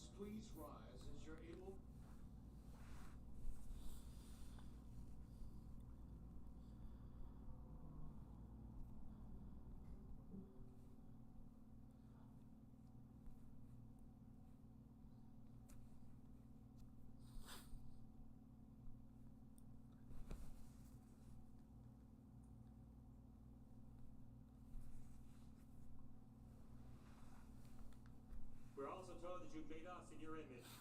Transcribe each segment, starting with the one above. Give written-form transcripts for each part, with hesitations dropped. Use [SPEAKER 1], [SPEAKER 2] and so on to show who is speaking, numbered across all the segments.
[SPEAKER 1] Students, please rise as you're able.
[SPEAKER 2] We're also told that you've made us in your image,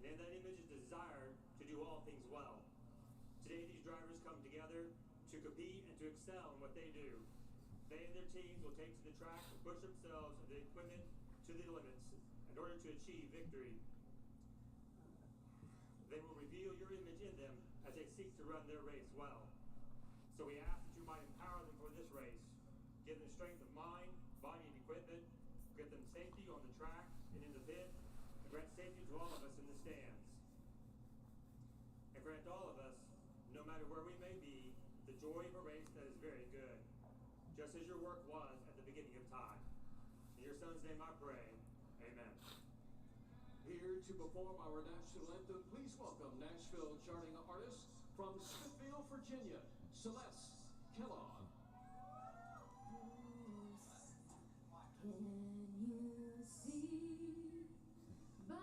[SPEAKER 2] and that image is desired to do all things well. Today, these drivers come together to compete and to excel in what they do. They and their teams will take to the track and push themselves and the equipment to the limits in order to achieve victory. They will reveal your image in them as they seek to run their race well. So we ask that you might empower them for this race, give them strength of mind, body, and equipment, grant them safety on the track and in the pit, and grant safety to all of us in the stands. And grant all of us, no matter where we may be, the joy of a race that is very good, just as your work was at the beginning of time. In your Son's name I pray, amen.
[SPEAKER 1] Here to perform our national anthem, please welcome Nashville charting artist from Smithfield, Virginia, Celeste Kellogg.
[SPEAKER 3] Can you see by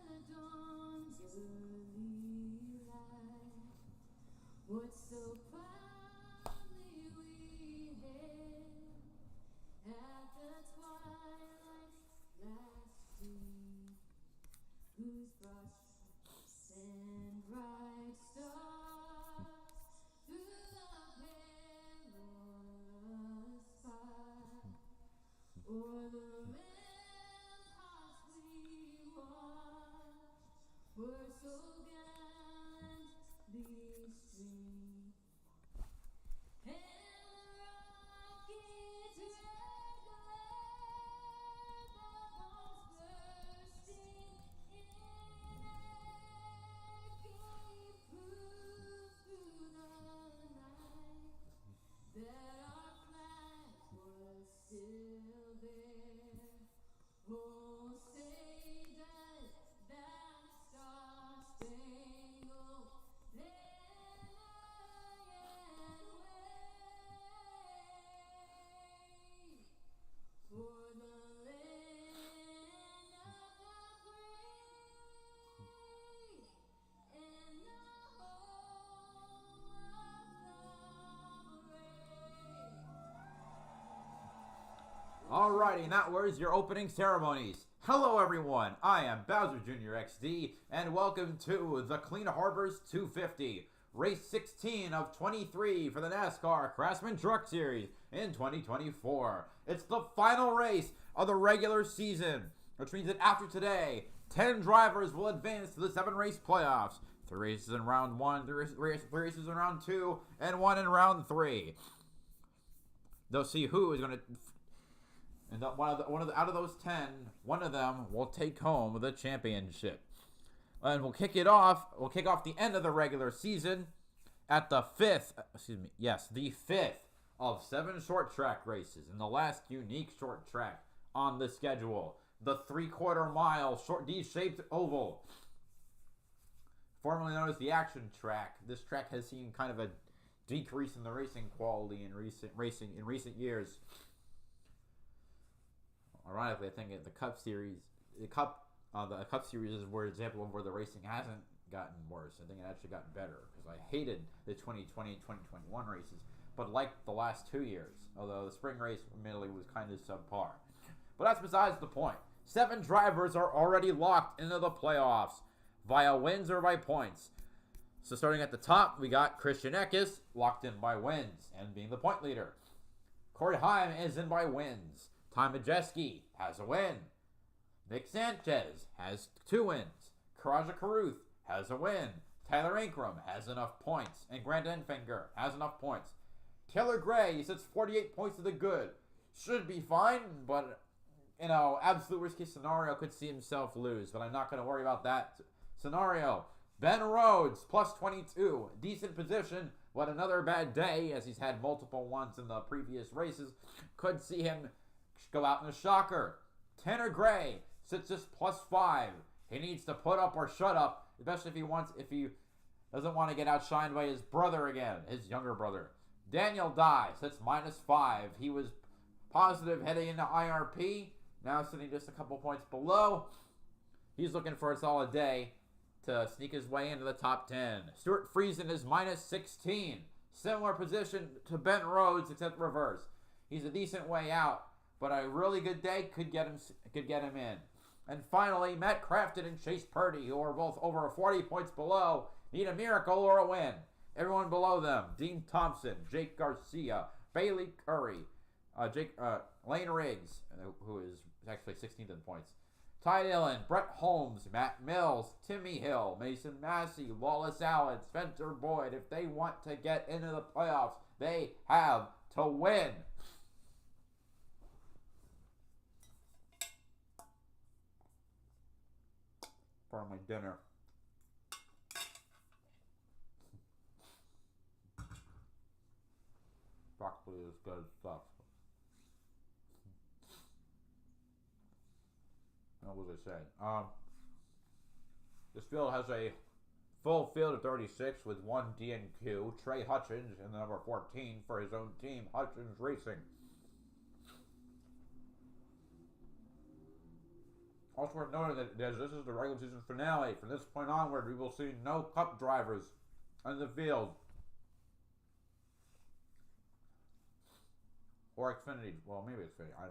[SPEAKER 3] the dawn's early light what so proudly we hailed at the twilight's last gleam, whose brush sent bright stars through the perilous fight? O'er the ramparts we watched were so gallantly streamed, and the rocket's red glare that was bursting in air gave proof through the night that our flag was still there. Oh, say does that star-spangled banner yet wave for the land of the free and the home of the brave?
[SPEAKER 4] Alrighty, and that was your opening ceremonies. Hello everyone, I am BowserJrXD, and welcome to the Clean Harbors 250, race 16 of 23 for the NASCAR Craftsman Truck Series in 2024. It's the final race of the regular season, which means that after today, 10 drivers will advance to the 7-race playoffs. 3 races in round 1, 3 races in round 2, and 1 in round 3. They'll see who is going to... And out of those 10, one of them will take home the championship. And we'll kick off the end of the regular season at the fifth of 7 short track races, and the last unique short track on the schedule, the 3/4 mile short D-shaped oval, formerly known as the action track. This track has seen kind of a decrease in the racing quality in recent years. Ironically, I think the Cup Series, the Cup Series is where example of where the racing hasn't gotten worse. I think it actually got better because I hated the 2020 and 2021 races, but liked the last 2 years. Although the spring race, admittedly, was kind of subpar. But that's besides the point. 7 drivers are already locked into the playoffs via wins or by points. So starting at the top, we got Christian Eckes locked in by wins and being the point leader. Corey Heim is in by wins. Ty Majeski has a win. Nick Sanchez has 2 wins. Karaja Karuth has a win. Tyler Ankrum has enough points. And Grant Enfinger has enough points. Taylor Gray sits 48 points to the good. Should be fine, but, absolute worst case scenario could see himself lose. But I'm not going to worry about that scenario. Ben Rhodes, plus 22. Decent position, but another bad day, as he's had multiple ones in the previous races, could see him go out in a shocker. Tanner Gray sits just +5. He needs to put up or shut up, especially if he doesn't want to get outshined by his brother again, his younger brother. Daniel Dye sits -5. He was positive heading into IRP, now sitting just a couple points below. He's looking for a solid day to sneak his way into the top 10. Stuart Friesen is -16. Similar position to Ben Rhodes, except reverse. He's a decent way out, but a really good day could get him in. And finally, Matt Crafton and Chase Purdy, who are both over 40 points below, need a miracle or a win. Everyone below them: Dean Thompson, Jake Garcia, Bailey Curry, Lane Riggs, who is actually 16th in points, Ty Dillon, Brett Holmes, Matt Mills, Timmy Hill, Mason Massey, Wallace Allen, Spencer Boyd. If they want to get into the playoffs, they have to win. For my dinner. Broccoli is good stuff. What was I saying? This field has a full field of 36 with 1 DNQ. Trey Hutchins in the number 14 for his own team, Hutchins Racing. Also worth noting that this is the regular season finale. From this point onward, we will see no Cup drivers in the field. Or Xfinity. Well, maybe Xfinity. I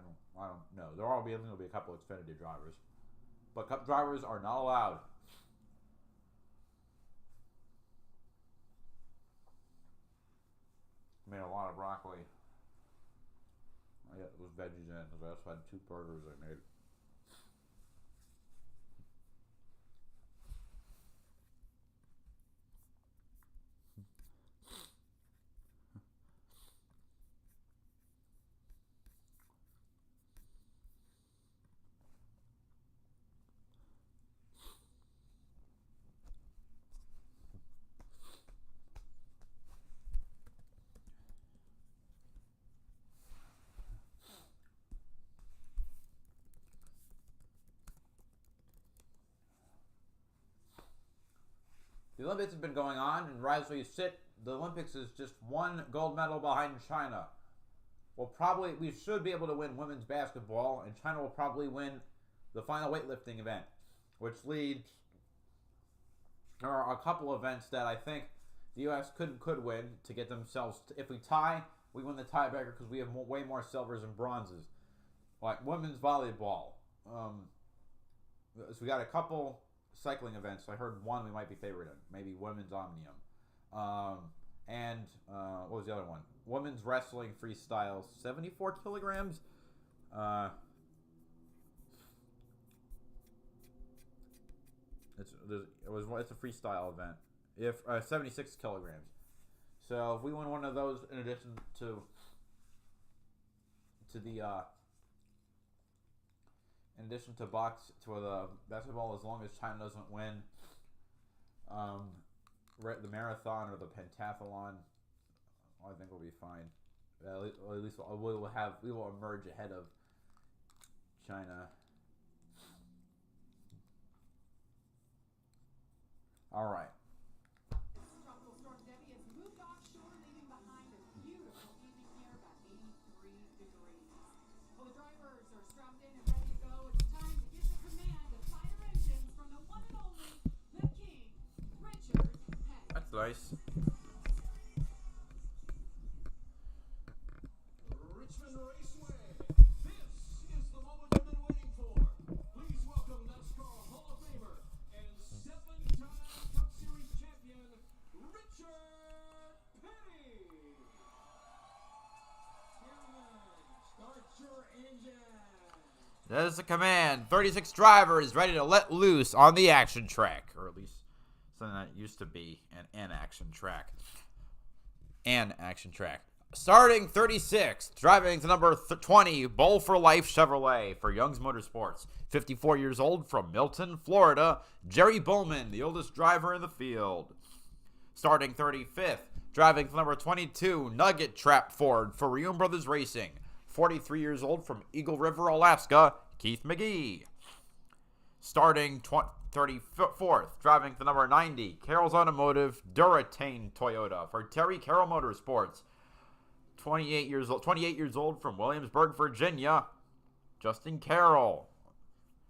[SPEAKER 4] don't know. There'll be a couple Xfinity drivers, but Cup drivers are not allowed. Made a lot of broccoli. I got those veggies in because I also had 2 burgers I made. The Olympics have been going on, and right where you sit, the Olympics is just 1 gold medal behind China. We should be able to win women's basketball, and China will probably win the final weightlifting event, which leads there are a couple events that I think the U.S. could win to get themselves. If we tie, we win the tiebreaker because we have way more silvers and bronzes, like women's volleyball. So we got a couple cycling events. I heard one we might be favored in, maybe women's omnium, and what was the other one? Women's wrestling freestyle, 74 kilograms. It's a freestyle event. 76 kilograms. So if we win one of those, in addition to the basketball, as long as China doesn't win the marathon or the pentathlon, I think we'll be fine. At least we will emerge ahead of China. All right.
[SPEAKER 5] Tropical storm Debbie has moved offshore, leaving behind a beautiful evening here, about 83 degrees. Well, the drivers are strapped in and ready to go. It's time to give the command to fire engines from the one and only, the King, Richard Petty.
[SPEAKER 4] That's nice.
[SPEAKER 1] Richmond Raceway. This is the moment you've been waiting for. Please welcome NASCAR Hall of Famer and 7-time Cup Series champion, Richard Petty. Start your engine.
[SPEAKER 4] There's the command. 36 drivers ready to let loose on the action track, or at least something that used to be an action track. An action track. Starting 36th, driving to number 20, Bowl for Life Chevrolet for Young's Motorsports. 54 years old from Milton, Florida, Jerry Bowman, the oldest driver in the field. Starting 35th, driving to number 22, Nugget Trap Ford for Reum Brothers Racing. 43 years old from Eagle River, Alaska, Keith McGee. Starting 34th, driving the number 90, Carroll's Automotive Duratane Toyota for Terry Carroll Motorsports. 28 years old from Williamsburg, Virginia, Justin Carroll.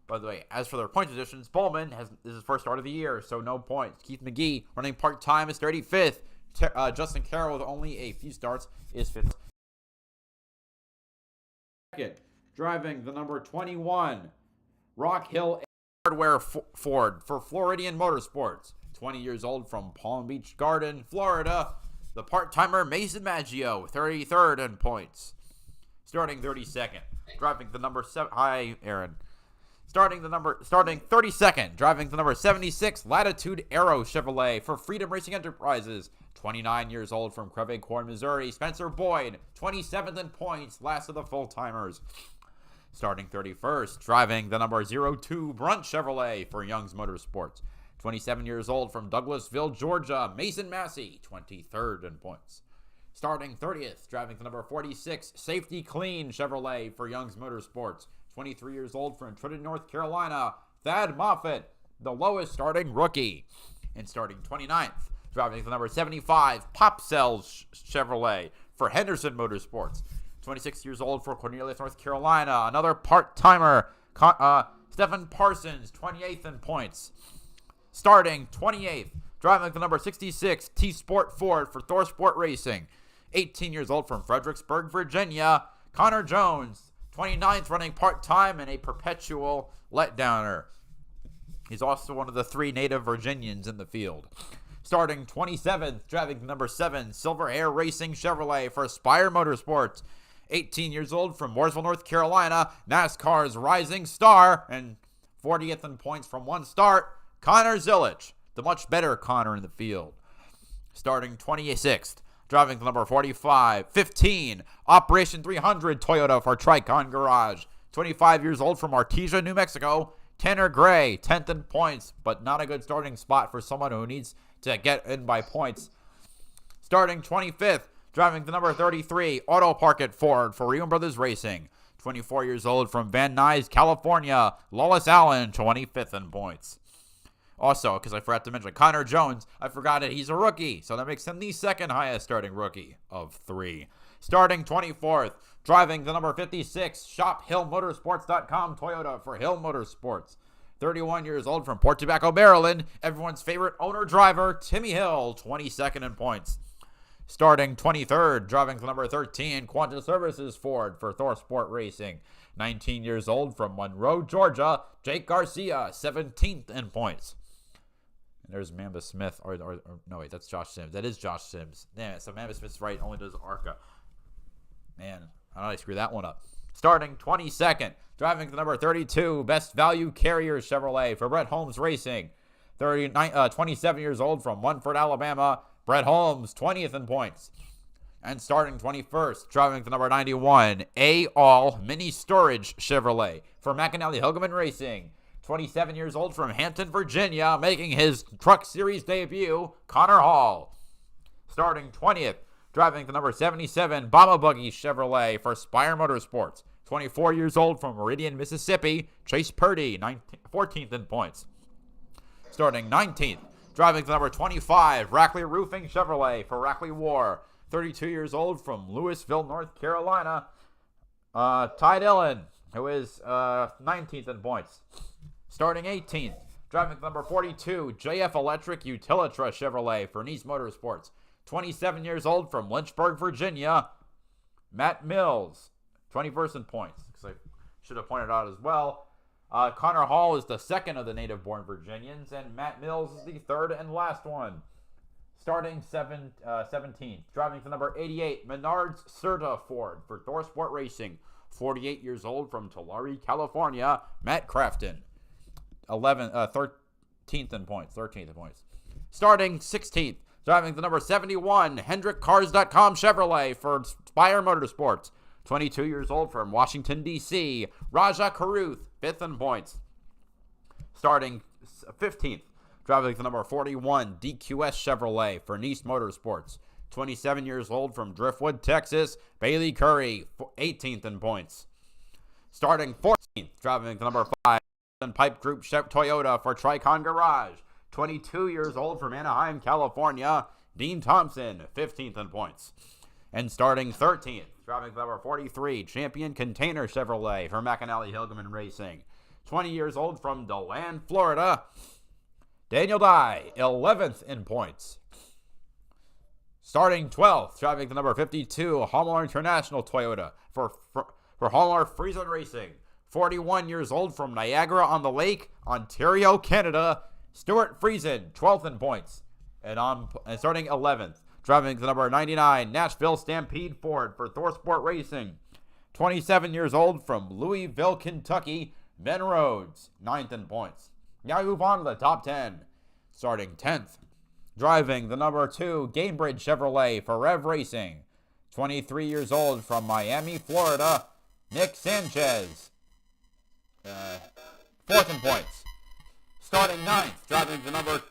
[SPEAKER 4] By the way, as for their point positions, Bowman this is his first start of the year, so no points. Keith McGee, running part-time, is 35th. Justin Carroll, with only a few starts, is 5th. Second, driving the number 21, Rock Hill Hardware Ford for Floridian Motorsports. 20 years old from Palm Beach Garden, Florida, the part-timer Mason Maggio, 33rd in points. Starting 32nd, driving the number 7. Hi, Aaron. Starting 32nd, driving the number 76, Latitude Aero Chevrolet for Freedom Racing Enterprises. 29 years old from Crevecoeur, Missouri, Spencer Boyd, 27th in points, last of the full-timers. Starting 31st, driving the number 02, Brunt Chevrolet for Young's Motorsports. 27 years old from Douglasville, Georgia, Mason Massey, 23rd in points. Starting 30th, driving the number 46, Safety Clean Chevrolet for Young's Motorsports. 23 years old from Trinity, North Carolina, Thad Moffitt, the lowest starting rookie. And starting 29th, driving the number 75, Pop Cells Chevrolet for Henderson Motorsports. 26 years old for Cornelius, North Carolina, another part-timer, Stephen Parsons, 28th in points. Starting 28th, driving the number 66, T-Sport Ford for Thor Sport Racing. 18 years old from Fredericksburg, Virginia, Connor Jones, 29th, running part-time and a perpetual letdowner. He's also one of the 3 native Virginians in the field. Starting 27th, driving the number 7, Silver Air Racing Chevrolet for Aspire Motorsports. 18 years old from Mooresville, North Carolina, NASCAR's rising star, and 40th in points from one start, Connor Zillich, the much better Connor in the field. Starting 26th, driving the number 15, Operation 300 Toyota for Tricon Garage. 25 years old from Artesia, New Mexico, Tanner Gray, 10th in points, but not a good starting spot for someone who needs to get in by points. Starting 25th, driving the number 33, Auto Park at Ford for Riemann Brothers Racing. 24 years old from Van Nuys, California, Lawless Allen, 25th in points. Also, because I forgot to mention Connor Jones, I forgot that he's a rookie, so that makes him the second highest starting rookie of 3. Starting 24th, driving the number 56, ShopHillMotorsports.com Toyota for Hill Motorsports. 31 years old from Port Tobacco, Maryland, everyone's favorite owner-driver, Timmy Hill, 22nd in points. Starting 23rd, driving the number 13, Quanta Services Ford for Thor Sport Racing. 19 years old from Monroe, Georgia, Jake Garcia, 17th in points. And there's Mamba Smith, or no, wait, that's Josh Sims. That is Josh Sims. Yeah, so Mamba Smith's right, only does ARCA. Man, how did I screw that one up? Starting 22nd, driving the number 32, Best Value Carrier Chevrolet for Brett Holmes Racing. 27 years old from Munford, Alabama, Brett Holmes, 20th in points. And starting 21st, driving the number 91, A-All Mini Storage Chevrolet for McAnally Hilgeman Racing. 27 years old from Hampton, Virginia, making his Truck Series debut, Connor Hall. Starting 20th, driving the number 77, Bomba Buggy Chevrolet for Spire Motorsports. 24 years old from Meridian, Mississippi, Chase Purdy, 14th in points. Starting 19th, driving the number 25, Rackley Roofing Chevrolet for Rackley War. 32 years old from Louisville, North Carolina, Ty Dillon, who is 19th in points. Starting 18th, driving the number 42, JF Electric Utilitra Chevrolet for Nice Motorsports. 27 years old from Lynchburg, Virginia, Matt Mills, 21st in points, because I should have pointed out as well. Connor Hall is the second of the native-born Virginians, and Matt Mills is the third and last one. Starting 17th, driving the number 88, Menards Serta Ford for Thor Sport Racing. 48 years old from Tulare, California, Matt Crafton. 13th in points. Starting 16th, driving the number 71, HendrickCars.com Chevrolet for Spire Motorsports. 22 years old from Washington, D.C., Raja Karuth, 5th in points. Starting 15th, driving the number 41, DQS Chevrolet for Nice Motorsports. 27 years old from Driftwood, Texas, Bailey Curry, 18th in points. Starting 14th, driving the number 5, and Pipe Group Toyota for Tri-City Garage. 22 years old from Anaheim, California, Dean Thompson, 15th in points. And starting 13th, driving number 43, Champion Container Chevrolet for McAnally Hilgeman Racing. 20 years old from DeLand, Florida, Daniel Dye, 11th in points. Starting 12th, driving the number 52, Hallmark International Toyota for Hallmark Friesen Racing. 41 years old from Niagara-on-the-Lake, Ontario, Canada, Stuart Friesen, 12th in points. And starting 11th, driving the number 99, Nashville Stampede Ford for ThorSport Racing. 27 years old from Louisville, Kentucky, Ben Rhodes, 9th in points. Now we move on to the top 10. Starting 10th, driving the number 2, Gamebridge Chevrolet for Rev Racing. 23 years old from Miami, Florida, Nick Sanchez, 4th in points. Starting 9th, driving the number...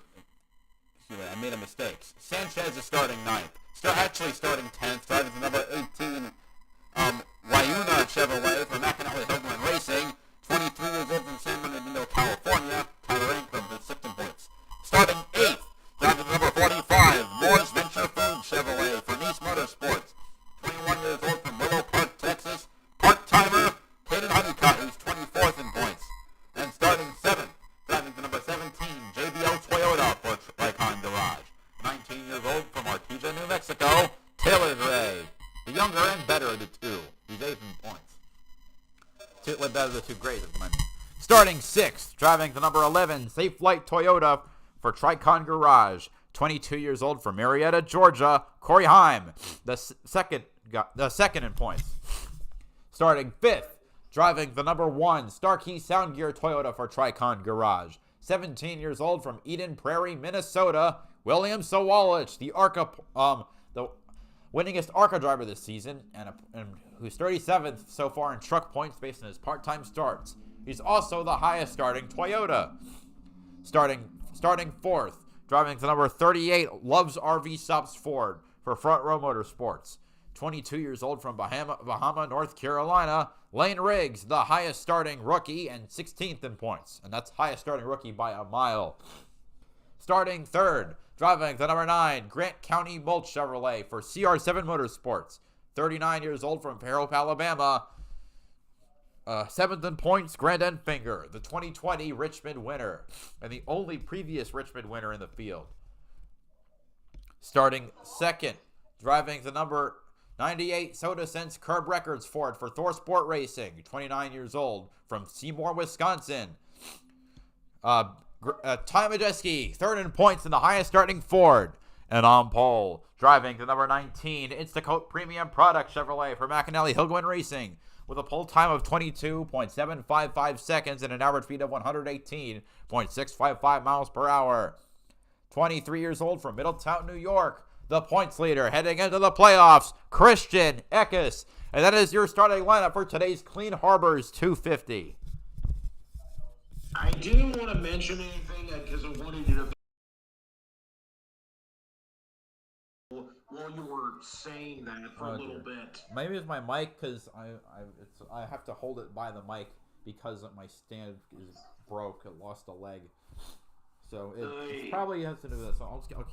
[SPEAKER 4] I made a mistake. Sanchez is starting 9th. Actually starting 10th, driving the number 18, Wayuna Chevrolet for McAnally Hilgeman Racing. 23 years old from San Bernardino, California, Tyler Ankrum with 6 points. Starting 8th, driving the number 45, Moore's Venture Food Chevrolet for Nice Motorsports. 21 years old from Willow Park, Texas, part-timer, Hayden Honeycutt, who's 24th in points. And starting 7th, driving the number 17, JBL Toyota for Tri-City Garage. 19 years old from Artesia, New Mexico, Taylor Gray. The younger and better of the two. He's 8th in points. Better the two greys, I mean. Starting 6th, driving the number 11, Safe Flight Toyota for Tri-City Garage. 22 years old from Marietta, Georgia, Corey Heim, the second in points. Starting 5th, driving the number 1, Starkey Sound Gear Toyota for Tri-City Garage. 17 years old from Eden Prairie, Minnesota, William Sawalich, the ARCA, the winningest ARCA driver this season, and who's 37th so far in truck points based on his part-time starts. He's also the highest starting Toyota. Starting 4th, driving the number 38, Loves RV Stops Ford for Front Row Motorsports. 22 years old from Bahama, North Carolina, Lane Riggs, the highest starting rookie and 16th in points. And that's highest starting rookie by a mile. Starting 3rd, driving the number 9, Grant County Mulch Chevrolet for CR7 Motorsports. 39 years old from Fair Hope, Alabama. 7th in points, Grant Enfinger, the 2020 Richmond winner. And the only previous Richmond winner in the field. Starting 2nd, driving the number 98 Soda Sense Curb Records Ford for ThorSport Racing. 29 years old from Seymour, Wisconsin. Ty Majeski, 3rd in points in the highest starting Ford. And on pole, driving the number 19, Instacoat Premium Product Chevrolet for McAnally Hilgeman Racing, with a pole time of 22.755 seconds and an average speed of 118.655 miles per hour. 23 years old from Middletown, New York, the points leader heading into the playoffs, Christian Eckes. And that is your starting lineup for today's Clean Harbors 250.
[SPEAKER 1] I didn't want to mention anything because I wanted you to. While you were saying that for a little bit.
[SPEAKER 4] Maybe it's my mic because I have to hold it by the mic because my stand is broke. It lost a leg, so it probably has to do with this. So I'll keep it.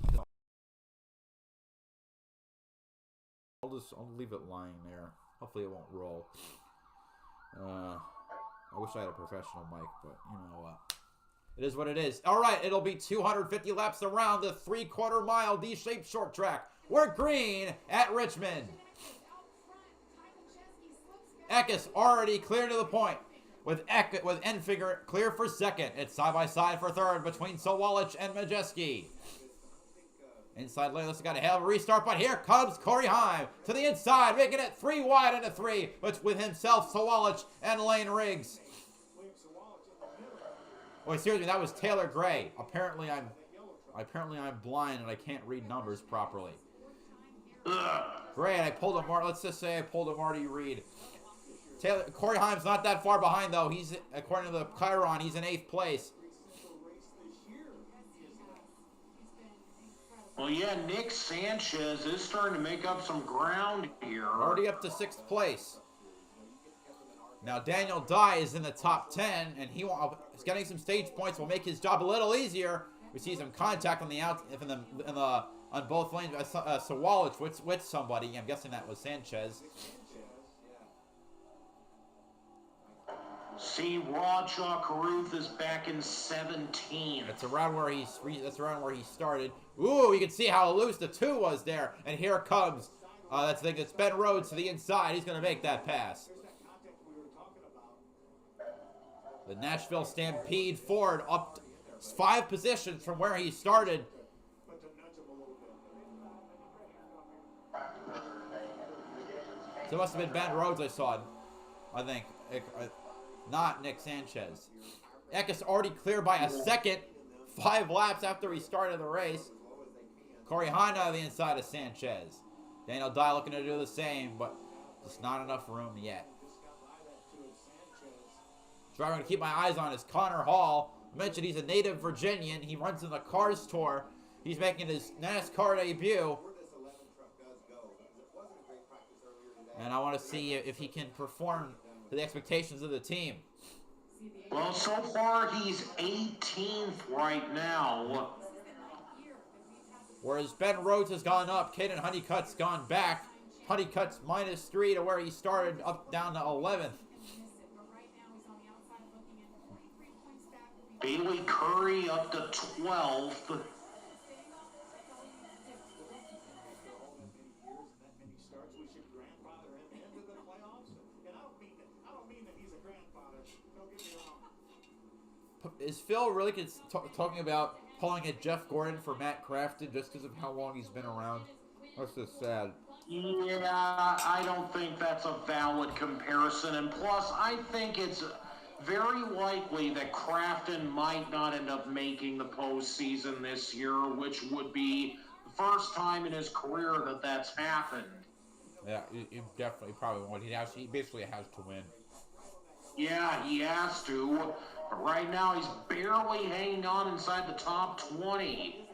[SPEAKER 4] I'll leave it lying there. Hopefully it won't roll. I wish I had a professional mic, but you know what? It is what it is. All right, it'll be 250 laps around the 3/4 mile D-shaped short track. We're green at Richmond. Eckes already clear to the point with Enfinger clear for 2nd. It's side by side for 3rd between Sawalich and Majeski. Inside lane, let's got a hell of a restart, but here comes Corey Heim to the inside, making it 3 wide into 3, but with himself, Sawalich and Lane Riggs. Oh, excuse me, that was Taylor Gray. Apparently I'm blind and I can't read numbers properly. Great, I pulled a let's just say I pulled a Marty Reed. Corey Heim's not that far behind though. He's, according to the Chiron, he's in 8th place.
[SPEAKER 1] Well, yeah, Nick Sanchez is starting to make up some ground here.
[SPEAKER 4] Already up to 6th place. Now Daniel Dye is in the top 10, and he's getting some stage points will make his job a little easier. We see some contact on the on both lanes. Sawalich with somebody. I'm guessing that was Sanchez.
[SPEAKER 6] See, Raw Caruth is back in 17.
[SPEAKER 4] That's around where he started. Ooh, you can see how loose the 2 was there. And here comes. It's Ben Rhodes to the inside. He's going to make that pass. The Nashville Stampede Ford up 5 positions from where he started. So it must have been Ben Rhodes I saw, I think. Not Nick Sanchez. Eckes already cleared by a second. 5 laps after he started the race. Corey Honda on the inside of Sanchez. Daniel Dye looking to do the same, but just not enough room yet. Driver I'm going to keep my eyes on is Connor Hall. I mentioned he's a native Virginian. He runs in the Cars Tour. He's making his NASCAR debut. And I want to see if he can perform to the expectations of the team.
[SPEAKER 6] Well, so far he's 18th right now.
[SPEAKER 4] Whereas Ben Rhodes has gone up, Caden Honeycutt's gone back. Honeycutt's -3 to where he started, up down to 11th.
[SPEAKER 6] Bailey Curry up to 12th.
[SPEAKER 4] Is Phil really talking about pulling a Jeff Gordon for Matt Crafton just because of how long he's been around? That's just sad.
[SPEAKER 6] Yeah, I don't think that's a valid comparison. And plus, I think it's very likely that Crafton might not end up making the postseason this year, which would be the first time in his career that that's happened.
[SPEAKER 4] Yeah, he definitely probably won't. He basically has to win.
[SPEAKER 6] Yeah, he has to. But right now, he's barely hanging on inside the top 20.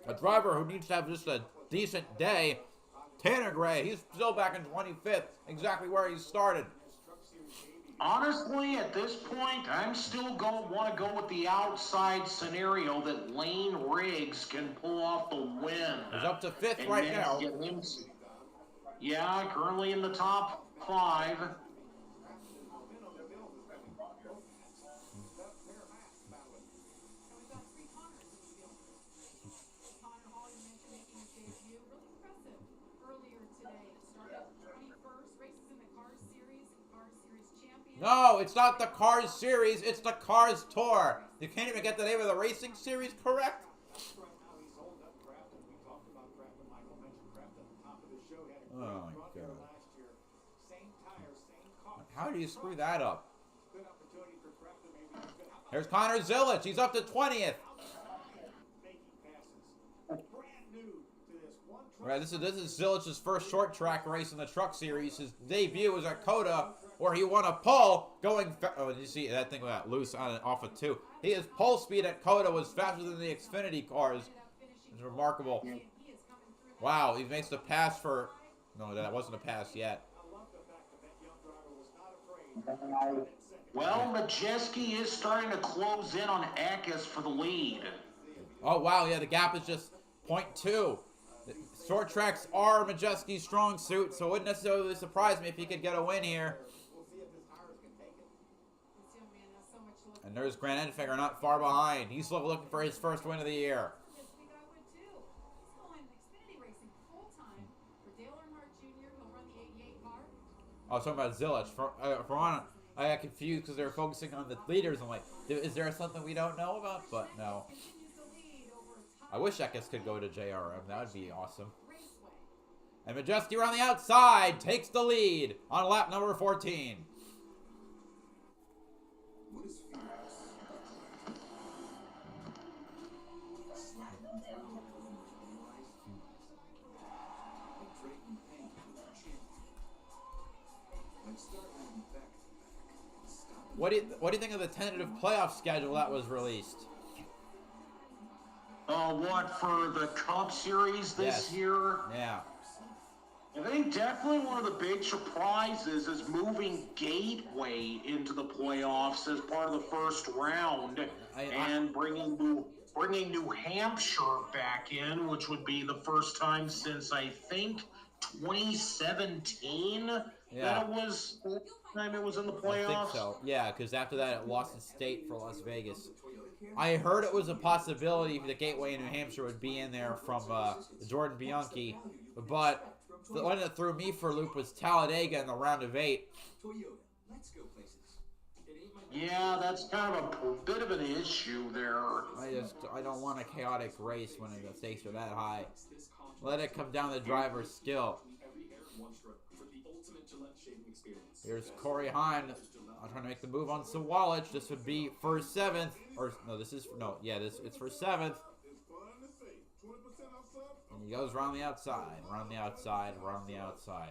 [SPEAKER 4] A driver who needs to have just a decent day, Tanner Gray. He's still back in 25th, exactly where he started.
[SPEAKER 6] Honestly, at this point, I'm still want to go with the outside scenario that Lane Riggs can pull off the win.
[SPEAKER 4] He's up to 5th
[SPEAKER 6] And
[SPEAKER 4] right
[SPEAKER 6] then
[SPEAKER 4] now.
[SPEAKER 6] get him, yeah, currently in the top 5.
[SPEAKER 4] No, it's not the Cars Series, it's the Cars Tour. You can't even get the name of the racing series correct? Oh my God. How do you screw that up? Here's Connor Zilic, he's up to 20th. Right, this is Zilic's first short track race in the Truck Series. His debut was at COTA, where he won a pole going. Oh, did you see that thing got loose on and off of 2? His pole speed at COTA was faster than the Xfinity cars. It's remarkable. Wow, he makes the pass for. No, that wasn't a pass yet.
[SPEAKER 6] Well, Majeski is starting to close in on Eckes for the lead.
[SPEAKER 4] Oh wow, yeah, the gap is just 0.2. Short tracks are Majeski's strong suit, so it wouldn't necessarily surprise me if he could get a win here. And there's Grant Enfinger not far behind. He's looking for his first win of the year. I was talking about Zilic. I got confused because they were focusing on the leaders. I'm like, is there something we don't know about? But no. I wish Eckes could go to JRM. That would be awesome. And Majeski around the outside takes the lead on lap number 14. What do you think of the tentative playoff schedule that was released?
[SPEAKER 6] What, for the Cup Series this year?
[SPEAKER 4] Yeah.
[SPEAKER 6] I think definitely one of the big surprises is moving Gateway into the playoffs as part of the first round and bringing New Hampshire back in, which would be the first time since I think 2017 that it was the time it was in the playoffs.
[SPEAKER 4] I think so. Yeah, because after that it lost its state for Las Vegas. I heard it was a possibility the Gateway in New Hampshire would be in there from Jordan Bianchi, but the one that threw me for a loop was Talladega in the round of 8.
[SPEAKER 6] Yeah, that's kind of a bit of an issue there.
[SPEAKER 4] I don't want a chaotic race when the stakes are that high. Let it come down to the driver's skill. Here's Corey Hine. I'm trying to make the move on Sawalich. This would be for 7th. Or no, this is no, yeah, it's for 7th. And he goes around the outside, around the outside, around the outside.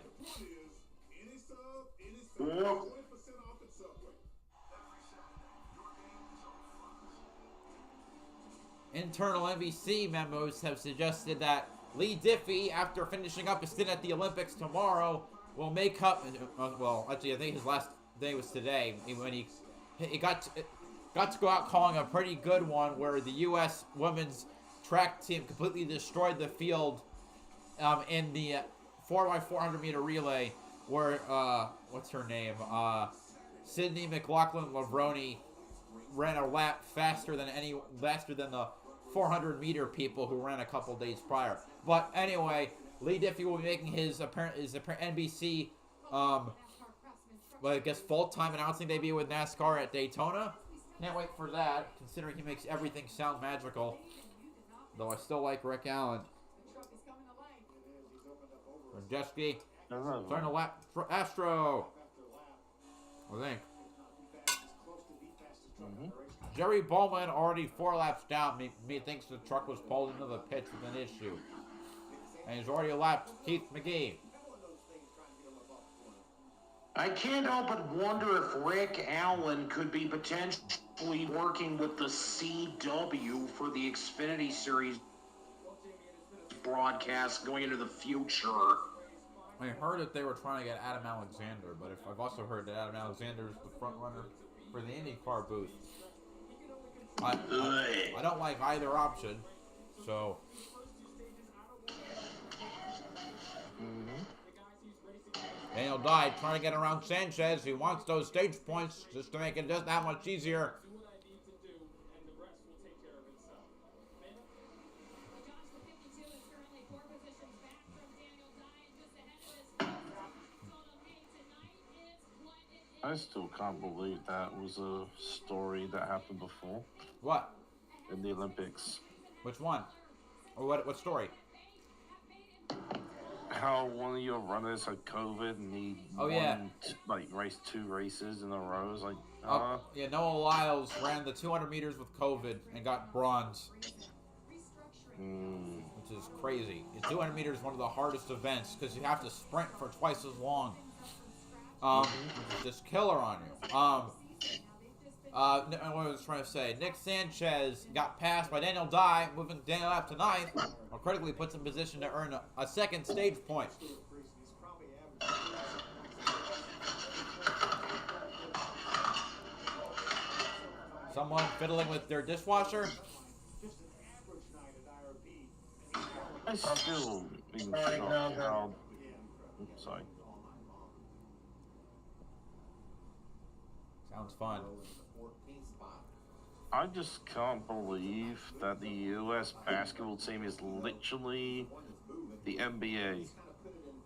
[SPEAKER 4] Internal NBC memos have suggested that Lee Diffie, after finishing up his stint at the Olympics tomorrow, will make up. Well, actually, I think his last day was today when he got to go out calling a pretty good one, where the U.S. women's track team completely destroyed the field in the 4x400 meter relay, where what's her name? Sydney McLaughlin-Lavroni ran a lap faster than the 400 meter people who ran a couple days prior. But anyway, Lee Diffie will be making his NBC I guess full-time announcing debut with NASCAR at Daytona. Can't wait for that, considering he makes everything sound magical. Though I still like Rick Allen. Jeski starting to lap for Astro, I think. Jerry Bowman already 4 laps down. Me thinks the truck was pulled into the pits with an issue. And he's already lapped Keith McGee.
[SPEAKER 6] I can't help but wonder if Rick Allen could be potentially working with the CW for the Xfinity Series broadcast going into the future.
[SPEAKER 4] I heard that they were trying to get Adam Alexander, but I've also heard that Adam Alexander is the front runner for the IndyCar booth. I don't like either option, so. Daniel Dye trying to get around Sanchez. He wants those stage points just to make it just that much easier.
[SPEAKER 7] I still can't believe that was a story that happened before.
[SPEAKER 4] What?
[SPEAKER 7] In the Olympics.
[SPEAKER 4] Which one? Or what story?
[SPEAKER 7] How one of your runners had COVID and he raced 2 races in a row. It was like,
[SPEAKER 4] yeah, Noah Lyles ran the 200 meters with COVID and got bronze. Which is crazy. The 200 meters is one of the hardest events because you have to sprint for twice as long. Just killer on you. What I was trying to say, Nick Sanchez got passed by Daniel Dye, moving Daniel up to 9th, or critically puts in position to earn a second stage point. Someone fiddling with their dishwasher?
[SPEAKER 7] I still being shocked. Sorry.
[SPEAKER 4] Sounds fun.
[SPEAKER 7] I just can't believe that the U.S. basketball team is literally the NBA.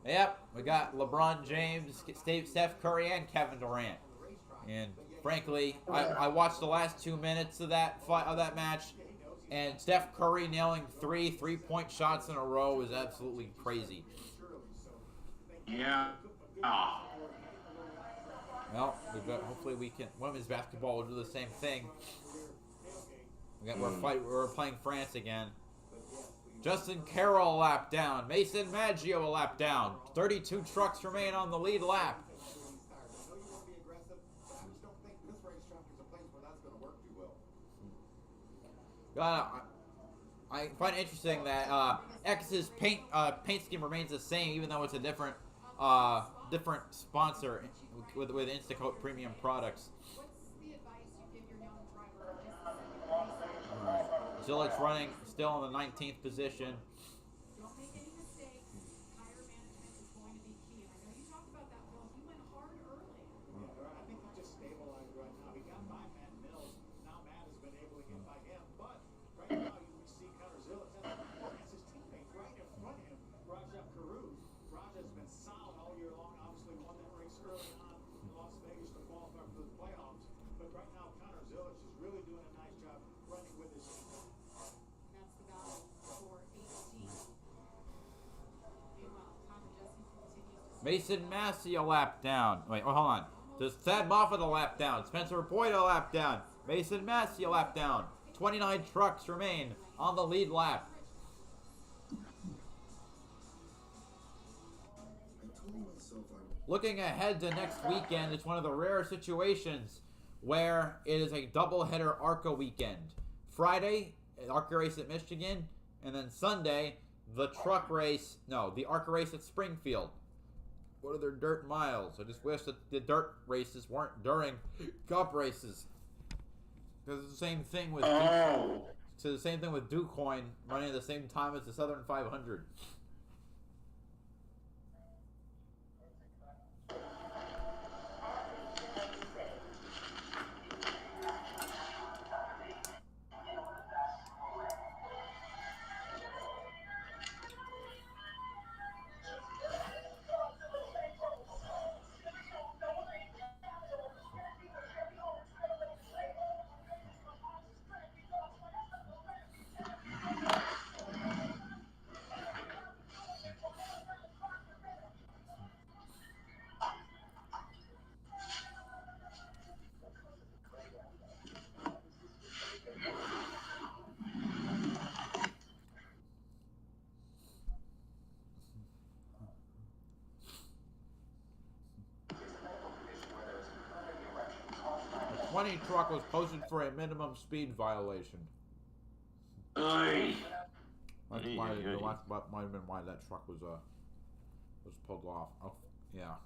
[SPEAKER 4] Yep, we got LeBron James, Steph Curry, and Kevin Durant. And frankly, I watched the last 2 minutes of that match, and Steph Curry nailing 3 3-point shots in a row is absolutely crazy.
[SPEAKER 6] Yeah.
[SPEAKER 4] Well, hopefully we can. Women's basketball will do the same thing. We're playing France again. Justin Carroll a lap down. Mason Maggio a lap down. 32 trucks remain on the lead lap. I find it interesting that X's paint scheme remains the same, even though it's a different sponsor with Instacoat Premium products.
[SPEAKER 5] What's the advice you give your young driver in this second race?
[SPEAKER 4] All right, Zilich's running still in the 19th position.
[SPEAKER 5] Don't make any mistakes. Tire management is going to be key. And I know you talked about that, Phil. He went hard early.
[SPEAKER 8] I think he just stabilized right now. He got by Matt Mills. Now Matt has been able to get by him. But right now you see Connor Zillich. That's his teammate right in front of him, Rajah Carew. Rajah's been solid all year long. Obviously won that race early on in Las Vegas to qualify for the playoffs. But right now Connor Zillich is really doing a nice job running with his team.
[SPEAKER 5] And that's the battle for 18. Meanwhile, Tom and Jesse continues to
[SPEAKER 4] Mason Massey a lap down. Wait, hold on. Does Thad Moffitt a lap down? Spencer Boyd a lap down. Mason Massey a lap down. 29 trucks remain on the lead lap. Looking ahead to next weekend, it's one of the rare situations where it is a doubleheader ARCA weekend. Friday, ARCA race at Michigan, and then Sunday, the ARCA race at Springfield. What are their dirt miles? I just wish that the dirt races weren't during cup races. Because it's the same thing with the same thing with DuQuoin running at the same time as the Southern 500. The 20 truck was posted for a minimum speed violation.
[SPEAKER 7] Aye.
[SPEAKER 4] That's why that might have been why that truck was pulled off. Oh, yeah.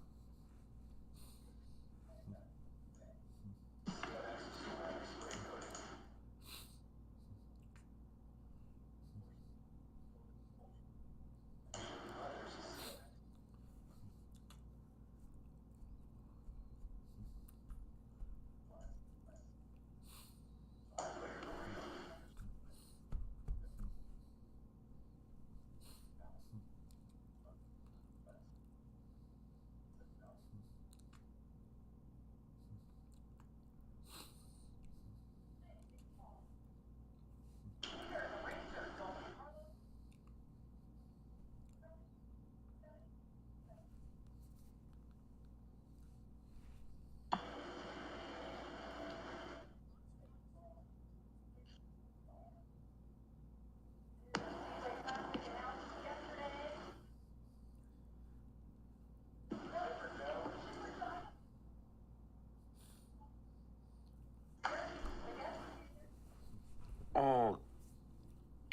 [SPEAKER 7] Oh,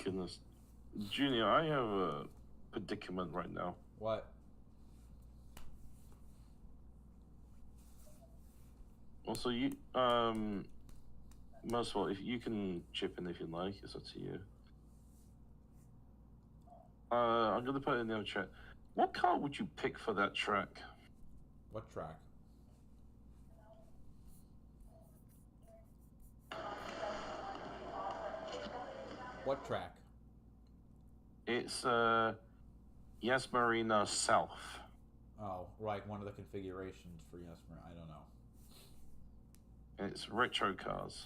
[SPEAKER 7] goodness. Junior, I have a predicament right now.
[SPEAKER 4] What?
[SPEAKER 7] Also, you, most of all, if you can chip in if you like, it's up to you. I'm gonna put it in the other chat. What car would you pick for that track?
[SPEAKER 4] What track? What track?
[SPEAKER 7] It's Yas Marina South.
[SPEAKER 4] Oh, right, one of the configurations for Yesmer. I don't know.
[SPEAKER 7] It's retro cars.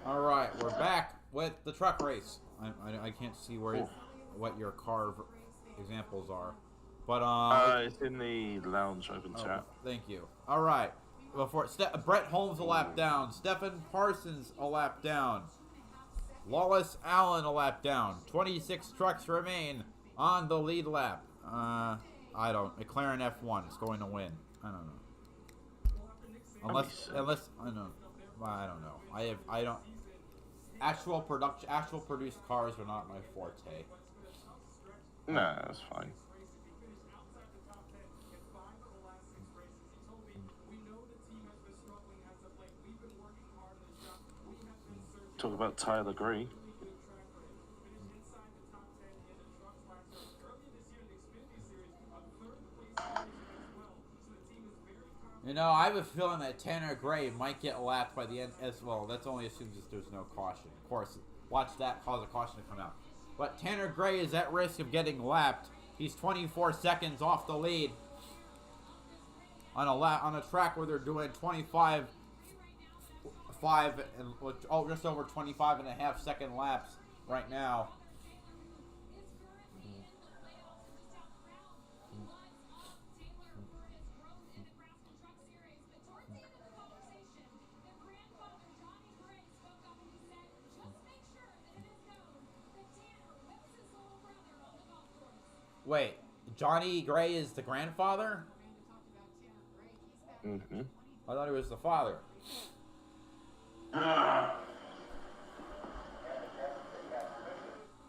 [SPEAKER 4] All right, we're back with the truck race. I can't see where what your car examples are, but
[SPEAKER 7] It's in the lounge open chat.
[SPEAKER 4] Thank you. All right, before Brett Holmes a lap down, Stephen Parsons a lap down, Lawless Allen a lap down. 26 trucks remain on the lead lap. McLaren F1 is going to win. I don't know. Unless I don't know. I don't. Actual produced cars are not my forte.
[SPEAKER 7] Nah, that's fine. Talk about Tyler Gray.
[SPEAKER 4] You know, I have a feeling that Tanner Gray might get lapped by the end as well. That's only assumes if there's no caution. Of course, watch that cause a caution to come out. But Tanner Gray is at risk of getting lapped. He's 24 seconds off the lead on a track where they're doing 25, 5 and just over 25 and a half second laps right now. Wait, Johnny Gray is the grandfather?
[SPEAKER 7] Mm-hmm.
[SPEAKER 4] I thought he was the father.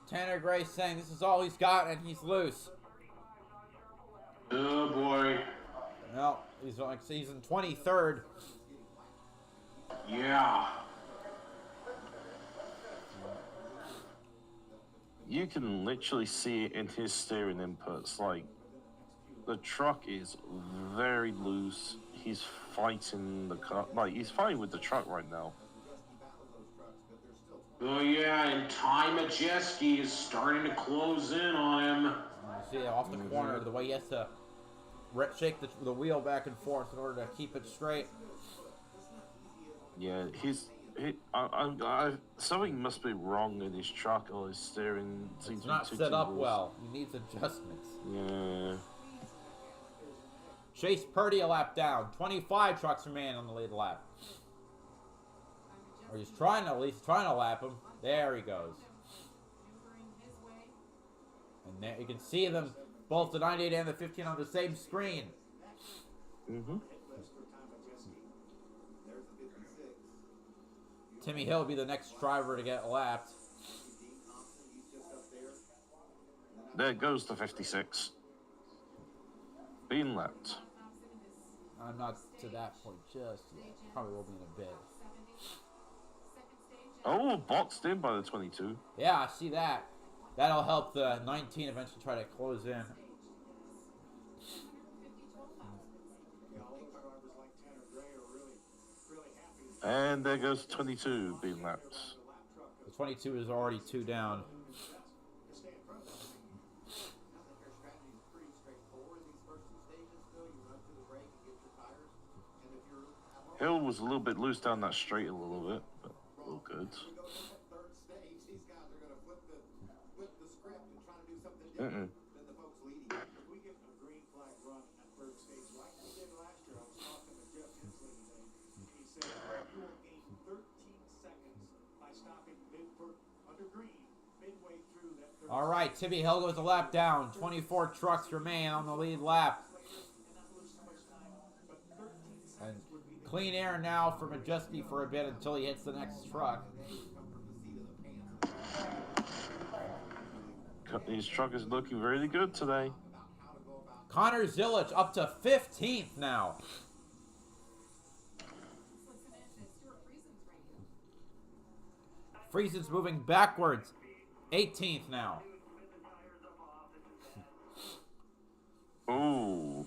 [SPEAKER 4] Tanner Gray saying this is all he's got and he's loose.
[SPEAKER 6] Oh boy.
[SPEAKER 4] No, he's in 23rd.
[SPEAKER 6] Yeah.
[SPEAKER 7] You can literally see it in his steering inputs. Like, the truck is very loose. He's fighting the car. Like, he's fighting with the truck right now.
[SPEAKER 6] Oh yeah, and Ty Majeski is starting to close in on him.
[SPEAKER 4] You see it off the corner, the way he has to shake the wheel back and forth in order to keep it straight.
[SPEAKER 7] Yeah, something must be wrong in his truck or his steering. Seems
[SPEAKER 4] It's not set up well. He needs adjustments.
[SPEAKER 7] Yeah.
[SPEAKER 4] Chase Purdy a lap down. 25 trucks remain on the lead lap. Or he's trying to lap him. There he goes. And there you can see them, both the 98 and the 15 on the same screen.
[SPEAKER 7] Mm-hmm.
[SPEAKER 4] Timmy Hill will be the next driver to get lapped.
[SPEAKER 7] There goes the 56. Being lapped.
[SPEAKER 4] I'm not to that point just yet. Probably will be in a bit.
[SPEAKER 7] Oh, boxed in by the 22.
[SPEAKER 4] Yeah, I see that. That'll help the 19 eventually try to close in.
[SPEAKER 7] And there goes 22 being lapped.
[SPEAKER 4] The 22 is already 2 down.
[SPEAKER 7] Hill was a little bit loose down that straight a little bit, but all good. Mm-mm.
[SPEAKER 4] All right, Timmy Hill goes a lap down. 24 trucks remain on the lead lap. And clean air now for Majeski for a bit until he hits the next truck.
[SPEAKER 7] His truck is looking really good today.
[SPEAKER 4] Connor Zilic up to 15th now. Friesen's moving backwards. 18th now.
[SPEAKER 7] Ooh.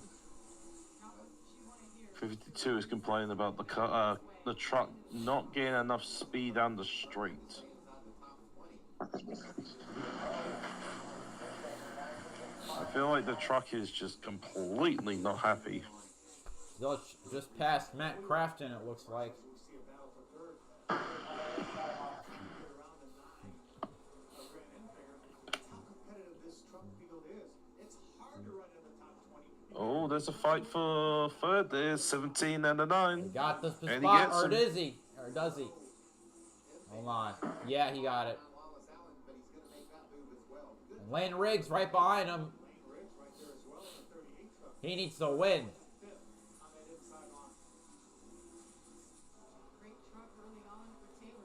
[SPEAKER 7] 52 is complaining about the truck not getting enough speed down the straight. I feel like the truck is just completely not happy.
[SPEAKER 4] Zilic just passed Matt Crafton, it looks like.
[SPEAKER 7] Oh, there's a fight for third. There's 17 and a 9.
[SPEAKER 4] He got the
[SPEAKER 7] And
[SPEAKER 4] spot, or does he? Or does he? Hold on. Yeah, he got it. And Lane Riggs right behind him. He needs to win.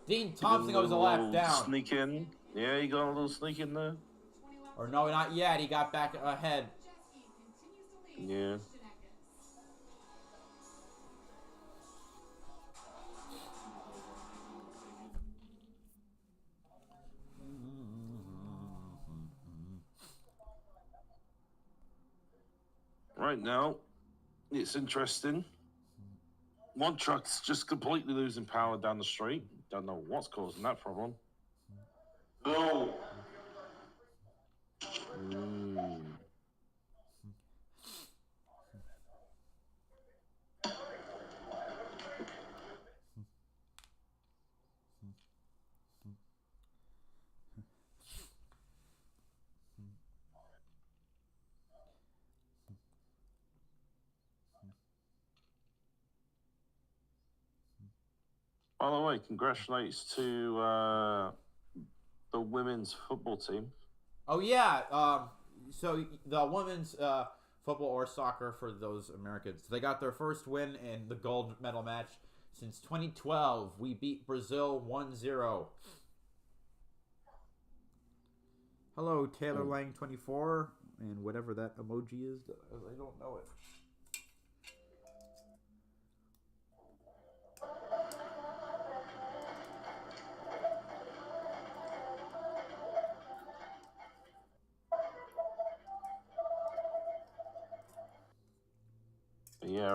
[SPEAKER 4] Dean Thompson goes a lap down.
[SPEAKER 7] Sneak in. Yeah, he got a little sneak in there.
[SPEAKER 4] Or no, not yet. He got back ahead.
[SPEAKER 7] Yeah. Right now, it's interesting. One truck's just completely losing power down the straight. Don't know what's causing that problem.
[SPEAKER 6] Oh.
[SPEAKER 7] By the way, congratulations to the women's football team.
[SPEAKER 4] Oh yeah. So the women's football or soccer for those Americans, they got their first win in the gold medal match since 2012. We beat Brazil 1-0. Hello, Taylor Lang 24 and whatever that emoji is. I don't know it.
[SPEAKER 7] Yeah,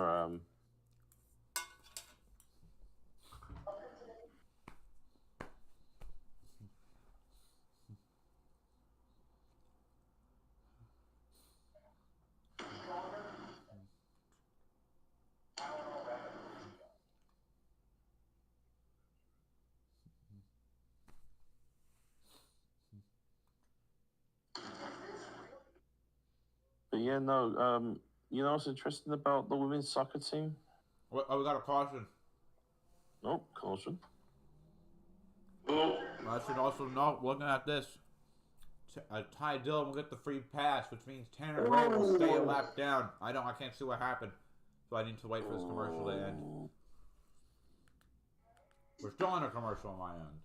[SPEAKER 7] but yeah, no, you know what's interesting about the women's soccer team?
[SPEAKER 4] Oh, we got a caution.
[SPEAKER 7] Nope, caution.
[SPEAKER 6] Oh.
[SPEAKER 4] I should also note, looking at this, Ty Dillon will get the free pass, which means Tanner Gray will stay a lap down. I can't see what happened, so I need to wait for this commercial to end. We're still on a commercial on my end.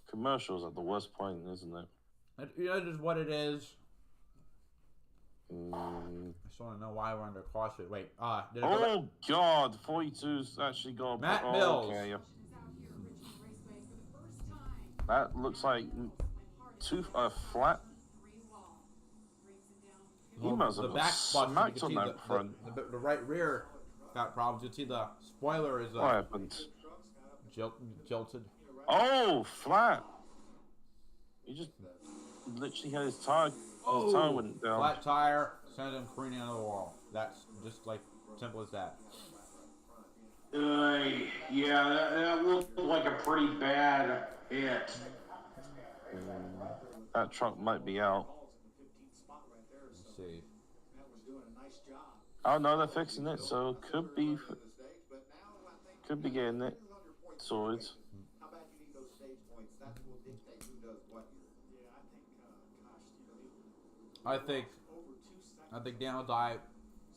[SPEAKER 7] Commercials at the worst point, isn't it?
[SPEAKER 4] It is what it is.
[SPEAKER 7] Mm.
[SPEAKER 4] I just want to know why we're under caution. Wait, did it go
[SPEAKER 7] Oh
[SPEAKER 4] back?
[SPEAKER 7] God, 42's actually got
[SPEAKER 4] Matt
[SPEAKER 7] oh,
[SPEAKER 4] Mills.
[SPEAKER 7] Okay. That looks like too flat. He must have got smacked on that front.
[SPEAKER 4] The right rear got problems. You see the spoiler is
[SPEAKER 7] What happened?
[SPEAKER 4] jilted.
[SPEAKER 7] Oh, flat. He just literally had his tire. His tire went down.
[SPEAKER 4] Flat tire, sent him careening on the wall. That's just like simple as that.
[SPEAKER 6] Yeah, that looked like a pretty bad hit.
[SPEAKER 7] That truck might be out.
[SPEAKER 4] Let's see.
[SPEAKER 7] Oh no, they're fixing it, so could be getting it sorted.
[SPEAKER 8] How bad you need those stage points, that will dictate who does what here. Yeah, I think,
[SPEAKER 4] I think Dan will die.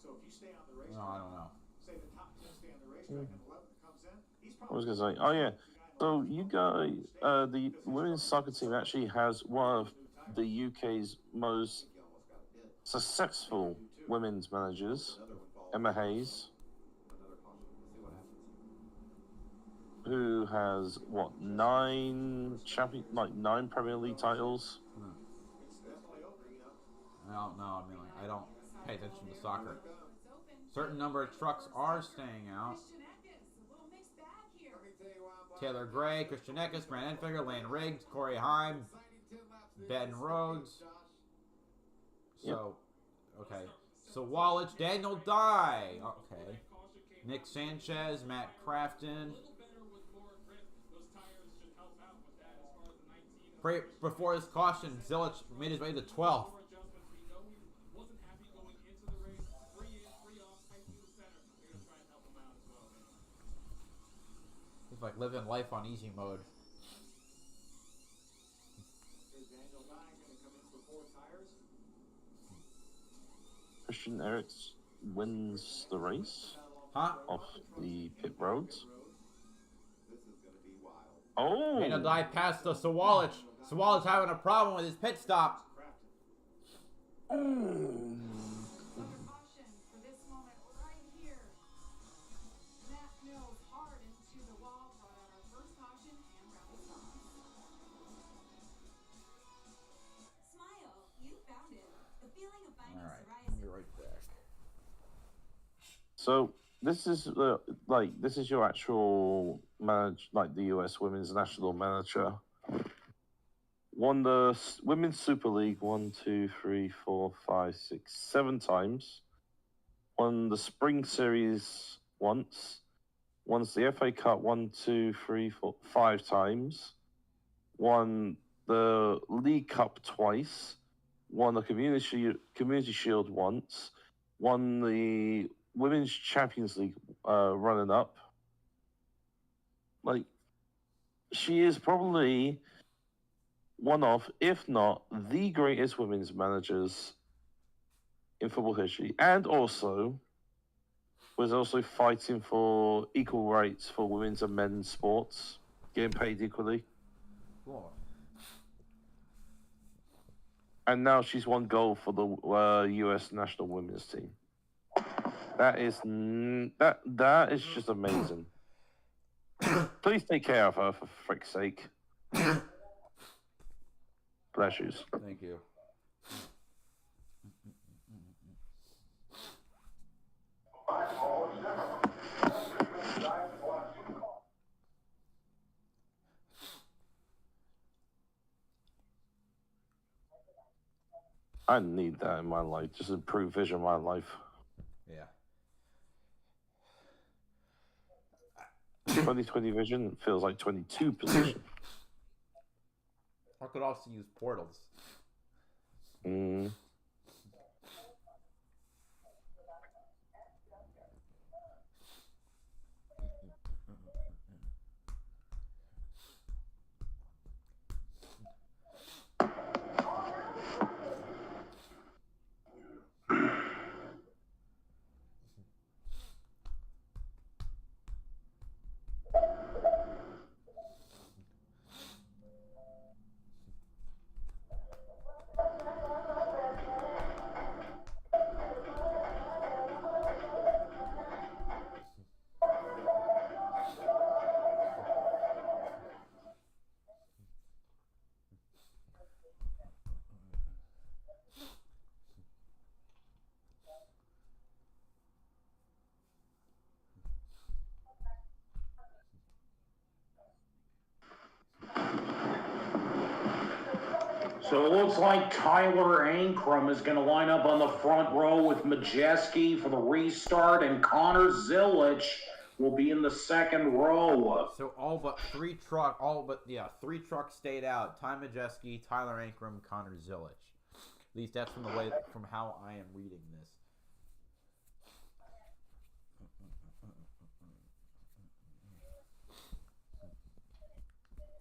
[SPEAKER 8] So if you stay on the racetrack,
[SPEAKER 4] No, I don't know.
[SPEAKER 8] say the top 10 stay on the racetrack and 11 comes in, he's
[SPEAKER 7] I was
[SPEAKER 8] probably
[SPEAKER 7] gonna say, oh yeah. So you guys, the women's soccer team actually has one of the UK's most successful women's managers, Emma Hayes, who has what, 9 Premier League titles.
[SPEAKER 4] I don't know. I mean, like, I don't pay attention to soccer. Certain number of trucks are staying out. Taylor Gray, Christian Eckes, Grant Enfinger, Lane Riggs, Corey Heim, Ben Rhodes. So, okay. So Wallich, Daniel Dye. Okay. Nick Sanchez, Matt Crafton. Before his caution, Zilich made his way to 12th. He's like living life on easy mode.
[SPEAKER 7] Christian Ericks wins the race
[SPEAKER 4] Huh?
[SPEAKER 7] off the pit road. Oh.
[SPEAKER 4] Dana dive past the Sawalich. Sawalich having a problem with his pit stop.
[SPEAKER 5] Under caution for this moment right here. Matt Mills hard into the wall, brought out our first caution and round it off.
[SPEAKER 3] Smile, you found it. The feeling of finding
[SPEAKER 4] Alright,
[SPEAKER 3] psoriasis.
[SPEAKER 4] I'll be right back.
[SPEAKER 7] So this is this is your actual the US Women's National Manager. Won the Women's Super League 1, 2, 3, 4, 5, 6, 7 times. Won the Spring Series once. Won the FA Cup 1, 2, 3, 4, 5 times. Won the League Cup twice. Won the Community Shield once. Won the Women's Champions League running up. Like, she is probably one of, if not the greatest women's managers in football history, and also was also fighting for equal rights for women's and men's sports, getting paid equally.
[SPEAKER 4] Cool.
[SPEAKER 7] And now she's won gold for the U.S. national women's team. That is that is just amazing. Please take care of her, for frick's sake. Bless you.
[SPEAKER 4] Thank you.
[SPEAKER 7] I need that in my life. Just improve vision in my life.
[SPEAKER 4] Yeah.
[SPEAKER 7] 2020 vision feels like 22 position.
[SPEAKER 4] I could also use portals.
[SPEAKER 7] Mm.
[SPEAKER 6] So it looks like Tyler Ankrum is going to line up on the front row with Majeski for the restart, and Connor Zilich will be in the second row.
[SPEAKER 4] So three trucks stayed out. Ty Majeski, Tyler Ankrum, Connor Zilich. At least that's from how I am reading this.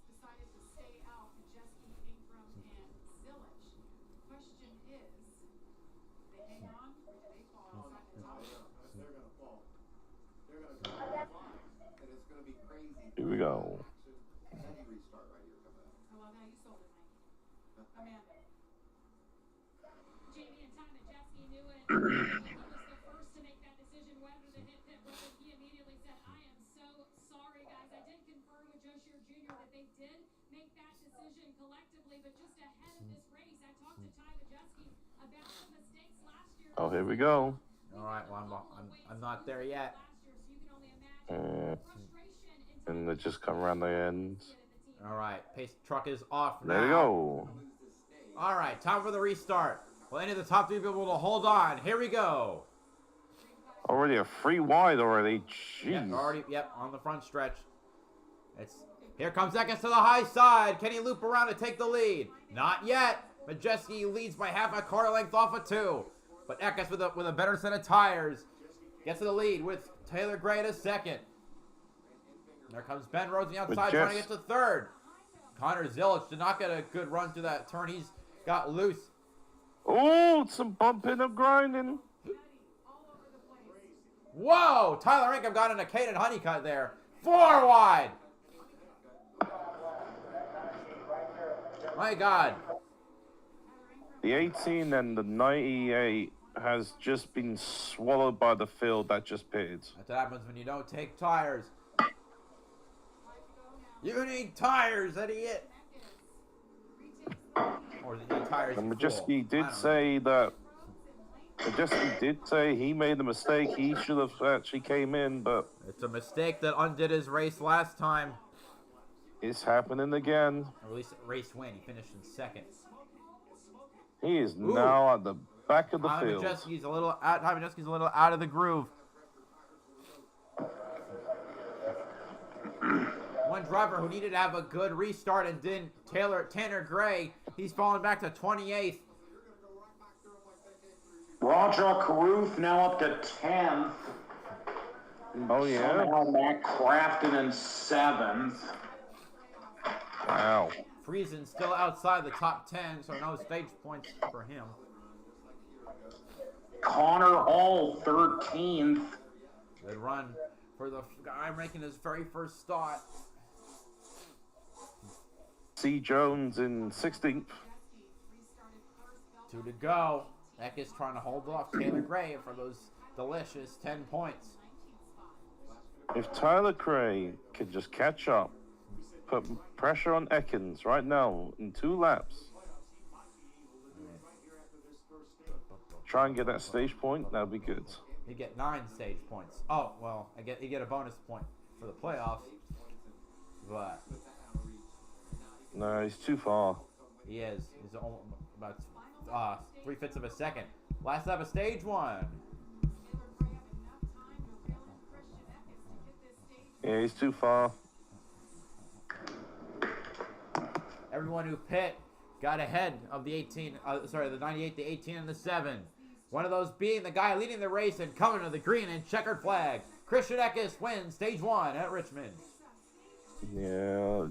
[SPEAKER 5] Decided to stay out Majeski, Ingram, and Zilich. Question is, they hang on or do they fall?
[SPEAKER 9] They're gonna fall. They're gonna go flying, and it's gonna be crazy.
[SPEAKER 7] Here we go.
[SPEAKER 9] Heavy restart right here coming up.
[SPEAKER 5] I love how you sold it, Mike. Amanda.
[SPEAKER 10] Jamie and Ty Majeski knew it. He was the first to make that decision whether to hit pit road. He immediately said, I am so sorry, guys. I did confirm with Joe Shear Jr. that they did make that decision collectively, but just ahead of this race, I talked to Ty Majeski about the mistakes last year.
[SPEAKER 7] Oh, here we go.
[SPEAKER 4] All right, well I'm not there yet.
[SPEAKER 7] And it just come around the end.
[SPEAKER 4] All right, pace truck is off now.
[SPEAKER 7] There we go.
[SPEAKER 4] All right, time for the restart. Will any of the top three be able to hold on? Here we go.
[SPEAKER 7] Already a free wide already. Jeez.
[SPEAKER 4] Yeah, on the front stretch. Here comes Eckes to the high side. Can he loop around and take the lead? Not yet. Majeski leads by half a car length off of 2. But Eckes with a better set of tires gets to the lead with Taylor Gray at second. There comes Ben Rhodes on the outside trying to get to third. Connor Zilich did not get a good run through that turn. He's got loose.
[SPEAKER 7] Oh, some bumping and grinding.
[SPEAKER 4] Whoa! Tyler Ingham got in a Caden Honeycutt there. 4 wide. My God.
[SPEAKER 7] The 18 and the 98 has just been swallowed by the field that just pitted.
[SPEAKER 4] That's what happens when you don't take tires. You need tires, idiot. Or you need tires.
[SPEAKER 7] And
[SPEAKER 4] you fool.
[SPEAKER 7] Majeski
[SPEAKER 4] I
[SPEAKER 7] did
[SPEAKER 4] don't
[SPEAKER 7] say that. Majeski did say he made a mistake. He should have actually came in, but
[SPEAKER 4] know. It's a mistake that undid his race last time.
[SPEAKER 7] it's happening again.
[SPEAKER 4] Or at least race win. He finished in second.
[SPEAKER 7] He is
[SPEAKER 4] Ooh.
[SPEAKER 7] now at the back of the field.
[SPEAKER 4] Majeski's a little out. Majeski's a little out of the groove. One driver who needed to have a good restart and didn't. Tanner Gray. He's fallen back to 28th.
[SPEAKER 6] Roger Caruth now up to 10th.
[SPEAKER 7] Oh, yeah?
[SPEAKER 6] Somehow Matt Crafton in 7th.
[SPEAKER 7] Wow.
[SPEAKER 4] Friesen still outside the top 10, so no stage points for him.
[SPEAKER 6] Connor Hall 13th.
[SPEAKER 4] Good run for the guy making his very first start.
[SPEAKER 7] C. Jones in 16th.
[SPEAKER 4] 2 to go. Eck is trying to hold off Taylor Gray for those delicious 10 points.
[SPEAKER 7] If Tyler Gray can just catch up, put pressure on Ekins right now in 2 laps. Try and get that stage point, that'd be good.
[SPEAKER 4] You get 9 stage points. Oh, well, you get a bonus point for the playoffs. But
[SPEAKER 7] No, he's too far.
[SPEAKER 4] he is. He's almost about 3/5 of a second. Last lap of stage 1.
[SPEAKER 7] Yeah, he's too far.
[SPEAKER 4] Everyone who pit got ahead of the 18, the 98, the 18, and the 7. One of those being the guy leading the race and coming to the green and checkered flag. Christian Eckes wins stage 1 at Richmond.
[SPEAKER 7] Yeah.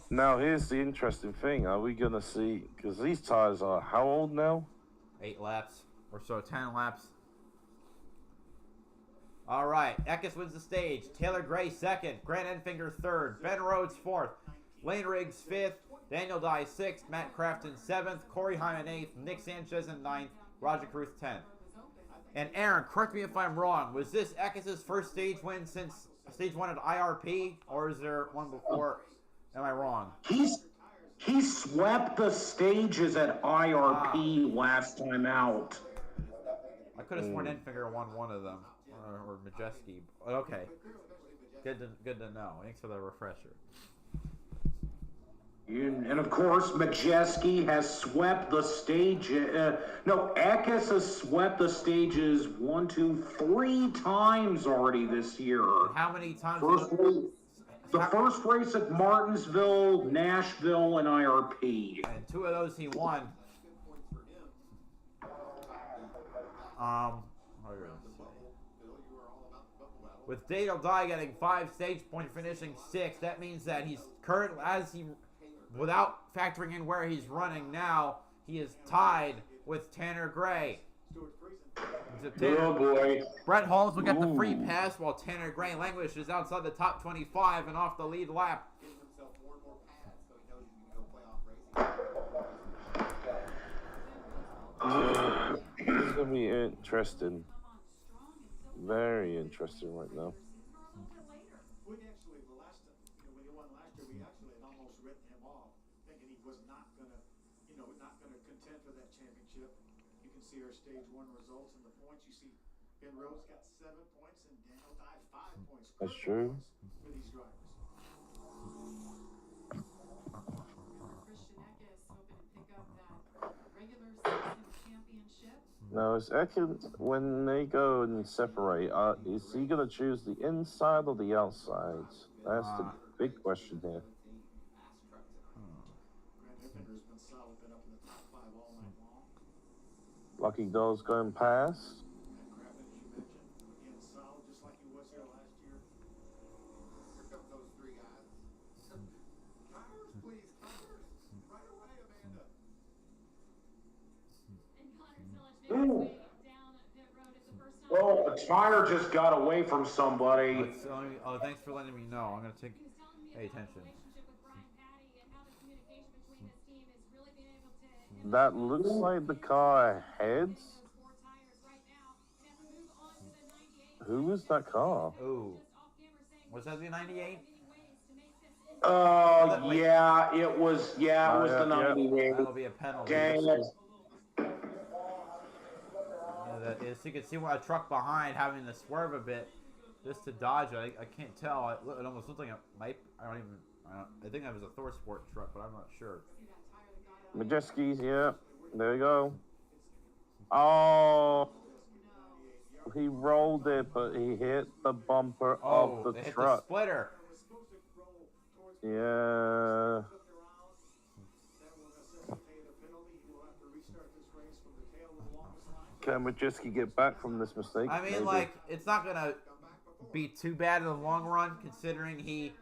[SPEAKER 7] Now, here's the interesting thing. Are we going to see... Because these tires are how old now?
[SPEAKER 4] 8 laps, or so 10 laps. All right, Eckes wins the stage. Taylor Gray 2nd. Grant Enfinger 3rd. Ben Rhodes 4th. Lane Riggs 5th. Daniel Dye 6th. Matt Crafton 7th. Corey Hyman 8th. Nick Sanchez in 9th. Roger Cruz 10th. And Aaron, correct me if I'm wrong. Was this Eckes' first stage win since stage 1 at IRP? Or is there one before? Am I wrong?
[SPEAKER 6] He swept the stages at IRP last time out.
[SPEAKER 4] I could have sworn Enfinger won one of them. Or Majeski. Okay. Good to know. Thanks for the refresher.
[SPEAKER 6] And of course, Majeski has swept the stage. Eckes has swept the stages 1, 2, 3 times already this year.
[SPEAKER 4] How many times?
[SPEAKER 6] The first race at Martinsville, Nashville, and IRP.
[SPEAKER 4] And 2 of those he won. With Daniel Dye getting 5 stage points, finishing 6, that means that he's without factoring in where he's running now, he is tied with Tanner Gray.
[SPEAKER 6] Oh boy.
[SPEAKER 4] Brett Holmes will get the free pass while Tanner Gray languishes outside the top 25 and off the lead lap.
[SPEAKER 7] This is going to be interesting. Very interesting right now.
[SPEAKER 8] We actually, the last, when he won last year, we actually had almost written him off, thinking he was not gonna, not gonna contend for that championship. You can see our stage 1 results and the points. You see, Ben Rhodes got 7 points and Daniel Dye 5 points.
[SPEAKER 7] That's true.
[SPEAKER 8] For these drivers.
[SPEAKER 5] Christian Eckes hoping to pick up that regular season championship.
[SPEAKER 7] Now, is Ekins, when they go and separate, is he going to choose the inside or the outside? That's the big question here. Lucky Doll's going past.
[SPEAKER 6] Ooh. Oh, a tire just got away from somebody.
[SPEAKER 4] Thanks for letting me know. I'm going to pay attention.
[SPEAKER 7] That looks like the car ahead. Who was that car?
[SPEAKER 4] Ooh. Was that the 98?
[SPEAKER 6] Yeah, it was the
[SPEAKER 7] yeah.
[SPEAKER 6] 98.
[SPEAKER 4] That'll be a penalty.
[SPEAKER 6] Dang it.
[SPEAKER 4] Yeah, that is. You can see a truck behind having to swerve a bit just to dodge it. I can't tell. It almost looked like it might. I think that was a Thor Sport truck, but I'm not sure.
[SPEAKER 7] Majeski's, yeah. There you go. Oh, he rolled it, but he hit the bumper of the
[SPEAKER 4] they hit
[SPEAKER 7] truck.
[SPEAKER 4] the splitter.
[SPEAKER 7] Yeah. Can Majeski get back from this mistake?
[SPEAKER 4] I mean,
[SPEAKER 7] Maybe.
[SPEAKER 4] like, it's not gonna be too bad in the long run, considering he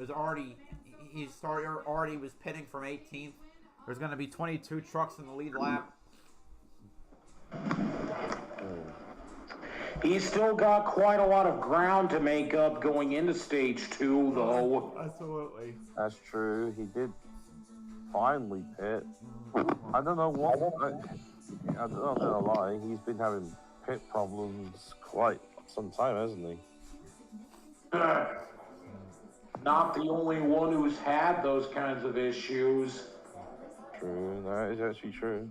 [SPEAKER 4] already was pitting from 18th. There's gonna be 22 trucks in the lead lap.
[SPEAKER 6] He's still got quite a lot of ground to make up going into stage 2, though.
[SPEAKER 4] Absolutely.
[SPEAKER 7] That's true. He did finally pit. I don't know what. I'm not gonna lie. He's been having pit problems quite some time, hasn't he?
[SPEAKER 6] Not the only one who's had those kinds of issues.
[SPEAKER 7] True. That is actually true.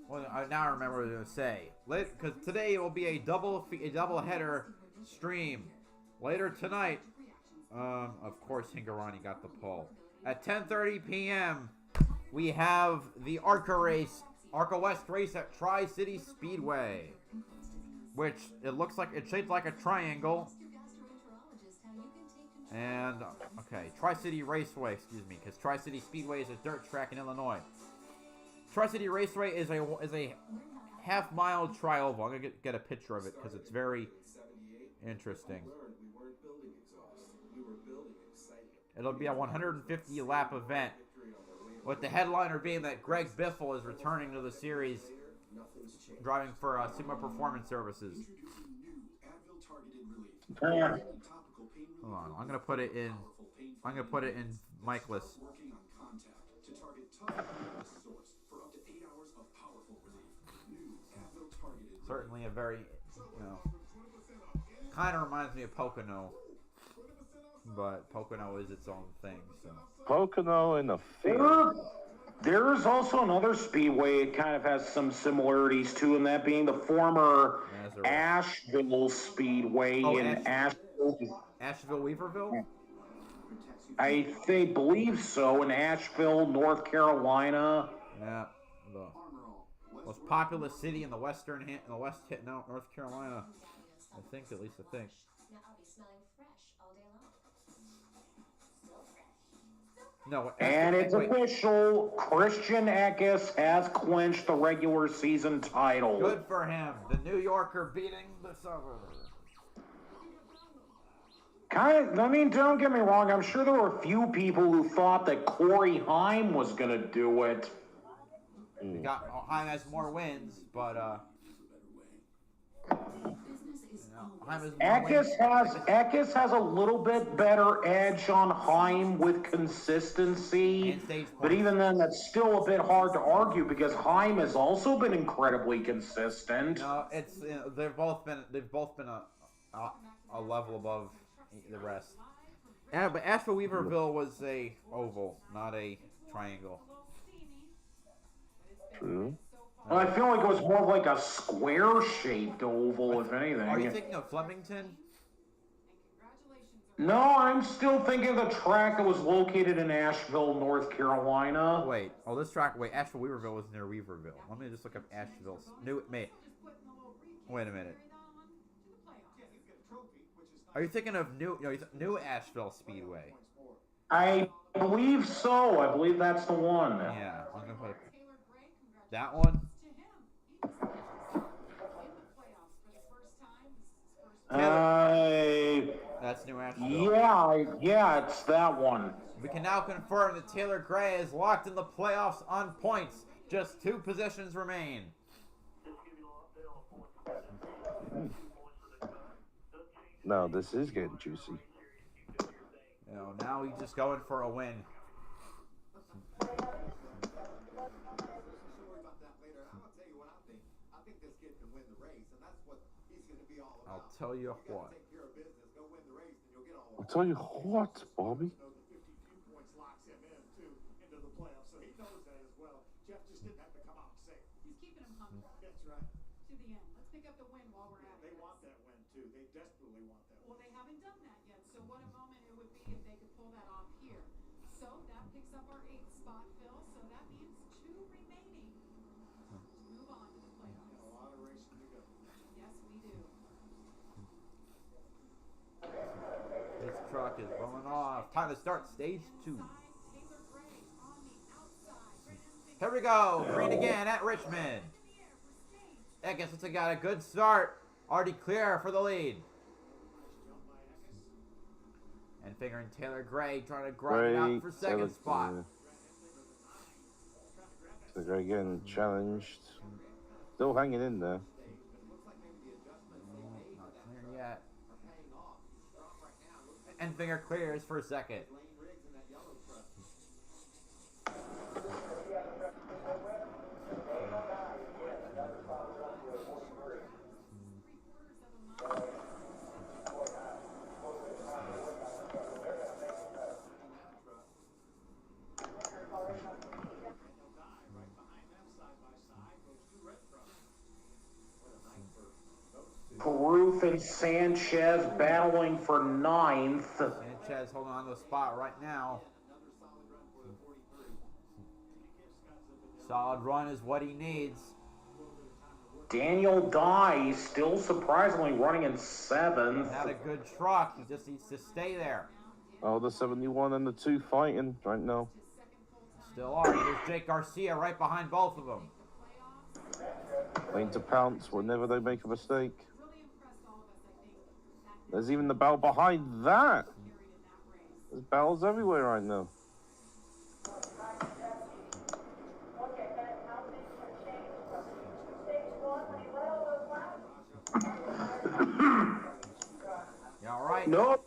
[SPEAKER 4] Well, now I remember what I was going to say. Because today will be a double header stream. Later tonight, of course, Hingarani got the pole. At 10:30 p.m., we have the ARCA West race at Tri-City Speedway, which it's shaped like a triangle. And Tri-City Raceway, excuse me, because Tri-City Speedway is a dirt track in Illinois. Tri-City Raceway is a half-mile tri-oval. I'm gonna get a picture of it because it's very interesting. It'll be a 150-lap event, with the headliner being that Greg Biffle is returning to the series, driving for Sumo Performance Services. Hold on, I'm gonna put it in Mikeless. Certainly a very, kind of reminds me of Pocono, but Pocono is its own thing. So
[SPEAKER 7] Pocono in the field.
[SPEAKER 6] There's also another speedway it kind of has some similarities to, and that being the former Asheville Speedway in Asheville.
[SPEAKER 4] Asheville, Weaverville?
[SPEAKER 6] I believe so, in Asheville, North Carolina.
[SPEAKER 4] Yeah, the most populous city in the North Carolina. I think. No,
[SPEAKER 6] and it's official. Christian Eckes has clinched the regular season title.
[SPEAKER 4] Good for him. The New Yorker beating the suburb.
[SPEAKER 6] Don't get me wrong. I'm sure there were a few people who thought that Corey Heim was going to do it.
[SPEAKER 4] Heim has more wins, but
[SPEAKER 6] Eckes has a little bit better edge on Heim with consistency, but even then, that's still a bit hard to argue because Heim has also been incredibly consistent.
[SPEAKER 4] No, they've both been a level above the rest. Yeah, but Asheville Weaverville was a oval, not a triangle.
[SPEAKER 7] True.
[SPEAKER 6] Well, I feel like it was more of like a square-shaped oval, if anything.
[SPEAKER 4] Are you thinking of Flemington?
[SPEAKER 6] No, I'm still thinking of the track that was located in Asheville, North Carolina.
[SPEAKER 4] Wait, Asheville Weaverville was near Weaverville. Let me just look up Asheville's wait a minute. Are you thinking of New Asheville Speedway?
[SPEAKER 6] I believe so. I believe that's the one.
[SPEAKER 4] Yeah, I'm gonna put that one. That's New Asheville.
[SPEAKER 6] Yeah, it's that one.
[SPEAKER 4] We can now confirm that Taylor Gray is locked in the playoffs on points. Just 2 positions remain.
[SPEAKER 7] No, this is getting juicy.
[SPEAKER 4] Now he's just going for a win.
[SPEAKER 9] Story about that later. I'm gonna tell you what I think. I think this kid can win the race, and that's what he's gonna be all about.
[SPEAKER 4] I'll tell you
[SPEAKER 9] You gotta
[SPEAKER 4] what.
[SPEAKER 9] take care of business, go win the race, and you'll get all
[SPEAKER 7] I'll
[SPEAKER 9] of
[SPEAKER 7] tell you what, Bobby.
[SPEAKER 8] You know, the 52 points locks him in too into the playoffs, so he knows that as well. Jeff just didn't have to come out and say it.
[SPEAKER 5] He's keeping him humble
[SPEAKER 8] That's right.
[SPEAKER 5] to the end. Let's pick up the win while we're at it.
[SPEAKER 8] They want that win too. They desperately want that
[SPEAKER 5] Well,
[SPEAKER 8] win.
[SPEAKER 5] they haven't done that yet, so what a moment it would be if they could pull that off here. So that picks up our 8th spot, Phil. So that means 2 remaining to move on to the playoffs.
[SPEAKER 8] A lot of racing to go.
[SPEAKER 5] Yes, we do.
[SPEAKER 4] This truck is rolling off. Time to start stage 2.
[SPEAKER 5] Inside, Taylor Gray on the outside.
[SPEAKER 4] Here we go. Green again at Richmond. Eckes looks like got a good start. Already clear for the lead. And figuring Taylor Gray trying to grind it out for second spot.
[SPEAKER 7] So they're getting challenged. Still hanging in there.
[SPEAKER 4] Not clear yet. And finger clears for second.
[SPEAKER 6] Caruth and Sanchez battling for 9th.
[SPEAKER 4] Sanchez holding on to the spot right now. Solid run is what he needs.
[SPEAKER 6] Daniel Dye still surprisingly running in 7th.
[SPEAKER 4] Not a good truck. He just needs to stay there.
[SPEAKER 7] Oh, the 71 and the 2 fighting right now.
[SPEAKER 4] Still are. There's Jake Garcia right behind both of them.
[SPEAKER 7] Waiting to pounce whenever they make a mistake. There's even the bell behind that. There's bells everywhere right now.
[SPEAKER 4] You all right?
[SPEAKER 6] Nope.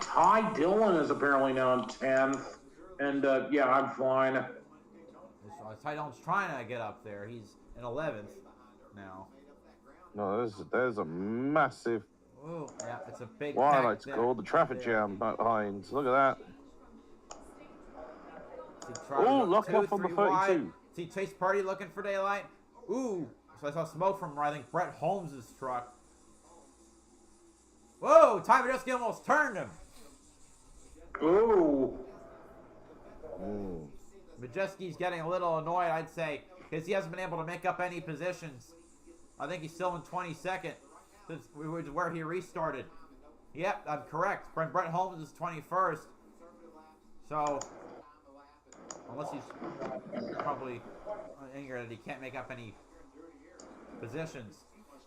[SPEAKER 6] Ty Dillon is apparently now in 10th. And yeah, I'm fine.
[SPEAKER 4] Ty Dillon's trying to get up there. He's in 11th now.
[SPEAKER 7] No, there's a massive,
[SPEAKER 4] Ooh, yeah, it's a big
[SPEAKER 7] what I
[SPEAKER 4] pack
[SPEAKER 7] like to
[SPEAKER 4] there.
[SPEAKER 7] call the traffic jam behind. Look at that.
[SPEAKER 4] Oh,
[SPEAKER 7] lock off on the 32.
[SPEAKER 4] See Chase Purdy looking for daylight. Ooh, so I saw smoke from, I think, Brett Holmes' truck. Whoa, Ty Majeski almost turned him.
[SPEAKER 6] Ooh.
[SPEAKER 4] Majeski's getting a little annoyed, I'd say, because he hasn't been able to make up any positions. I think he's still in 22nd, where he restarted. Yep, I'm correct. Brett Holmes is 21st. So, unless he's probably angry that he can't make up any positions,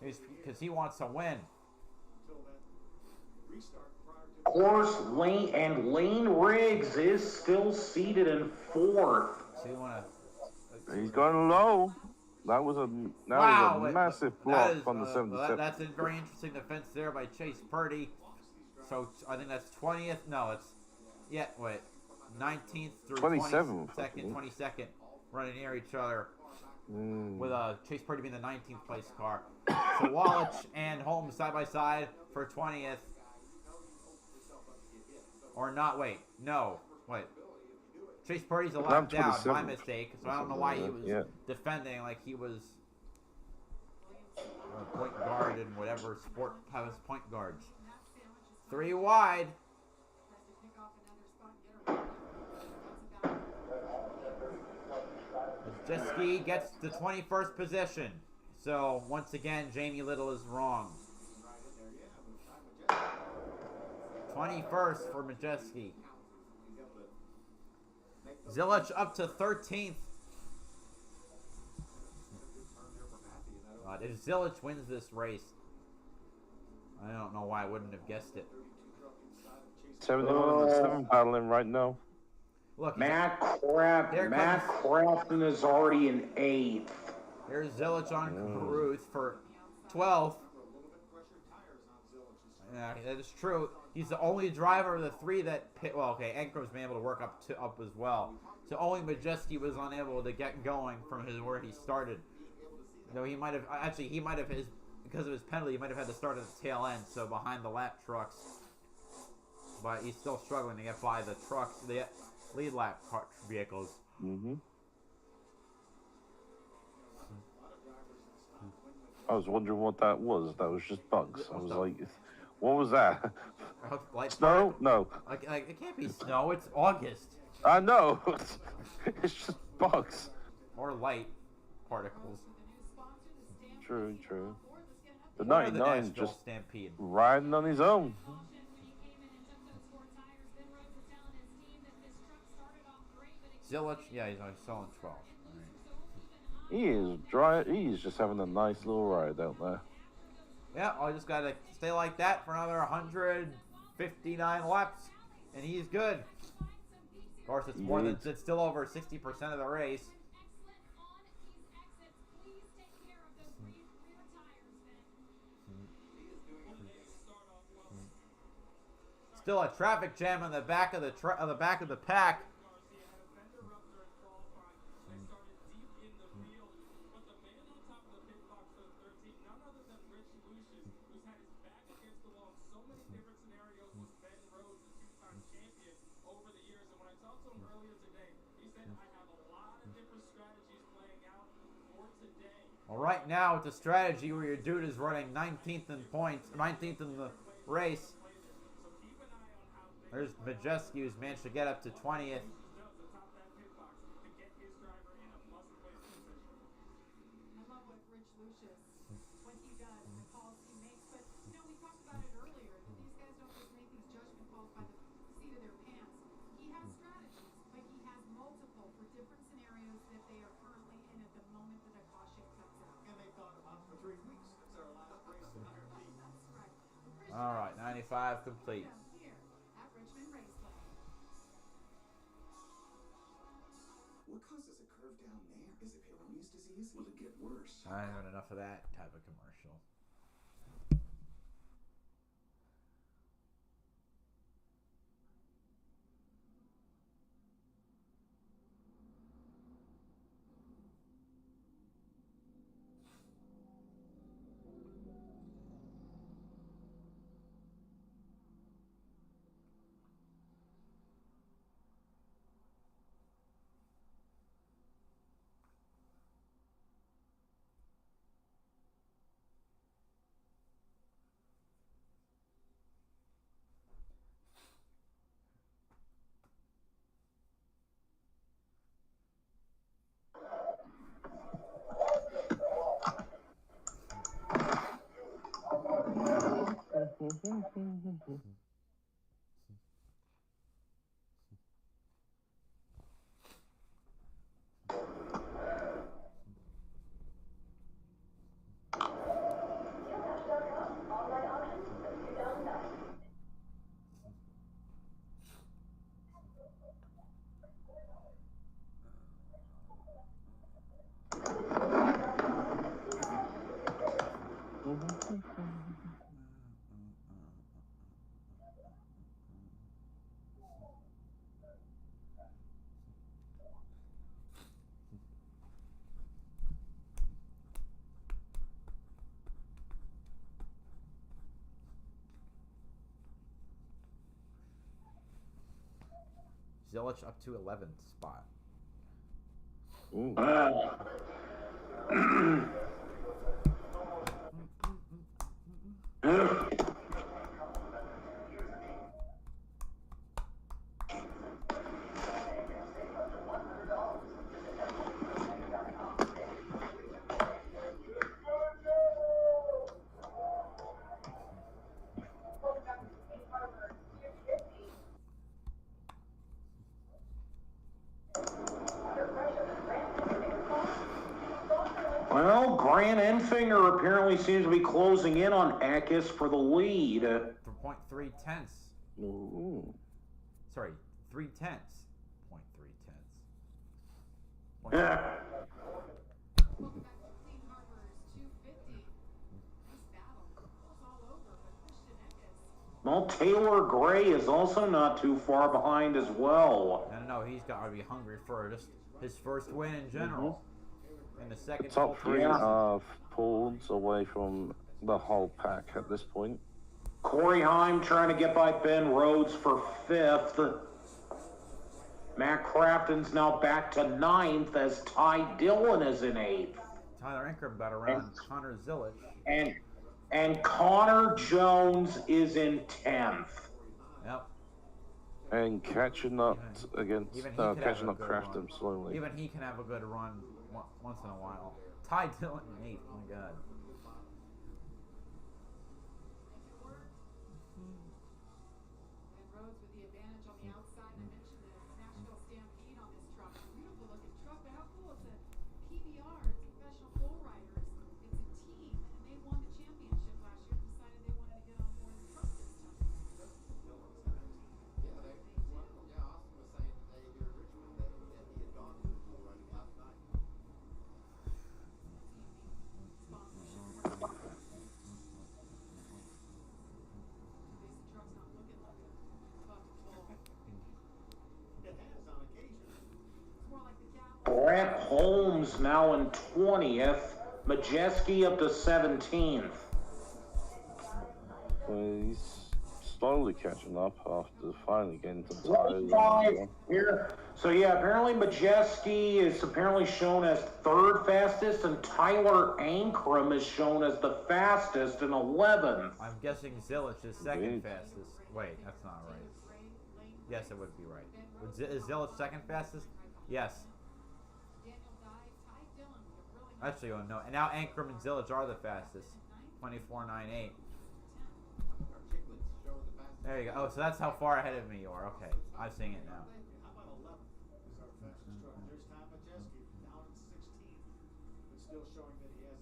[SPEAKER 4] because he wants to win.
[SPEAKER 6] Of course, Lane Riggs is still seated in 4th.
[SPEAKER 4] So you want to?
[SPEAKER 7] He's going low. That was a massive block on the 77.
[SPEAKER 4] That's a very interesting defense there by Chase Purdy. So I think that's 20th. No, it's 19th through
[SPEAKER 7] 27th,
[SPEAKER 4] 22nd, running near each other. With Chase Purdy being the 19th place car. So Wallich and Holmes side by side for 20th. Or not, Chase Purdy's a lap down, my mistake. So I don't know why he was defending like he was a point guard in whatever sport has point guards. 3 wide. Majeski gets the 21st position. So once again, Jamie Little is wrong. 21st for Majeski. Zilich up to 13th. If Zilich wins this race, I don't know why I wouldn't have guessed it.
[SPEAKER 7] 71 and 7 battling right now.
[SPEAKER 4] Look,
[SPEAKER 6] Matt Crafton is already in 8th.
[SPEAKER 4] Here's Zilich on Caruth for 12th. Yeah, that is true. He's the only driver of the three that pit. Well, okay, Ankrom's been able to work up as well. So only Majeski was unable to get going from where he started. Though he might have because of his penalty, he might have had to start at the tail end, so behind the lap trucks. But he's still struggling to get by the trucks, the lead lap vehicles.
[SPEAKER 7] Mm-hmm. I was wondering what that was. That was just bugs. I was like, what was that? Snow? No.
[SPEAKER 4] Like it can't be snow. It's August.
[SPEAKER 7] I know. It's just bugs.
[SPEAKER 4] Or light particles.
[SPEAKER 7] True. The 99's just
[SPEAKER 4] Stampede.
[SPEAKER 7] riding on his own.
[SPEAKER 4] Zilich, yeah, he's only selling 12. Right.
[SPEAKER 7] He is dry. He's just having a nice little ride out there.
[SPEAKER 4] Yeah, I just gotta stay like that for another 159 laps, and he's good. Of course, it's more than it's still over 60% of the race. Still a traffic jam on the back of the pack. Well, right now it's a strategy where your dude is running 19th in points, 19th in the race. There's Majeski, who's managed to get up to 20th.
[SPEAKER 5] I love what Rich Lucius, what he does, the calls he makes. But, you know, we talked about it earlier, that these guys don't just make these judgment calls by the seat of their pants. He has strategies, but he has multiple for different scenarios that they are currently in at the moment that a caution comes out.
[SPEAKER 8] And they thought about for 3 weeks. That's our last race scenario.
[SPEAKER 5] That's right.
[SPEAKER 4] All right, 95 complete.
[SPEAKER 5] Here at Richmond Raceway.
[SPEAKER 9] What causes a curve down there? Is it Peyronie's disease? Will it get worse?
[SPEAKER 4] I haven't had enough of that type of commercial. Zilich up to 11th spot.
[SPEAKER 7] Ooh.
[SPEAKER 6] Well, Grant Enfinger apparently seems to be closing in on Akis for the lead.
[SPEAKER 4] 0.3 tenths.
[SPEAKER 7] Ooh.
[SPEAKER 4] Sorry, 3 tenths. 0.3 tenths.
[SPEAKER 6] Yeah.
[SPEAKER 5] Welcome back to Clean Harbors 250. Nice battle. It's all over, but Christian Eckes.
[SPEAKER 6] Well, Taylor Gray is also not too far behind as well.
[SPEAKER 4] I don't know. He's got to be hungry for just his first win in general. And the
[SPEAKER 7] The
[SPEAKER 4] second
[SPEAKER 7] top
[SPEAKER 4] full
[SPEAKER 7] three
[SPEAKER 4] season.
[SPEAKER 7] are pulled away from the whole pack at this point.
[SPEAKER 6] Corey Heim trying to get by Ben Rhodes for 5th. Matt Crafton's now back to 9th as Ty Dillon is in 8th.
[SPEAKER 4] Tyler Ankrum got around Connor Zilic.
[SPEAKER 6] And Connor Jones is in 10th.
[SPEAKER 4] Yep.
[SPEAKER 7] And catching up against
[SPEAKER 4] Even he could have
[SPEAKER 7] catching
[SPEAKER 4] a
[SPEAKER 7] up
[SPEAKER 4] good
[SPEAKER 7] Crafton
[SPEAKER 4] run.
[SPEAKER 7] slowly.
[SPEAKER 4] Even he can have a good run once in a while. Ty Dillon in 8th. Oh my God.
[SPEAKER 5] And Rhodes with the advantage on the outside. I mentioned the Nashville Stampede on this truck. Beautiful looking truck, but how cool it's a PBR, it's Professional Bull Riders. It's a team, and they won the championship last year and decided they wanted to get on board the truck this time.
[SPEAKER 9] Austin was saying today here in Richmond that he had gone to the bull running last night.
[SPEAKER 5] Sponsorship. At least the truck's not looking like a bucket full.
[SPEAKER 8] It has on occasion.
[SPEAKER 5] It's more like the gap.
[SPEAKER 6] Brett Holmes now in 20th. Majeski up to 17th.
[SPEAKER 7] Well, he's slowly catching up after finally getting some tires.
[SPEAKER 6] 25 here. So yeah, apparently Majeski is apparently shown as 3rd fastest, and Tyler Ankrum is shown as the fastest in 11th.
[SPEAKER 4] I'm guessing Zilic is second
[SPEAKER 7] Indeed.
[SPEAKER 4] fastest. Wait, that's not right. Yes, it would be right. Is Zilic second fastest? Yes.
[SPEAKER 5] Daniel Dye, Ty Dillon with a really nice
[SPEAKER 4] Actually, oh no. And now Ankrum and Zilic are the fastest. 24.98.
[SPEAKER 9] Chicklets showing the fastest.
[SPEAKER 4] There you go. Oh, so that's how far ahead of me you are. Okay, I'm seeing it now.
[SPEAKER 8] How about 11th is our fastest truck? There's Tom Majeski down in 16th, but still showing that he has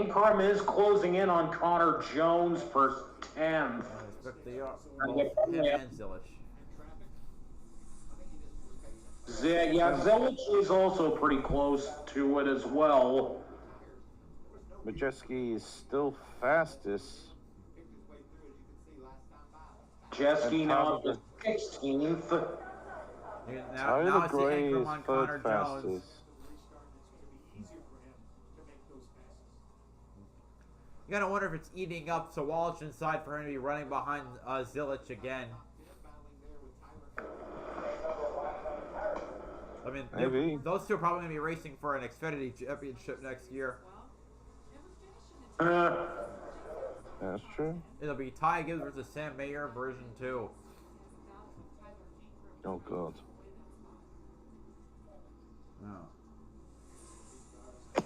[SPEAKER 6] Ankrum is closing in on Connor Jones for 10th.
[SPEAKER 4] Respect the both him and Zilic.
[SPEAKER 6] Zilic is also pretty close to it as well.
[SPEAKER 7] Majeski is still fastest.
[SPEAKER 6] Jeski now up to 16th.
[SPEAKER 4] Now
[SPEAKER 7] Tyler
[SPEAKER 4] I see
[SPEAKER 7] Gray
[SPEAKER 4] Ankrum
[SPEAKER 7] is
[SPEAKER 4] on
[SPEAKER 7] 3rd
[SPEAKER 4] Connor Jones.
[SPEAKER 7] fastest.
[SPEAKER 8] restart, and it's going to be easier for him to make those passes.
[SPEAKER 4] You gotta wonder if it's eating up so Walsh inside for him to be running behind Zilic again. I mean,
[SPEAKER 7] Maybe.
[SPEAKER 4] those two are probably gonna be racing for an Xfinity championship next year.
[SPEAKER 7] That's true.
[SPEAKER 4] It'll be Ty Gibbs versus Sam Mayer version 2.
[SPEAKER 7] Oh god.
[SPEAKER 4] Oh.
[SPEAKER 9] As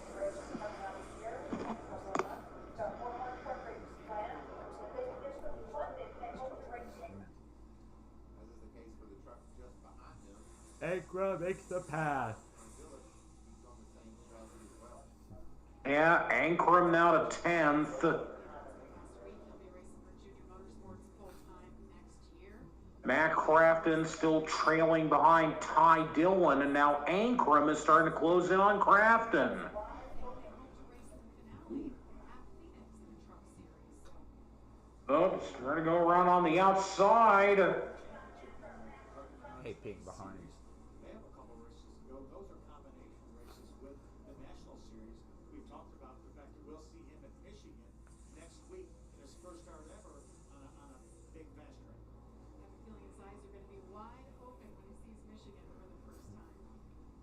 [SPEAKER 9] is the case for the truck just behind him.
[SPEAKER 4] Ankrum makes the pass.
[SPEAKER 9] He's on the same strategy as well.
[SPEAKER 6] Yeah, Ankrum now to 10th.
[SPEAKER 5] Next week, he'll be racing for Junior Motorsports full-time next year.
[SPEAKER 6] Matt Crafton still trailing behind Ty Dillon, and now Ankrum is starting to close in on Crafton.
[SPEAKER 5] They hope to race in the finale at Phoenix in the Truck Series.
[SPEAKER 6] Oops, trying to go around on the outside.
[SPEAKER 4] Hey, being behind.
[SPEAKER 8] They have a couple races to go. Those are combination races with the National Series. We've talked about the fact that we'll see him at Michigan next week in his first start ever on a big fast track.
[SPEAKER 5] I have a feeling his eyes are going to be wide open when he sees Michigan for the first time.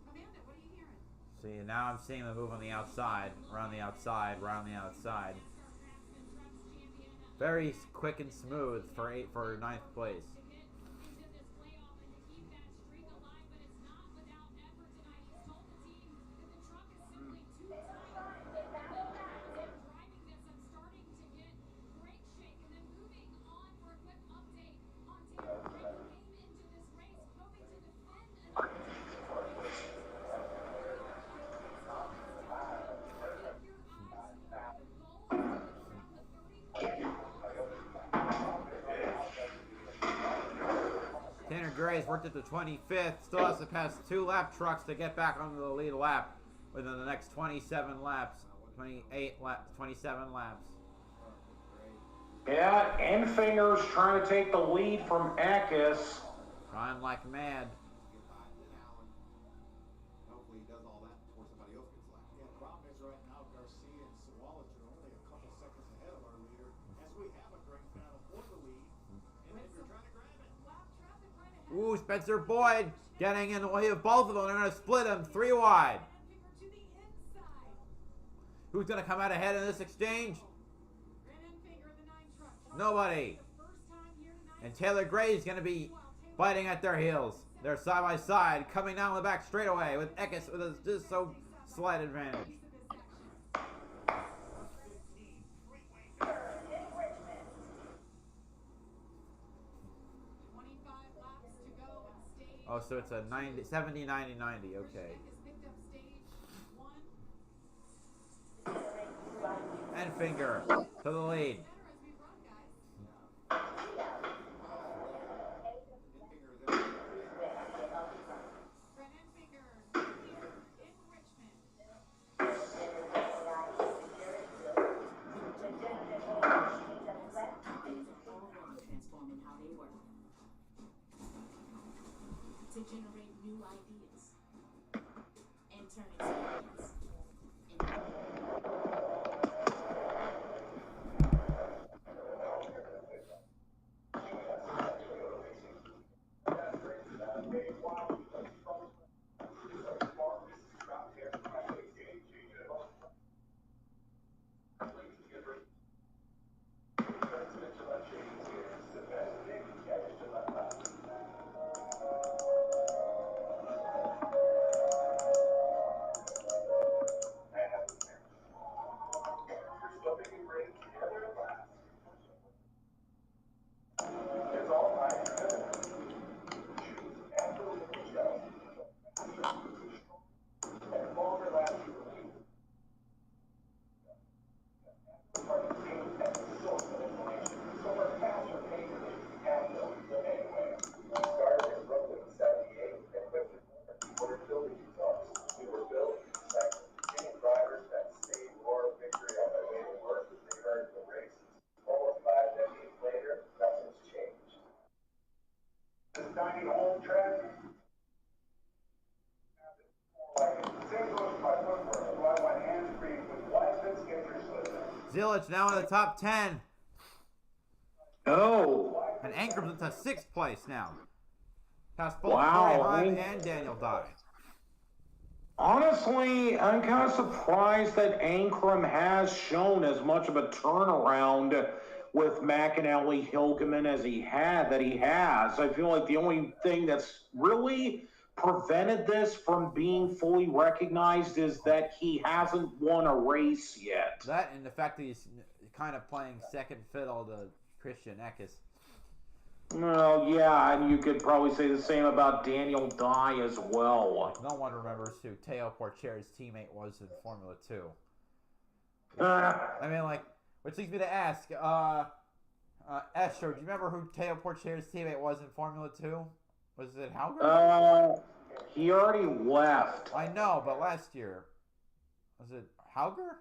[SPEAKER 5] Amanda, what are you hearing?
[SPEAKER 4] See, now I'm seeing them move on the outside, around the outside, around the outside. Very quick and smooth for 9th place. Tanner Gray's worked at the 25th, still has to pass 2 lap trucks to get back onto the lead lap within the next 27 laps. 27 laps.
[SPEAKER 6] Yeah, Enfinger's trying to take the lead from Eckes.
[SPEAKER 4] Trying like mad.
[SPEAKER 9] Hopefully he does all that before somebody else gets left.
[SPEAKER 8] Yeah, the problem is right now Garcia and Sawallisch are only a couple seconds ahead of our leader as we have a great battle for the lead. And if you're trying to grab it.
[SPEAKER 5] Lap traffic right ahead.
[SPEAKER 4] Ooh, Spencer Boyd getting in the way of both of them. They're going to split them 3 wide.
[SPEAKER 5] Enfinger to the inside.
[SPEAKER 4] Who's going to come out ahead in this exchange?
[SPEAKER 5] Grant Enfinger in the 9 truck.
[SPEAKER 4] Nobody.
[SPEAKER 5] The first time here tonight.
[SPEAKER 4] And Taylor Gray is going to be biting at their heels. They're side by side, coming down the back straightaway with Eckes with a just so slight advantage. Oh, so it's a 90, 70, 90, 90. Okay. Enfinger to the lead.
[SPEAKER 3] Transforming how they work to generate new ideas and turn experience into
[SPEAKER 4] Zilich now in the top 10.
[SPEAKER 6] Oh.
[SPEAKER 4] And Ankram's into 6th place now. Past both
[SPEAKER 6] Wow.
[SPEAKER 4] Corey Heim and Daniel Dye.
[SPEAKER 6] Honestly, I'm kind of surprised that Ankrum has shown as much of a turnaround with McAnally Hilgeman as he has. I feel like the only thing that's really prevented this from being fully recognized is that he hasn't won a race yet.
[SPEAKER 4] That and the fact that he's kind of playing second fiddle to Christian Eckes.
[SPEAKER 6] Well, yeah, and you could probably say the same about Daniel Dye as well.
[SPEAKER 4] No one remembers who Teo Porcher's teammate was in Formula 2.
[SPEAKER 6] Uh,
[SPEAKER 4] I mean, like, which leads me to ask, Escher, do you remember who Teo Porcher's teammate was in Formula 2? Was it Hauger?
[SPEAKER 6] He already left.
[SPEAKER 4] I know, but last year. Was it Hauger?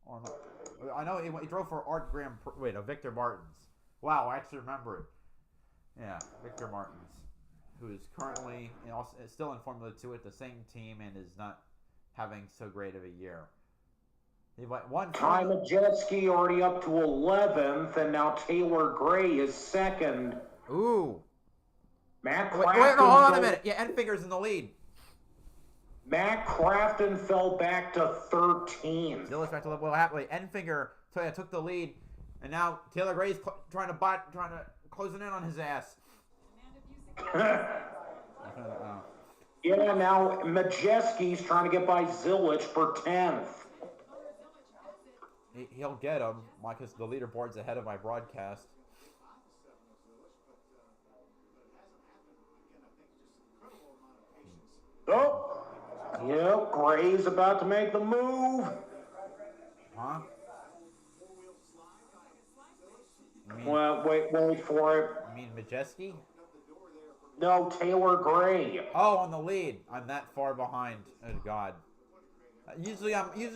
[SPEAKER 4] Or not? I know he drove for Victor Martins. Wow, I actually remember it. Yeah, Victor Martins, who is currently still in Formula 2 at the same team and is not having so great of a year. He won.
[SPEAKER 6] Ty Majeski already up to 11th, and now Taylor Gray is 2nd.
[SPEAKER 4] Ooh.
[SPEAKER 6] Matt
[SPEAKER 4] Wait,
[SPEAKER 6] Crafton
[SPEAKER 4] no, hold on a minute. Yeah, Enfinger's in the lead.
[SPEAKER 6] Matt Crafton fell back to 13th.
[SPEAKER 4] Still back to level happily. Enfinger took the lead, and now Taylor Gray's trying to close it in on his ass.
[SPEAKER 6] Yeah, now Majeski's trying to get by Zilich for 10th.
[SPEAKER 4] He'll get him, because the leaderboard's ahead of my broadcast.
[SPEAKER 6] Oh, yep, Gray's about to make the move.
[SPEAKER 4] Huh?
[SPEAKER 6] Well, wait for it.
[SPEAKER 4] You mean Majeski?
[SPEAKER 6] No, Taylor Gray.
[SPEAKER 4] Oh, on the lead. I'm that far behind. Oh, God. Usually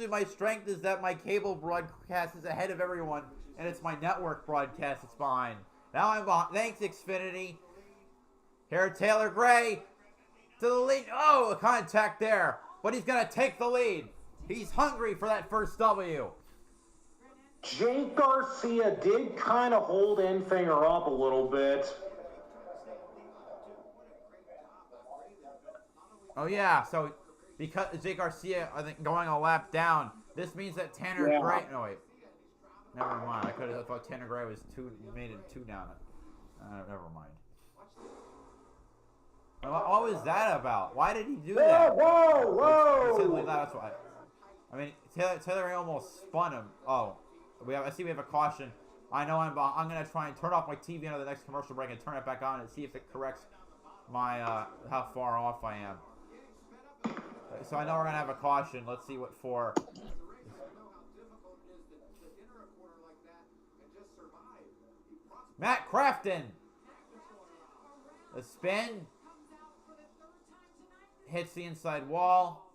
[SPEAKER 4] my strength is that my cable broadcast is ahead of everyone, and it's my network broadcast that's behind. Now I'm behind. Thanks, Xfinity. Here, Taylor Gray to the lead. Oh, a contact there, but he's gonna take the lead. He's hungry for that first W.
[SPEAKER 6] Jake Garcia did kind of hold Enfinger up a little bit.
[SPEAKER 4] Oh yeah, so because Jake Garcia, I think, going a lap down, this means that Tanner Gray. No wait, never mind. I thought Tanner Gray was made it 2 down. Never mind. What was that about? Why did he do that?
[SPEAKER 6] Whoa!
[SPEAKER 4] That's why. I mean, Taylor Gray almost spun him. Oh, I see we have a caution. I know I'm gonna try and turn off my TV under the next commercial break and turn it back on and see if it corrects my how far off I am. So I know we're gonna have a caution. Let's see what for. Matt Crafton. The spin. Hits the inside wall.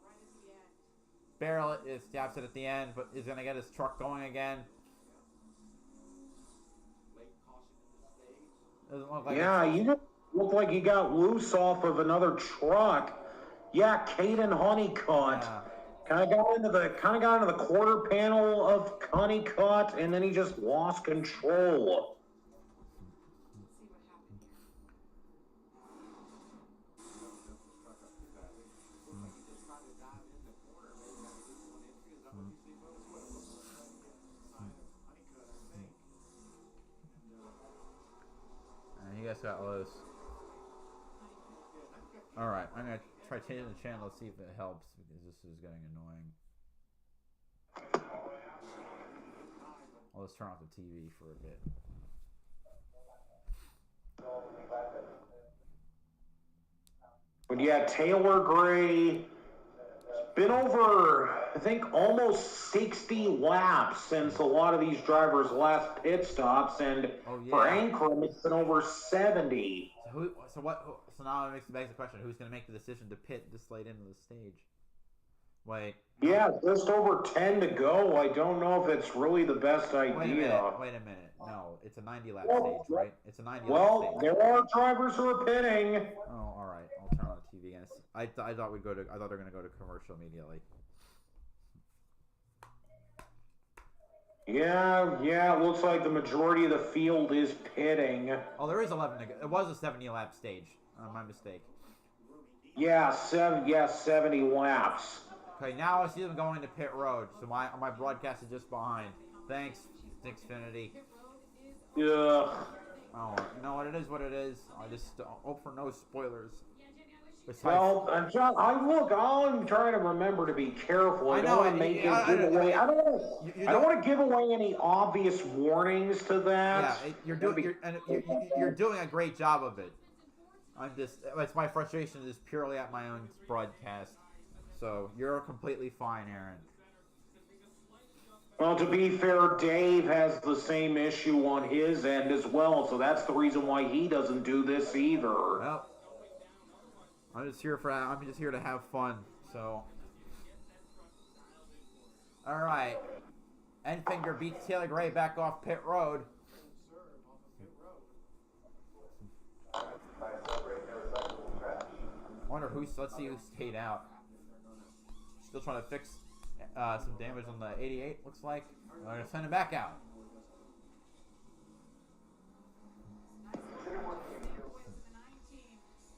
[SPEAKER 4] Barrel stops it at the end, but is gonna get his truck going again. Doesn't look like
[SPEAKER 6] you look like he got loose off of another truck. Yeah, Caden Honeycutt. Kind of got into the quarter panel of Honeycutt, and then he just lost control.
[SPEAKER 4] And he just got loose. All right, I'm gonna try changing the channel to see if it helps because this is getting annoying. I'll just turn off the TV for a bit.
[SPEAKER 6] But yeah, Taylor Gray, it's been over, I think, almost 60 laps since a lot of these drivers' last pit stops, and for Ankrum, it's been over 70.
[SPEAKER 4] So now it begs the question: who's going to make the decision to pit this late into the stage? Wait.
[SPEAKER 6] Yeah, just over 10 to go. I don't know if it's really the best idea.
[SPEAKER 4] Wait a minute. No, it's a 90 lap stage, right? It's a 90 lap stage.
[SPEAKER 6] Well, there are drivers who are pitting.
[SPEAKER 4] Oh, all right. I'll turn on the TV again. I thought they were going to go to commercial immediately.
[SPEAKER 6] Yeah, it looks like the majority of the field is pitting.
[SPEAKER 4] Oh, there is 11 to go. It was a 70 lap stage. My mistake.
[SPEAKER 6] Yeah, 70 laps.
[SPEAKER 4] Okay, now I see them going to pit road, so my broadcast is just behind. Thanks, Xfinity.
[SPEAKER 6] Yeah.
[SPEAKER 4] Oh, you know what? It is what it is. I just hope for no spoilers.
[SPEAKER 6] Well, John, I'm trying to remember to be careful. I don't want to make it give away. I don't want to give away any obvious warnings to that.
[SPEAKER 4] Yeah, you're doing a great job of it. It's my frustration is purely at my own broadcast. So you're completely fine, Aaron.
[SPEAKER 6] Well, to be fair, Dave has the same issue on his end as well, so that's the reason why he doesn't do this either.
[SPEAKER 4] Well, I'm just here to have fun. So, all right. Enfinger beats Taylor Gray back off pit road. Let's see who stayed out. Still trying to fix some damage on the 88, looks like. We're going to send him back out.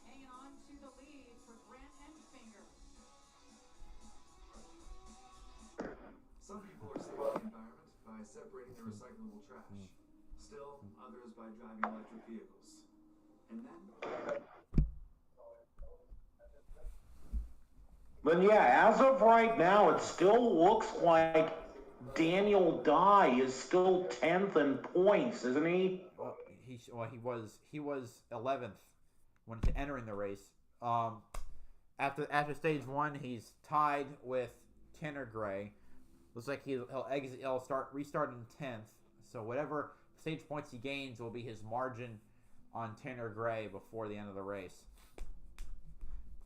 [SPEAKER 5] Hanging on to the lead for Grant Enfinger.
[SPEAKER 11] Some people are saving the environment by separating their recyclable trash. Still, others by driving electric vehicles. And then...
[SPEAKER 6] But yeah, as of right now, it still looks like Daniel Dye is still 10th in points, isn't he?
[SPEAKER 4] He was 11th when entering the race. After stage 1, he's tied with Tanner Gray. Looks like he'll restart in 10th. So whatever stage points he gains will be his margin on Tanner Gray before the end of the race.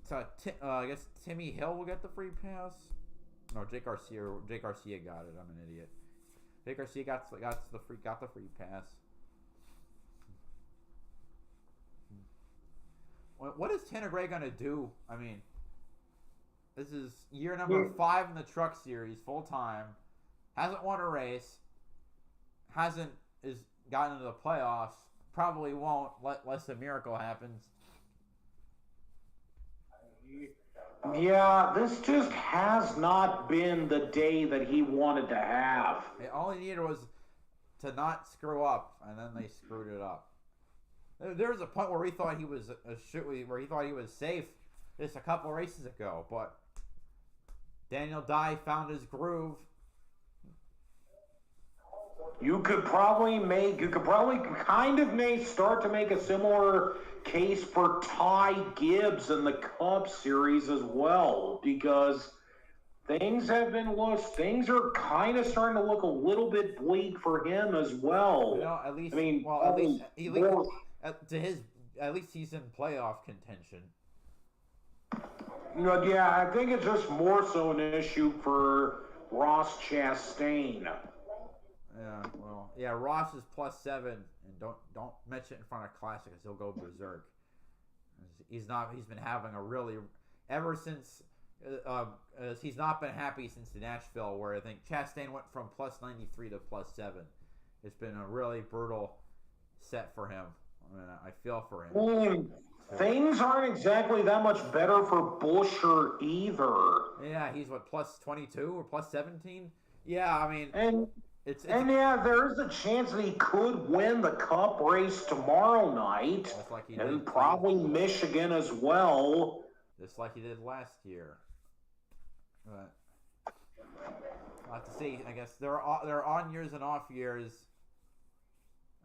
[SPEAKER 4] So I guess Timmy Hill will get the free pass. No, Jake Garcia got it. I'm an idiot. Jake Garcia got the free pass. What is Tanner Gray gonna do? I mean, this is year number 5 in the Truck Series, full time. Hasn't won a race. Hasn't gotten into the playoffs. Probably won't unless a miracle happens.
[SPEAKER 6] Yeah, this just has not been the day that he wanted to have.
[SPEAKER 4] All he needed was to not screw up, and then they screwed it up. There was a point where we thought he was where he thought he was safe just a couple races ago, but Daniel Dye found his groove.
[SPEAKER 6] You could probably start to make a similar case for Ty Gibbs in the Cup Series as well, because things are kind of starting to look a little bit bleak for him as well.
[SPEAKER 4] You know, at least he's in playoff contention.
[SPEAKER 6] You know, yeah, I think it's just more so an issue for Ross Chastain.
[SPEAKER 4] Yeah, well, yeah, Ross is +7, and don't mention it in front of Classic, because he'll go berserk. He's been having a really, ever since, he's not been happy since Nashville, where I think Chastain went from +93 to +7. It's been a really brutal set for him. I mean, I feel for him.
[SPEAKER 6] Things aren't exactly that much better for Buescher either.
[SPEAKER 4] Yeah, he's what, +22 or +17? Yeah, I mean,
[SPEAKER 6] yeah, there is a chance that he could win the Cup race tomorrow night, and probably Michigan as well.
[SPEAKER 4] Just like he did last year. But we'll have to see. I guess there are on years and off years.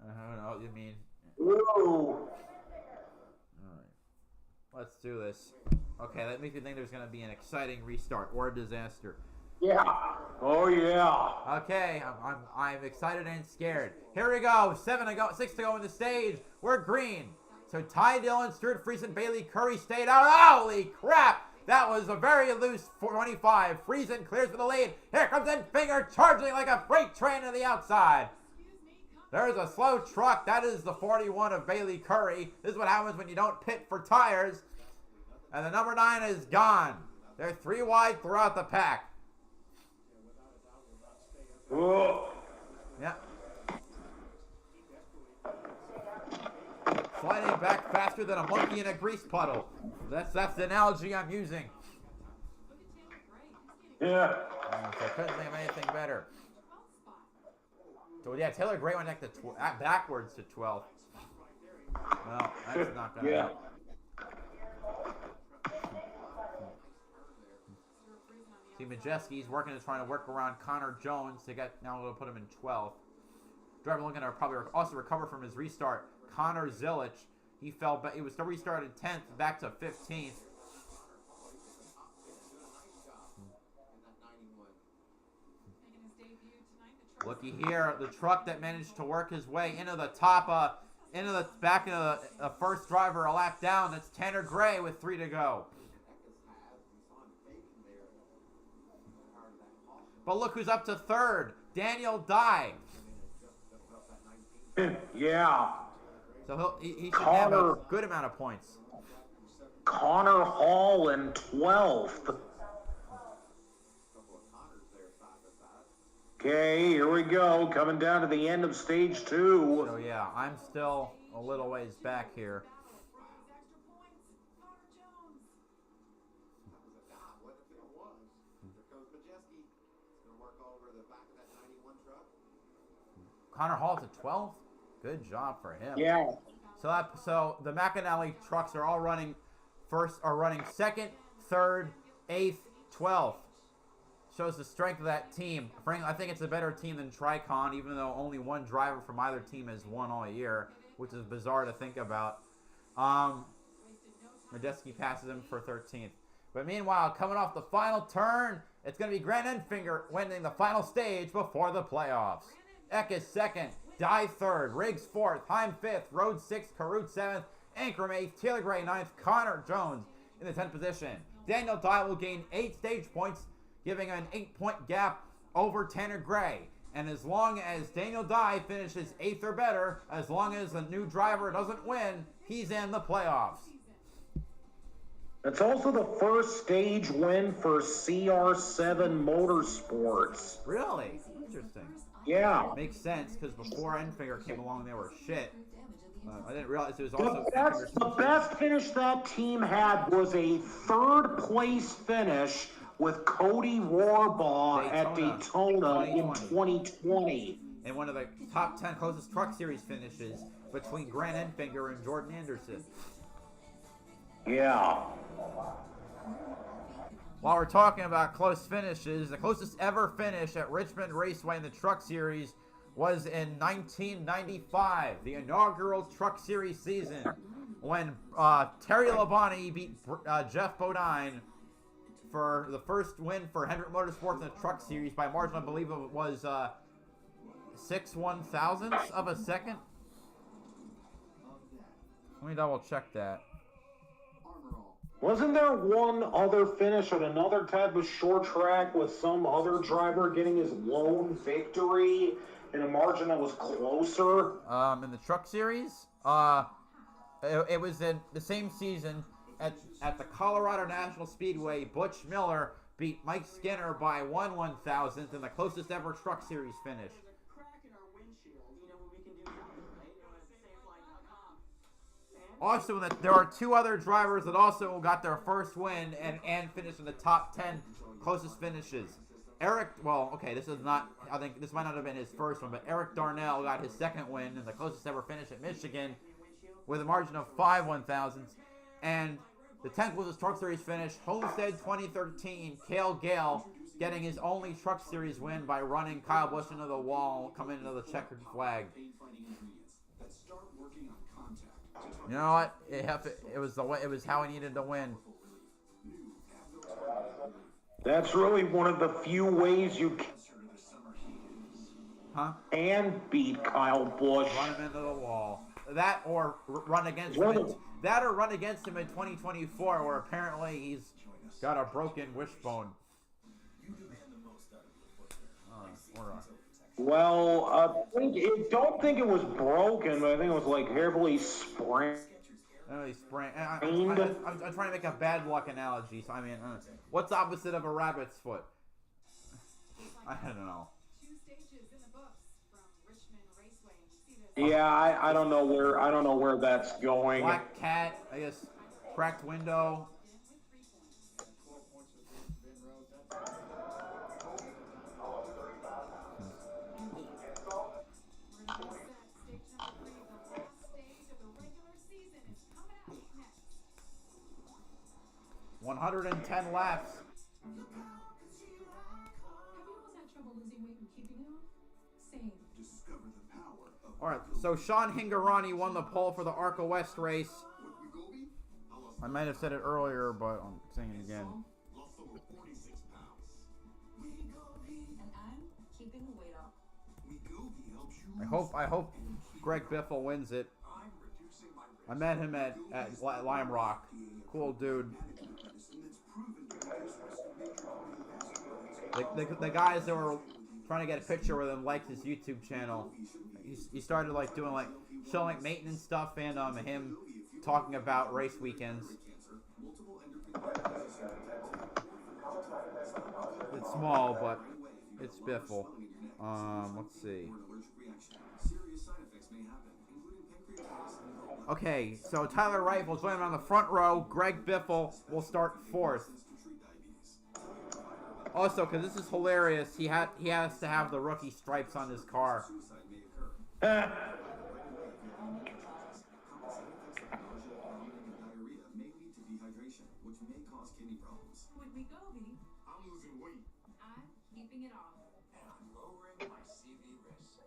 [SPEAKER 4] I don't know what you mean.
[SPEAKER 6] Whoa.
[SPEAKER 4] Alright. Let's do this. Okay, that makes me think there's going to be an exciting restart or a disaster.
[SPEAKER 6] Yeah. Oh, yeah.
[SPEAKER 4] Okay, I'm excited and scared. Here we go. 6 to go in the stage. We're green. So Ty Dillon, Stuart Friesen, Bailey Curry stayed out. Holy crap! That was a very loose 25. Friesen clears for the lead. Here comes Enfinger charging like a freight train to the outside. There's a slow truck. That is the 41 of Bailey Curry. This is what happens when you don't pit for tires. And the number 9 is gone. They're 3 wide throughout the pack.
[SPEAKER 6] Whoa.
[SPEAKER 4] Yeah. Sliding back faster than a monkey in a grease puddle. That's the analogy I'm using.
[SPEAKER 6] Yeah.
[SPEAKER 4] So I couldn't think of anything better. So yeah, Taylor Gray went backwards to 12th. Well, that's not gonna help. See, Majeski's trying to work around Connor Jones to get, now we'll put him in 12th. Driver looking to probably also recover from his restart. Connor Zilich, he was restarted 10th, back to 15th. Looky here, the truck that managed to work his way into the top, back into the first driver a lap down. That's Tanner Gray with 3 to go. But look who's up to 3rd, Daniel Dye.
[SPEAKER 6] Yeah.
[SPEAKER 4] So he should have a good amount of points.
[SPEAKER 6] Connor Hall in 12th. Okay, here we go. Coming down to the end of stage 2.
[SPEAKER 4] So yeah, I'm still a little ways back here. Connor Hall to 12th. Good job for him.
[SPEAKER 6] Yeah.
[SPEAKER 4] So the McAnally trucks are all running 2nd, 3rd, 8th, 12th. Shows the strength of that team. Frankly, I think it's a better team than Tricon, even though only one driver from either team has won all year, which is bizarre to think about. Medeski passes him for 13th. But meanwhile, coming off the final turn, it's going to be Grant Enfinger winning the final stage before the playoffs. Eck is 2nd, Dye 3rd, Riggs 4th, Heim 5th, Rhodes 6th, Carruth 7th, Ankrum 8th, Taylor Gray 9th, Connor Jones in the 10th position. Daniel Dye will gain 8 stage points, giving an 8-point gap over Tanner Gray. And as long as Daniel Dye finishes 8th or better, as long as the new driver doesn't win, he's in the playoffs.
[SPEAKER 6] It's also the first stage win for CR7 Motorsports.
[SPEAKER 4] Really? Interesting.
[SPEAKER 6] Yeah.
[SPEAKER 4] Makes sense, because before Enfinger came along, they were shit. I didn't realize it was also
[SPEAKER 6] The best finish that team had was a 3rd place finish with Cody Warbaugh at Daytona in 2020.
[SPEAKER 4] And one of the top 10 closest Truck Series finishes between Grant Enfinger and Jordan Anderson.
[SPEAKER 6] Yeah.
[SPEAKER 4] While we're talking about close finishes, the closest ever finish at Richmond Raceway in the Truck Series was in 1995, the inaugural Truck Series season, when Terry Labonte beat Jeff Bodine for the first win for Hendrick Motorsports in the Truck Series by a margin, I believe it was 6 1/1000ths of a second. Let me double check that.
[SPEAKER 6] Wasn't there one other finish at another type of short track with some other driver getting his lone victory in a margin that was closer?
[SPEAKER 4] In the Truck Series, it was in the same season at the Colorado National Speedway. Butch Miller beat Mike Skinner by 1 1/1000th in the closest ever Truck Series finish. Also, there are 2 other drivers that also got their first win and finished in the top 10 closest finishes. this is not, I think this might not have been his first one, but Eric Darnell got his 2nd win in the closest ever finish at Michigan with a margin of 5 1/1000ths. And the 10th closest Truck Series finish, Homestead 2013, Cale Gale getting his only Truck Series win by running Kyle Busch into the wall, coming into the checkered flag. You know what? It was how he needed to win.
[SPEAKER 6] That's really one of the few ways you can beat Kyle Busch.
[SPEAKER 4] Run him into the wall. That or run against him. That or run against him in 2024, where apparently he's got a broken wishbone.
[SPEAKER 6] Well, I don't think it was broken, but I think it was like heavily sprained.
[SPEAKER 4] I'm trying to make a bad luck analogy. So I mean, what's opposite of a rabbit's foot? I don't know.
[SPEAKER 6] Yeah, I don't know where that's going.
[SPEAKER 4] Black cat, I guess. Cracked window.
[SPEAKER 5] Have
[SPEAKER 4] 110 laps.
[SPEAKER 5] you almost had trouble losing weight and keeping it off? Same.
[SPEAKER 4] Alright, so Sean Hingarani won the pole for the ARCA West race. I might have said it earlier, but I'm saying it again.
[SPEAKER 3] And I'm keeping the weight off.
[SPEAKER 4] I hope Greg Biffle wins it. I met him at Lime Rock. Cool dude. The guys that were trying to get a picture with him liked his YouTube channel. He started like doing like showing like maintenance stuff and him talking about race weekends. It's small, but it's Biffle. Let's see. Okay, so Tyler Wright will join him on the front row. Greg Biffle will start 4th. Also, because this is hilarious, he has to have the rookie stripes on his car.
[SPEAKER 3] Would we go, B?
[SPEAKER 11] I'm losing weight.
[SPEAKER 3] I'm keeping it off.
[SPEAKER 11] And I'm lowering my CV risk.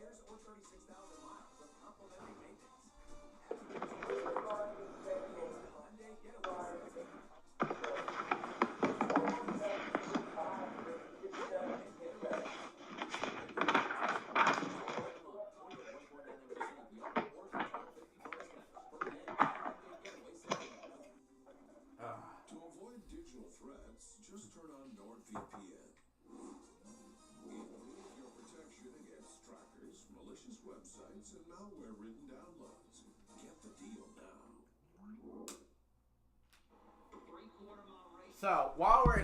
[SPEAKER 9] years or 36,000 miles of complimentary maintenance. Hyundai Getaway.
[SPEAKER 1] To avoid digital threats, just turn on NordVPN. Improve your protection against trackers, malicious websites, and malware-ridden downloads. Get the deal now.
[SPEAKER 4] So while we're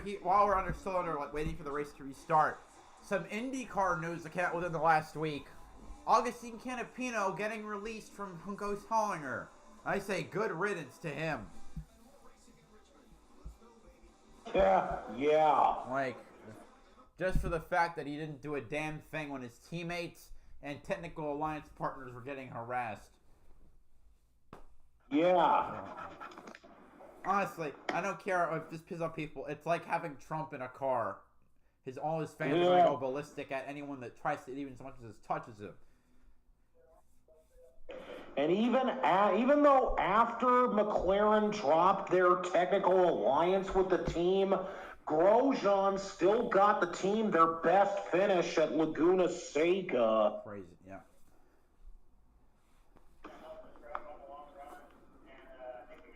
[SPEAKER 4] still under like waiting for the race to restart, some IndyCar news that came out within the last week. Augustine Canapino getting released from Ghost Hollinger. I say good riddance to him.
[SPEAKER 7] Yeah.
[SPEAKER 4] Like, just for the fact that he didn't do a damn thing when his teammates and technical alliance partners were getting harassed.
[SPEAKER 7] Yeah.
[SPEAKER 4] Honestly, I don't care if this pisses off people. It's like having Trump in a car. All his fans are going to go ballistic at anyone that tries to even so much as touches him.
[SPEAKER 6] And even though after McLaren dropped their technical alliance with the team, Grosjean still got the team their best finish at Laguna Seca.
[SPEAKER 4] Crazy, yeah.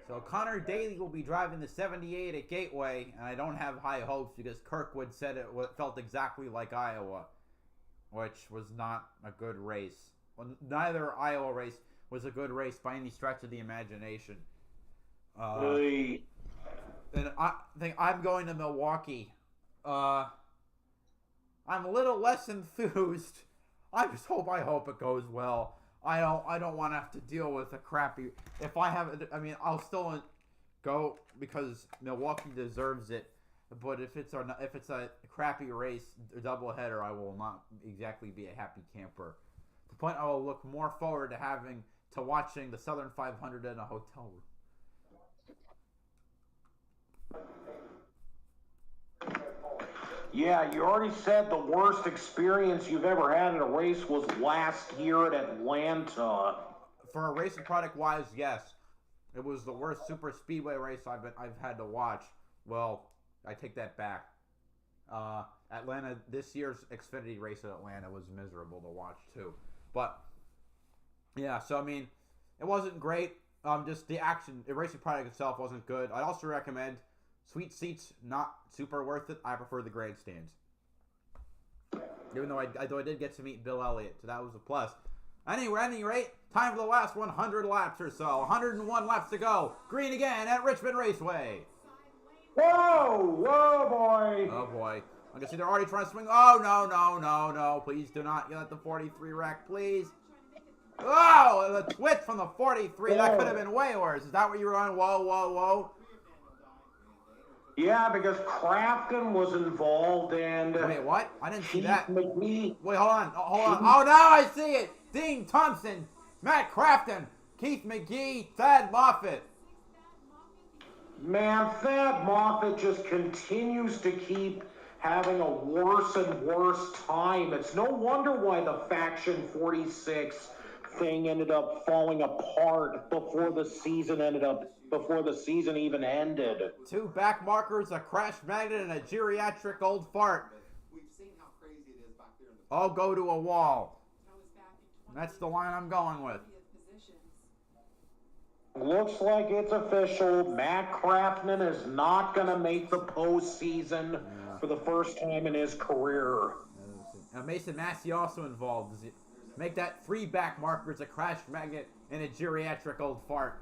[SPEAKER 4] So Connor Daly will be driving the 78 at Gateway, and I don't have high hopes because Kirkwood said it felt exactly like Iowa, which was not a good race. Well, neither Iowa race was a good race by any stretch of the imagination. And I think I'm going to Milwaukee. I'm a little less enthused. I hope it goes well. I don't want to have to deal with a crappy. If I have, I mean, I'll still go because Milwaukee deserves it. But if it's a crappy race, a doubleheader, I will not exactly be a happy camper. The point I will look more forward to watching the Southern 500 in a hotel room.
[SPEAKER 6] Yeah, you already said the worst experience you've ever had in a race was last year at Atlanta.
[SPEAKER 4] For a racing product wise, yes. It was the worst super speedway race I've had to watch. Well, I take that back. Atlanta, this year's Xfinity race at Atlanta was miserable to watch too. But yeah, so I mean, it wasn't great. Just the racing product itself wasn't good. I'd also recommend Sweet Seats, not super worth it. I prefer the grandstands. Even though I did get to meet Bill Elliott, so that was a plus. At any rate, time for the last 100 laps or so. 101 laps to go. Green again at Richmond Raceway.
[SPEAKER 6] Whoa, boy.
[SPEAKER 4] Oh, boy. I can see they're already trying to swing. Oh, no. Please do not get at the 43 wreck, please. Oh, the twitch from the 43. That could have been way worse. Is that what you were on? Whoa.
[SPEAKER 6] Yeah, because Crafton was involved and...
[SPEAKER 4] Wait, what? I didn't see that.
[SPEAKER 6] McGee.
[SPEAKER 4] Wait, hold on. Oh, now I see it. Dean Thompson, Matt Crafton, Keith McGee, Thad Moffitt.
[SPEAKER 6] Man, Thad Moffitt just continues to keep having a worse and worse time. It's no wonder why the Faction 46 thing ended up falling apart before the season even ended.
[SPEAKER 4] 2 back markers, a crash magnet, and a geriatric old fart.
[SPEAKER 9] We've seen how crazy it is back there in the
[SPEAKER 4] All go to a wall. That's the line I'm going with.
[SPEAKER 6] Looks like it's official. Matt Crafton is not going to make the postseason for the first time in his career.
[SPEAKER 4] Now, Mason Massey also involved. Does it make that 3 back markers, a crash magnet, and a geriatric old fart?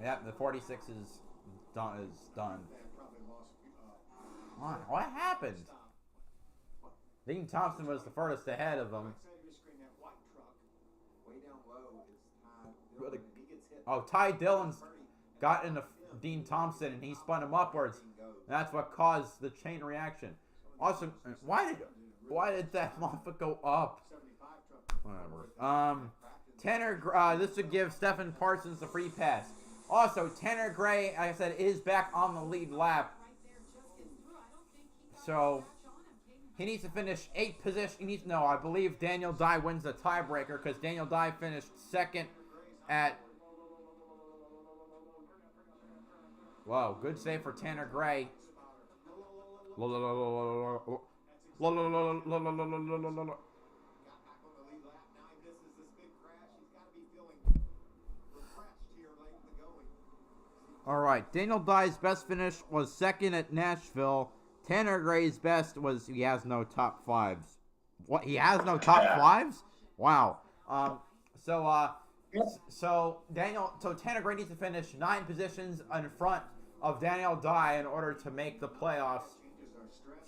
[SPEAKER 4] Yep, the 46 is done. What happened? Dean Thompson was the furthest ahead of him. Oh, Ty Dillon's got into Dean Thompson and he spun him upwards. That's what caused the chain reaction. Also, why did that Moffitt go up? Whatever. Tanner, this would give Stephen Parsons the free pass. Also, Tanner Gray, like I said, is back on the lead lap. So, He needs to finish 8th position. No, I believe Daniel Dye wins the tiebreaker because Daniel Dye finished 2nd at... Whoa, good save for Tanner Gray.
[SPEAKER 9] Got back on the lead lap. Now he misses this big crash. He's got to be feeling refreshed here late in the going.
[SPEAKER 4] All right, Daniel Dye's best finish was 2nd at Nashville. Tanner Gray's best was he has no top 5s. What? He has no top 5s? Wow. So Tanner Gray needs to finish 9 positions in front of Daniel Dye in order to make the playoffs.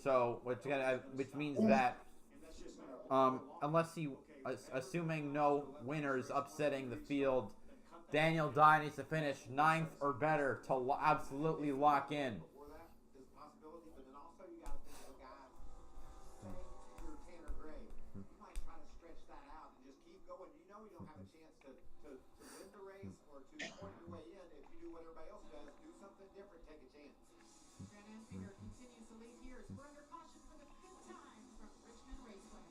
[SPEAKER 4] So, which means that unless he, assuming no winners upsetting the field, Daniel Dye needs to finish 9th or better to absolutely lock in.
[SPEAKER 9] Before that, there's a possibility, but then also you got to think of a guy. Say you're Tanner Gray. You might try to stretch that out and just keep going. You know you don't have a chance to win the race or to point your way in. If you do what everybody else does, do something different, take a chance.
[SPEAKER 5] Grant Enfinger continues to lead here as we're under caution for the 5th time from Richmond Raceway.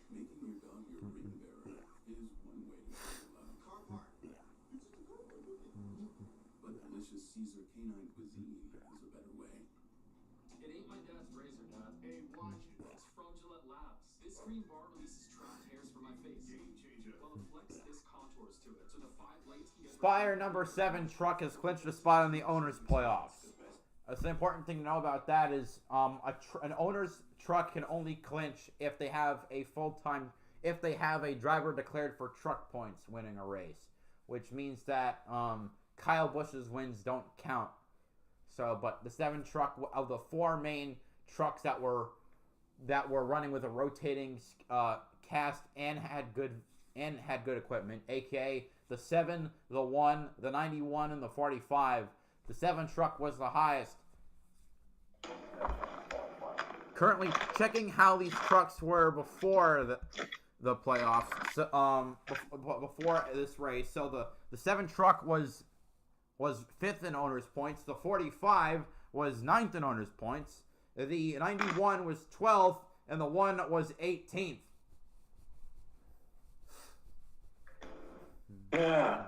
[SPEAKER 1] Making your dog your ring bearer is one way to say love. Car park. It's just a car park. But delicious Caesar canine cuisine is a better way.
[SPEAKER 12] It ain't my dad's razor, Dad. Hey, watch it. It's from Gillette Labs. This green bar releases trapped hairs from my face.
[SPEAKER 1] Game changer.
[SPEAKER 12] Well, it flex this contours to it, so the 5 blades can get...
[SPEAKER 4] Spire number 7 truck has clinched a spot in the owners' playoffs. That's the important thing to know about that is an owner's truck can only clinch if they have a driver declared for truck points winning a race, which means that Kyle Busch's wins don't count. So, but the 7 truck of the 4 main trucks that were running with a rotating cast and had good equipment, aka the 7, the 1, the 91, and the 45. The 7 truck was the highest. Currently checking how these trucks were before the playoffs, before this race. So the 7 truck was 5th in owners points. The 45 was 9th in owners points. The 91 was 12th, and the 1 was 18th.
[SPEAKER 6] Yeah.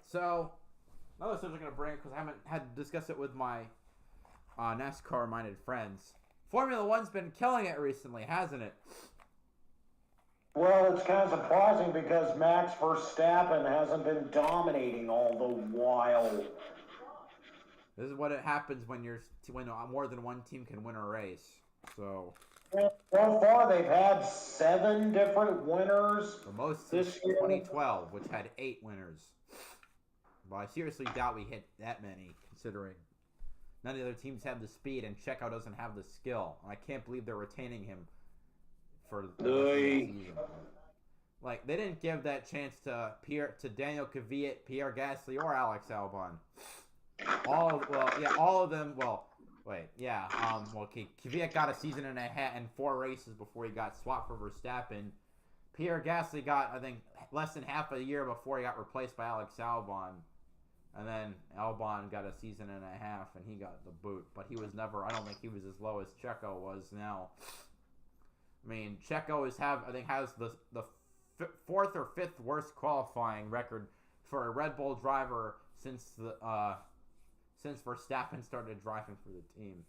[SPEAKER 4] So, another subject I'm going to bring, because I haven't had to discuss it with my NASCAR-minded friends. Formula One's been killing it recently, hasn't it?
[SPEAKER 6] Well, it's kind of surprising because Max Verstappen hasn't been dominating all the while.
[SPEAKER 4] This is what it happens when more than one team can win a race. So
[SPEAKER 6] far, they've had 7 different winners.
[SPEAKER 4] the most
[SPEAKER 6] this
[SPEAKER 4] since
[SPEAKER 6] year.
[SPEAKER 4] 2012, which had 8 winners. But I seriously doubt we hit that many, considering none of the other teams have the speed and Checo doesn't have the skill. And I can't believe they're retaining him for the rest of the season. Like, they didn't give that chance to Daniel Kvyat, Pierre Gasly, or Alex Albon. All of them. Kvyat got a season and a half and 4 races before he got swapped for Verstappen. Pierre Gasly got, I think, less than half a year before he got replaced by Alex Albon. And then Albon got a season and a half, and he got the boot. But he was never, I don't think he was as low as Checo was now. I mean, Checo has the fourth or fifth worst qualifying record for a Red Bull driver since Verstappen started driving for the team.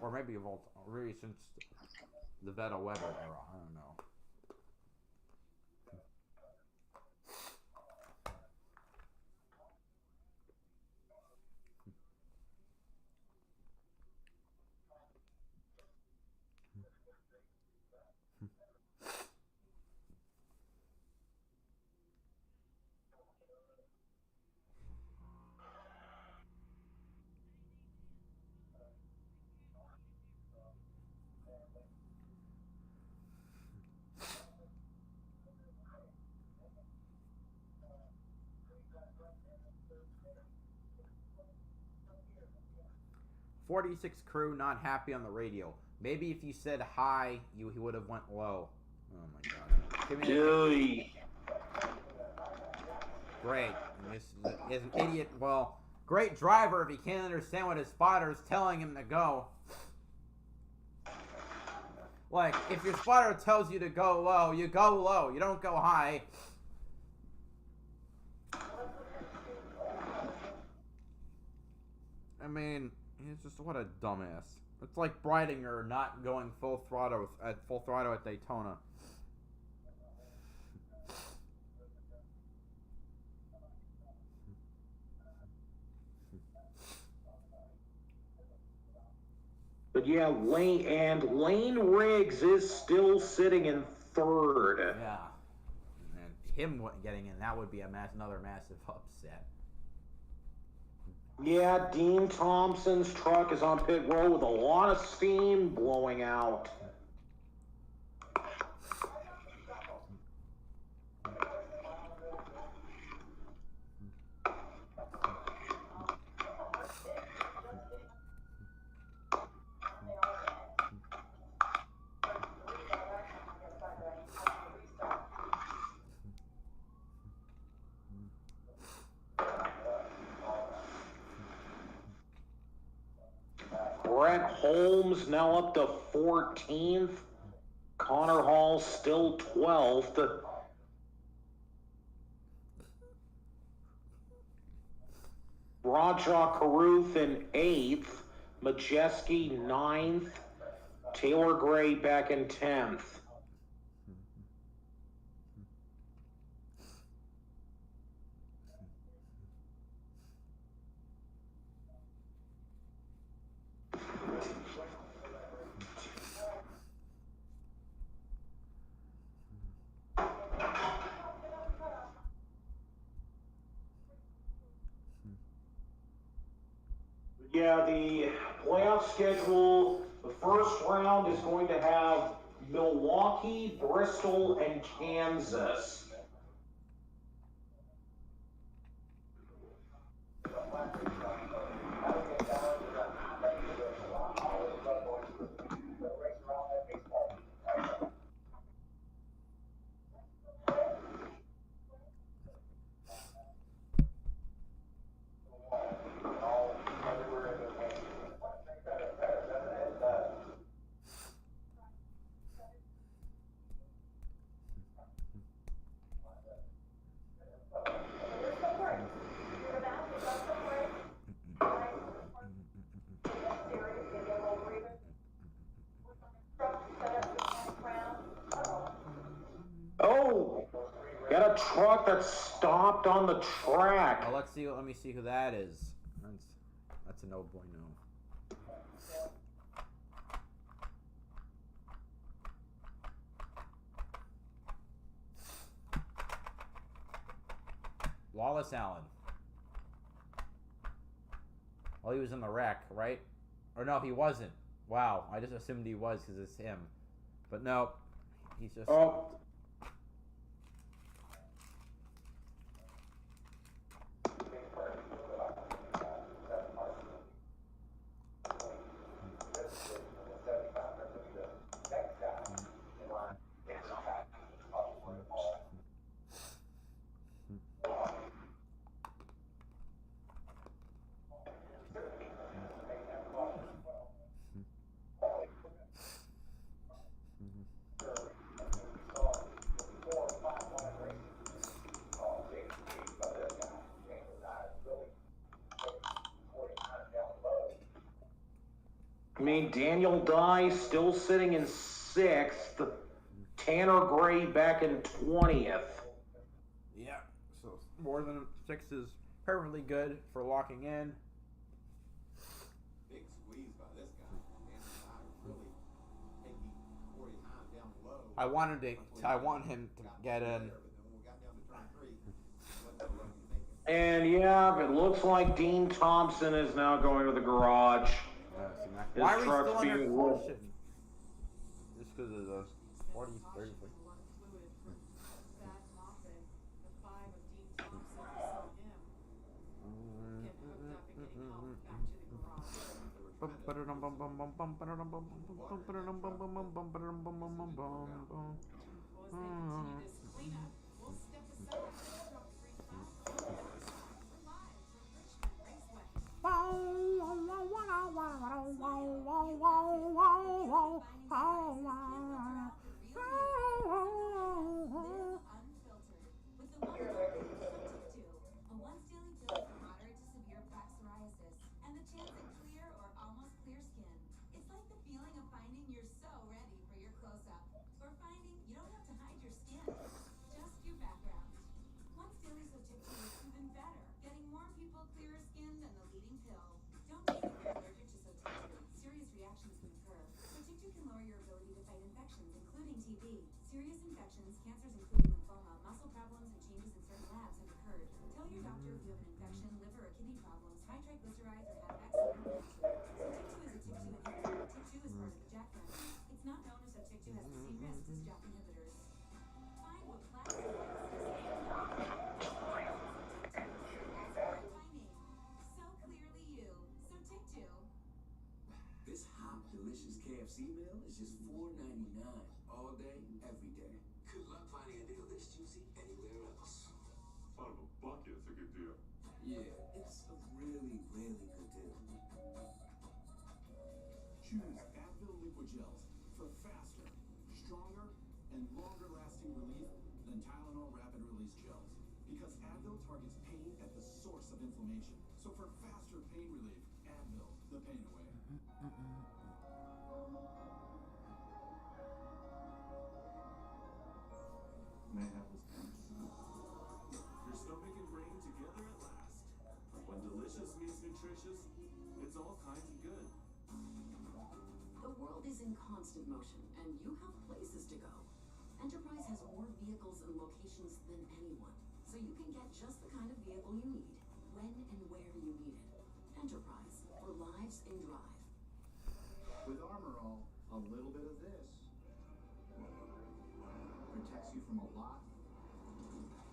[SPEAKER 4] Or maybe really since the Vettel Weber era. I don't know. 46 crew not happy on the radio. Maybe if you said hi, he would have went low. Oh my god.
[SPEAKER 6] Dude.
[SPEAKER 4] Great. This is an idiot. Well, great driver if he can't understand what his spotter's telling him to go. Like, if your spotter tells you to go low, you go low. You don't go high. I mean, he's just what a dumbass. It's like Breidinger not going full throttle at Daytona.
[SPEAKER 6] But yeah, Lane Riggs is still sitting in third.
[SPEAKER 4] Yeah. And him getting in, that would be another massive upset.
[SPEAKER 6] Yeah, Dean Thompson's truck is on pit road with a lot of steam blowing out. Brett Holmes now up to 14th. Connor Hall still 12th. Bradshaw Carruth in 8th. Majeski 9th. Taylor Gray back in 10th. Yeah, the playoff schedule, the first round is going to have Milwaukee, Bristol, and Kansas. Oh, got a truck that stopped on the track.
[SPEAKER 4] Well, let me see who that is. That's a no bueno. Wallace Allen. Well, he was in the wreck, right? Or no, he wasn't. Wow, I just assumed he was because it's him. But no, he's just...
[SPEAKER 6] Oh. I mean, Daniel Dye still sitting in 6th. Tanner Gray back in 20th.
[SPEAKER 4] Yeah, so more than 6 is perfectly good for locking in.
[SPEAKER 9] Big squeeze by this guy. Danny Dye really taking Corey Heim down low.
[SPEAKER 4] I want him to get in.
[SPEAKER 9] But then when we got down to turn 3, wasn't so lucky to make it.
[SPEAKER 6] And yeah, it looks like Dean Thompson is now going to the garage. His
[SPEAKER 4] Why are we
[SPEAKER 6] truck's
[SPEAKER 4] still under
[SPEAKER 6] being
[SPEAKER 4] caution? Just because of the 40, 30.
[SPEAKER 3] Serious infections, cancers including lymphoma, muscle problems, and changes in certain labs have occurred. Tell your doctor if you have an infection, liver or kidney problems, high triglycerides, or have vaccine cancer. So TIC2 is a TIC2 inhibitor. TIC2 is part of the JAK family. It's not known as though TIC2 has the same risks as JAK inhibitors. Find what class it is so clearly you. So TIC2.
[SPEAKER 12] This hot, delicious KFC meal is just $4.99 all day, every day. Good luck finding a deal this juicy anywhere else.
[SPEAKER 1] Out of a bucket, it's a good deal.
[SPEAKER 12] Yeah, it's a really, really good deal.
[SPEAKER 8] Choose Advil Liquid Gels for faster, stronger, and longer-lasting relief than Tylenol Rapid Release Gels. Because Advil targets pain at the source of inflammation. So for faster pain relief, Advil, the pain away.
[SPEAKER 11] May have this Your stomach and brain together at last. When delicious meets nutritious, it's all kinds of good.
[SPEAKER 13] The world is in constant motion, and you have places to go. Enterprise has more vehicles and locations than anyone, so you can get just the kind of vehicle you need, when and where you need it. Enterprise, for lives in drive.
[SPEAKER 8] With Armor All, a little bit of this protects you from a lot of that.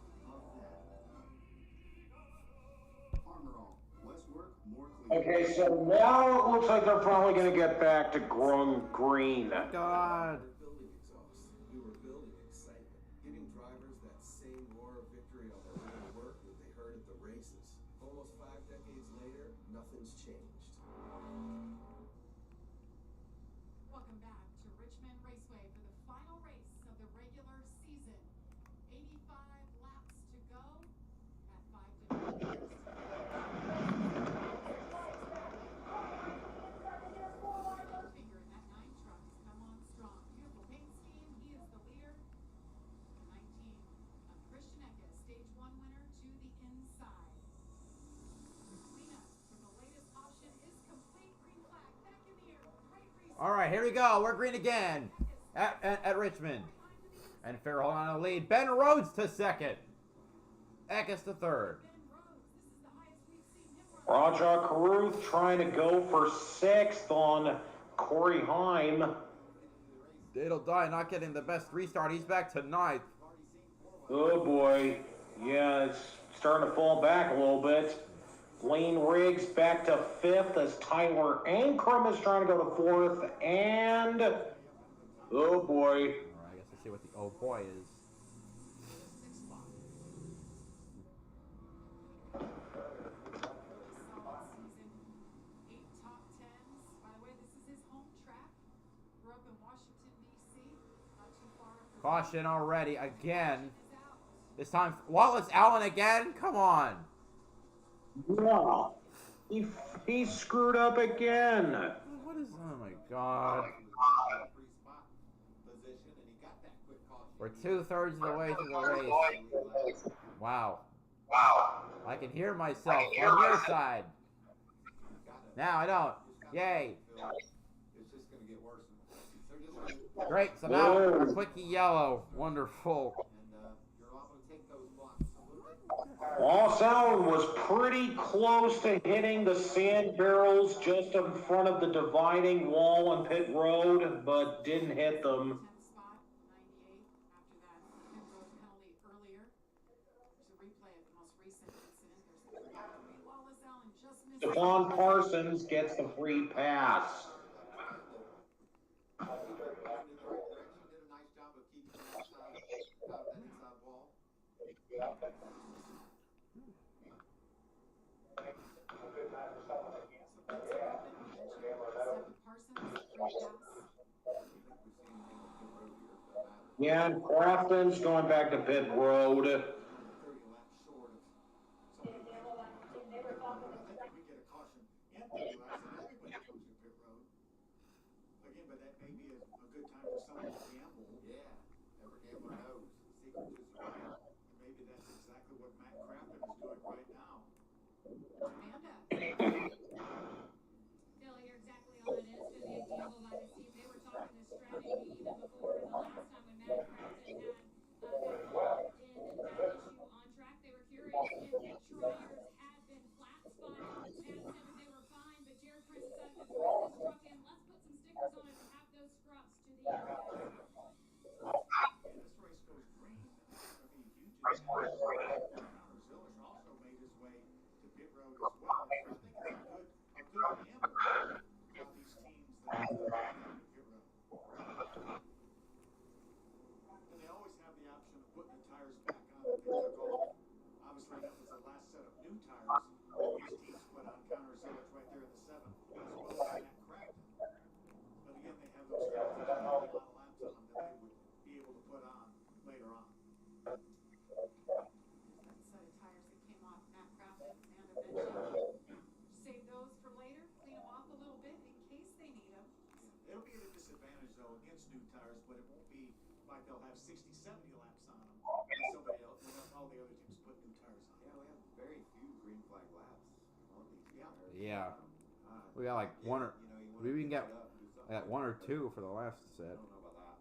[SPEAKER 8] Armor All, less work, more clean.
[SPEAKER 6] Okay, so now it looks like they're probably going to get back to green.
[SPEAKER 4] God.
[SPEAKER 12] We were building exhaust. We were building excitement, giving drivers that same roar of victory on their way to work that they heard at the races. Almost 5 decades later, nothing's changed.
[SPEAKER 5] Welcome back to Richmond Raceway for the final race of the regular season. 85 laps to go at 5 different years. Finger in that 9 truck has come on strong. Beautiful paint scheme. He is the leader. 19 of Christian Eckes, stage 1 winner to the inside. Cleanup from the latest option is complete. Green flag back in the air. Great race.
[SPEAKER 4] All right, here we go. We're green again at Richmond. And Farrell holding on to the lead. Ben Rhodes to second. Eckes to third.
[SPEAKER 6] Raja Caruth trying to go for 6th on Corey Heim.
[SPEAKER 4] Daniel Dye not getting the best restart. He's back to 9th.
[SPEAKER 6] Oh boy. Yeah, it's starting to fall back a little bit. Lane Riggs back to 5th as Tyler Ankrum is trying to go to 4th. And, oh boy.
[SPEAKER 4] All right, I guess let's see what the oh boy is.
[SPEAKER 5] Solid season. 8 top 10s. By the way, this is his home track. Grew up in Washington, D.C. Not too far from
[SPEAKER 4] Caution already again.
[SPEAKER 5] is out.
[SPEAKER 4] This time, Wallace Allen again? Come on.
[SPEAKER 6] No. He screwed up again.
[SPEAKER 4] What this? Oh my god.
[SPEAKER 9] Free spot position, and he got that quick caution.
[SPEAKER 4] We're 2/3 of the way through the race. Wow. I can hear myself on your side. Now I don't. Yay.
[SPEAKER 9] It's just going to get worse. So just
[SPEAKER 4] Great. So now we're quickie yellow. Wonderful.
[SPEAKER 9] and you're liable to take those blocks.
[SPEAKER 6] Lawson was pretty close to hitting the sand barrels just in front of the dividing wall on pit road, but didn't hit them.
[SPEAKER 5] 10th spot, 98, after that pit road penalty earlier. There's a replay of the most recent incident. There's the Wallace Allen just missed.
[SPEAKER 6] Stephon Parsons gets the free pass.
[SPEAKER 9] Did a nice job of keeping that out of that inside wall.
[SPEAKER 6] Yeah, and Crafton's going back to pit road.
[SPEAKER 9] 30 laps short of some people. I think we get a caution and 30 laps, and everybody comes to pit road. Again, but that may be a good time for someone to gamble. Yeah, every gambler knows. Secret to survival. And maybe that's exactly what Matt Crafton is doing right now.
[SPEAKER 5] Amanda.
[SPEAKER 10] Bill, you're exactly on it. It's going to be a gamble by this team. They were talking this strategy even before the last time when Matt Crafton had got caught in that issue on track. They were curious if the tires had been flat spotted. Matt said that they were fine, but Jared Prince decided to throw this truck in. Let's put some stickers on it and have those scrubs to the end, guys.
[SPEAKER 9] And this race goes green. I mean, huge. Connor Zilish also made his way to pit road as well. So I think it's a good gamble by these teams that are in pit road. And they always have the option of putting the tires back on that they took off. Obviously, that was the last set of new tires that these teams put on. Connor Zilish right there in the 7th, as well as Matt Crafton. But again, they have those tires that have a lot of laps on them that they would be able to put on later on.
[SPEAKER 5] That set of tires that came off Matt Crafton, Amanda mentioned. Save those for later, clean them off a little bit in case they need them.
[SPEAKER 9] It'll be at a disadvantage, though, against new tires, but it won't be like they'll have 60, 70 laps on them. And somebody else, all the other teams put new tires on. Yeah, we have very few green flag laps on these tires.
[SPEAKER 4] Yeah. We got like one or we even got one or two for the last set.
[SPEAKER 9] I don't know about that.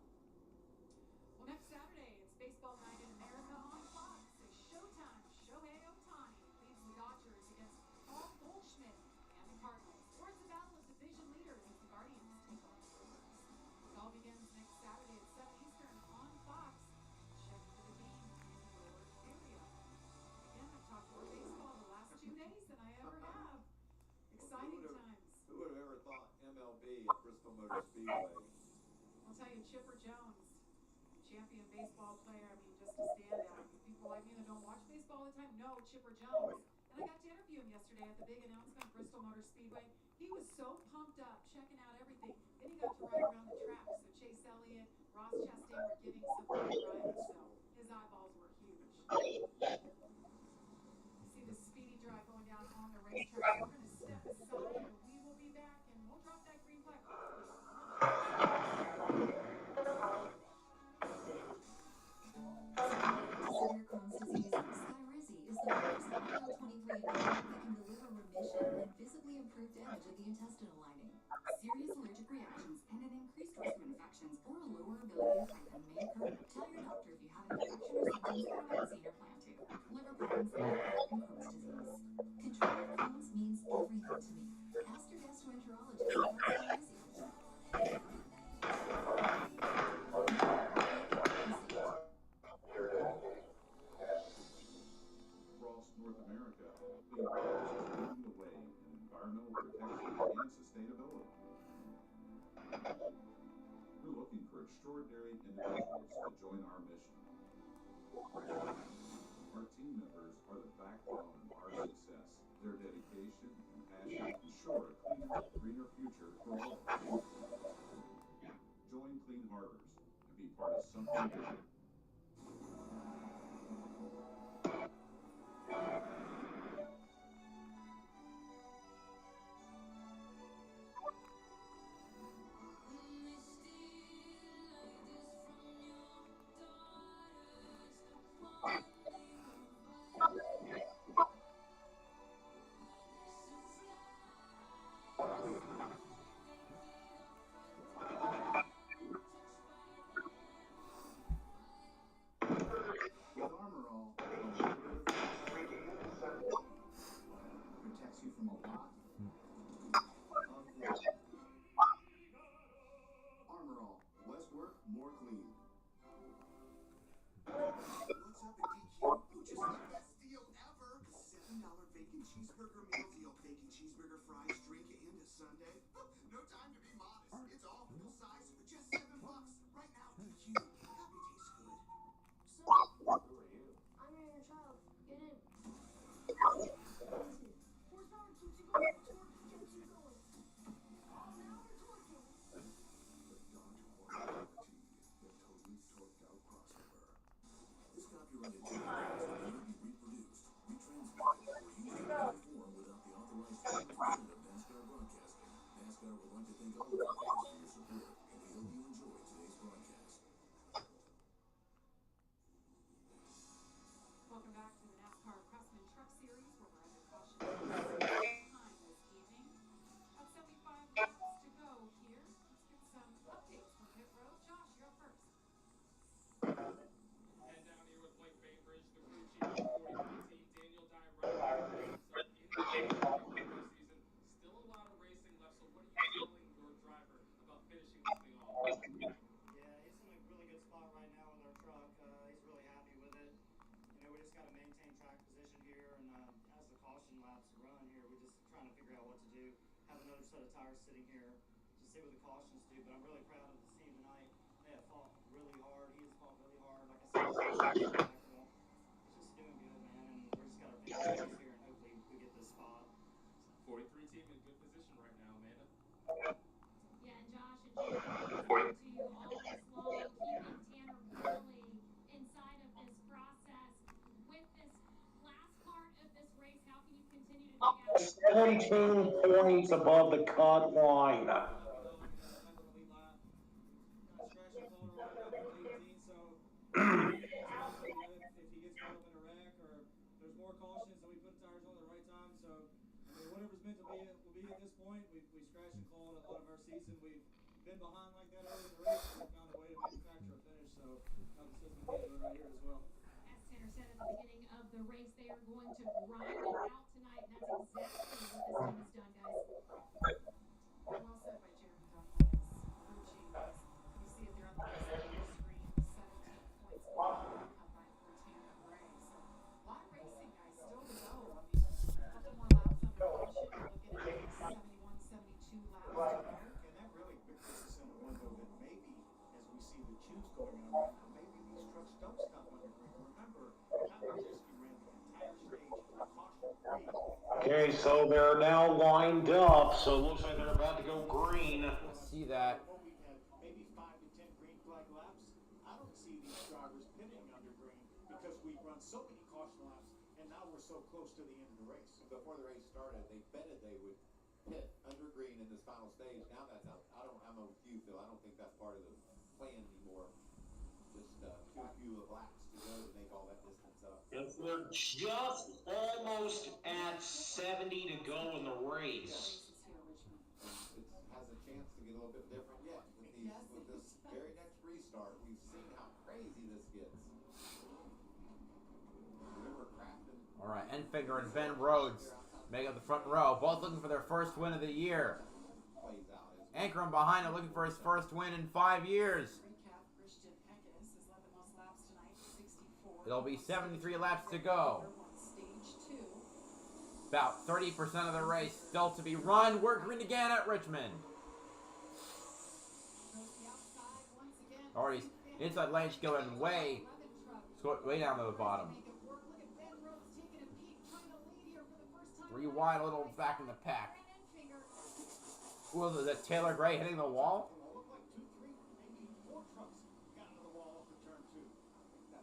[SPEAKER 5] Well, next Saturday, it's baseball night in America on Fox. It's showtime. Shohei Ohtani leads the Dodgers against Paul Goldschmidt and the Cardinals. Or it's a battle of division leaders as the Guardians take on the Brewers. It all begins next Saturday at 7 Eastern on Fox. Check for the game in your area. Again, I've talked more baseball the last 2 days than I ever have. Exciting times.
[SPEAKER 9] Who would have ever thought MLB at Bristol Motor Speedway?
[SPEAKER 5] I'll tell you, Chipper Jones, champion baseball player. I mean, just a standout. People like me that don't watch baseball all the time know Chipper Jones. And I got to interview him yesterday at the big announcement, Bristol Motor Speedway. He was so pumped up, checking out everything. Then he got to ride around the track. So Chase Elliott, Ross Chastain were giving some good rides. So his eyeballs were huge. You see the speedy drive going down on the racetrack. We're going to step aside, but we will be back, and we'll drop that green flag.
[SPEAKER 13] Severe Crohn's disease, Skyrizi is the first IL-23 inhibitor that can deliver remission and visibly improve damage of the intestinal lining. Serious allergic reactions and an increased risk of infections or a lower ability to type in may occur. Tell your doctor if you have an infection or symptoms or a vaccine or plan to. Liver problems and Crohn's disease. Control of Crohn's means everything to me. Ask your gastroenterologist about Skyrizi.
[SPEAKER 14] Across North America, Clean Harbors is leading the way in environmental protection and sustainability. We're looking for extraordinary individuals to join our mission. Our team members are the backbone of our success. Their dedication and passion ensure a cleaner, greener future for all of us. Join Clean Harbors and be part of something bigger.
[SPEAKER 12] like to thank all of our fans for your support, and we hope you enjoy today's broadcast.
[SPEAKER 5] Welcome back to the NASCAR Craftsman Truck Series, where we're under caution time this evening. About 75 laps to go here. Let's get some updates from pit road. Josh, you're up first.
[SPEAKER 1] Head down here with Blake Bainbridge, the crew chief of the 43 team, Daniel Dye running himself in the season. Still a lot of racing left, so what are you telling your driver about finishing this thing off?
[SPEAKER 2] Yeah, he's in a really good spot right now with our truck. He's really happy with it. You know, we just got to maintain track position here, and as the caution laps run here, we're just trying to figure out what to do. Have another set of tires sitting here to see what the cautions do. But I'm really proud of the team tonight. They have fought really hard. He has fought really hard. Like I said, he's just doing good, man. And we're just got our fingers crossed here, and hopefully we get this spot.
[SPEAKER 1] 43 team in good position right now, Amanda.
[SPEAKER 10] Yeah, and Josh and Jim, listening to you all race long, keeping Tanner Burley inside of this process. With this last part of this race, how can you continue to dig out
[SPEAKER 6] 17 points above the cut line.
[SPEAKER 2] If he gets caught up in a wreck or there's more cautions, then we put tires on at the right time. So, I mean, whatever's meant to be, it will be at this point. We scratch and claw a lot of our season. We've been behind like that early in the race, and we found a way to manufacture a finish. So, now the system can do it right here as well.
[SPEAKER 10] As Tanner said at the beginning of the race, they are going to grind it out tonight, and that's exactly what this team has done, guys.
[SPEAKER 5] Well said by Jeremy Dunkley. Crew chief. You see it there on the left side of your screen. 17 points below the cut line for Tanner Gray. So, a lot of racing, guys, still to go. I mean, a couple more laps under caution. We're looking at 71, 72 laps to go.
[SPEAKER 8] And that really puts us in a window that maybe, as we see the tubes going on right now, maybe these trucks don't stop under green. Remember, Kyle Majeski ran the entire stage caution-free.
[SPEAKER 6] Okay, so they're now lined up, so it looks like they're about to go green.
[SPEAKER 4] See that.
[SPEAKER 8] Well, we've had maybe 5 to 10 green flag laps. I don't see these drivers pitting under green because we've run so many caution laps, and now we're so close to the end of the race.
[SPEAKER 9] Before the race started, they betted they would pit under green in this final stage. Now that's out. I'm with you, Phil. I don't think that's part of the plan anymore. Just too few laps to go to make all that distance up.
[SPEAKER 6] We're just almost at 70 to go in the race.
[SPEAKER 9] It has a chance to get a little bit different yet with this very next restart. We've seen how crazy this gets. Remember Crafton?
[SPEAKER 4] All right, Enfinger and Ben Rhodes make up the front row, both looking for their first win of the year.
[SPEAKER 9] Plays out.
[SPEAKER 4] Ankrum behind him, looking for his first win in 5 years.
[SPEAKER 5] Recap, Christian Eckes has led the most laps tonight, 64.
[SPEAKER 4] It'll be 73 laps to go.
[SPEAKER 5] Stage 2.
[SPEAKER 4] About 30% of the race still to be run. We're green again at Richmond. Already inside lane's going way down to the bottom. 3 wide, a little back in the pack. Was that Taylor Gray hitting the wall?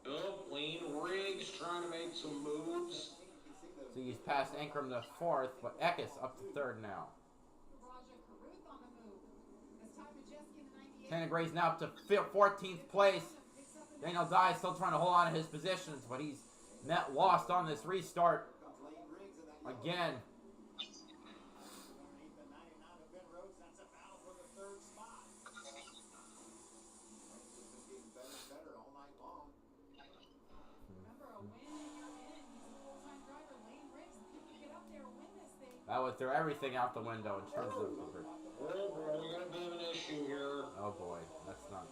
[SPEAKER 6] Oh, Lane Riggs trying to make some moves.
[SPEAKER 4] So he's passed Ankrum to 4th, but Eckes up to 3rd now. Tanner Gray's now up to 14th place. Daniel Dye still trying to hold on to his positions, but he's net lost on this restart. Again. That would throw everything out the window in terms of...
[SPEAKER 6] Oh, we're going to have an issue here.
[SPEAKER 4] Oh boy, that's not...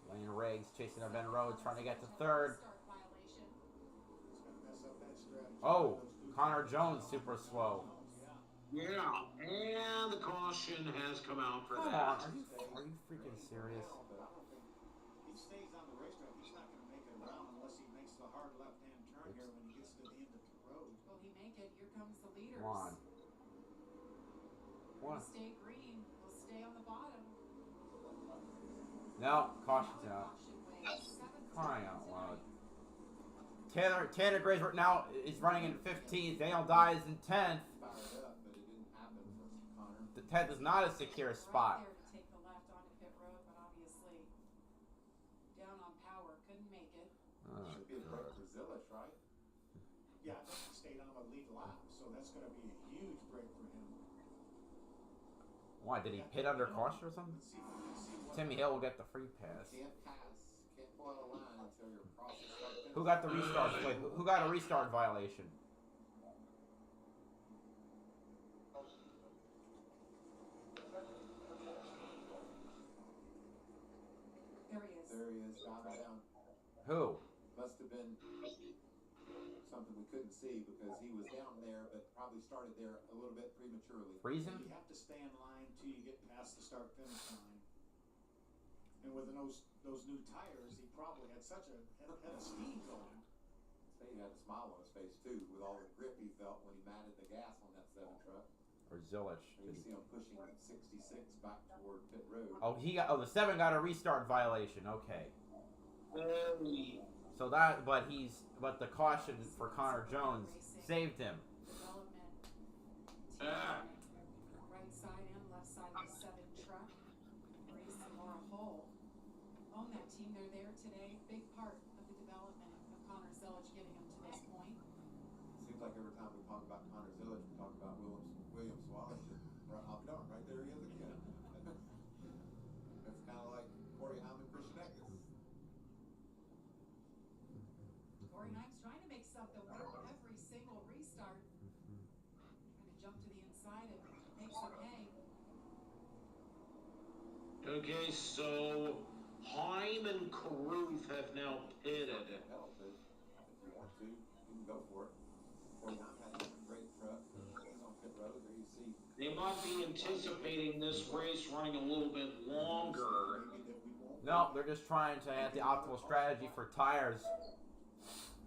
[SPEAKER 4] Lane Riggs chasing a Ben Rhodes, trying to get to 3rd. Oh, Connor Jones super slow.
[SPEAKER 6] Yeah, and the caution has come out for
[SPEAKER 4] Come
[SPEAKER 6] that.
[SPEAKER 4] on, are you freaking serious?
[SPEAKER 8] He stays on the racetrack. He's not going to make it around unless he makes the hard left-hand turn here when he gets to the end of the road.
[SPEAKER 5] Will he make it? Here comes the leaders.
[SPEAKER 4] Come on.
[SPEAKER 5] We'll stay green. We'll stay on the bottom.
[SPEAKER 4] No, caution's out. crying out loud. Tanner Gray's now is running in 15th. Daniel Dye is in 10th.
[SPEAKER 9] Fired up, but it didn't happen for Connor.
[SPEAKER 4] The 10th is not a secure spot.
[SPEAKER 5] Right there to take the left onto pit road, but obviously down on power, couldn't make it.
[SPEAKER 9] Should be a break for Zilish, right?
[SPEAKER 8] Yeah, I think he stayed on a lead lap, so that's going to be a huge break for him.
[SPEAKER 4] Why, did he pit under caution or something?
[SPEAKER 8] Let's see if we can see what
[SPEAKER 4] Timmy Hill will get the free pass.
[SPEAKER 9] Can't pass, can't pull out a line until you're across the start finish.
[SPEAKER 4] Who got the restart? Wait, who got a restart violation?
[SPEAKER 5] There he is.
[SPEAKER 9] There he is, diving down.
[SPEAKER 4] Who?
[SPEAKER 9] Must have been something we couldn't see because he was down there, but probably started there a little bit prematurely.
[SPEAKER 4] Freezing?
[SPEAKER 8] You have to stay in line till you get past the start finish line. And with those new tires, he probably had such a had a steam going.
[SPEAKER 9] Say he had a smile on his face too, with all the grip he felt when he matted the gas on that 7 truck.
[SPEAKER 4] Or Zilish?
[SPEAKER 9] You see him pushing 66 back toward pit road.
[SPEAKER 4] Oh, the 7 got a restart violation. Okay. So that, but the caution for Connor Jones saved him.
[SPEAKER 5] Development team, right side and left side of the 7 truck. Grace and Laura Hull own that team. They're there today. Big part of the development of Connor Zilish getting him to this point.
[SPEAKER 9] Seems like every time we talk about Connor Zilish, we talk about Williams Wallace. I'll be darned, right there he is again. It's kind of like Corey Hyman, Christian Eckes.
[SPEAKER 5] Corey Himes trying to make something work every single restart. Trying to jump to the inside and make some hay.
[SPEAKER 6] Okay, so Heim and Caruth have now pitted.
[SPEAKER 9] Hell, but if you want to, you can go for it. Corey Hyman had a great truck. He's on pit road. There you see.
[SPEAKER 6] They might be anticipating this race running a little bit longer.
[SPEAKER 8] Maybe that we won't.
[SPEAKER 4] No, they're just trying to add the optimal strategy for tires.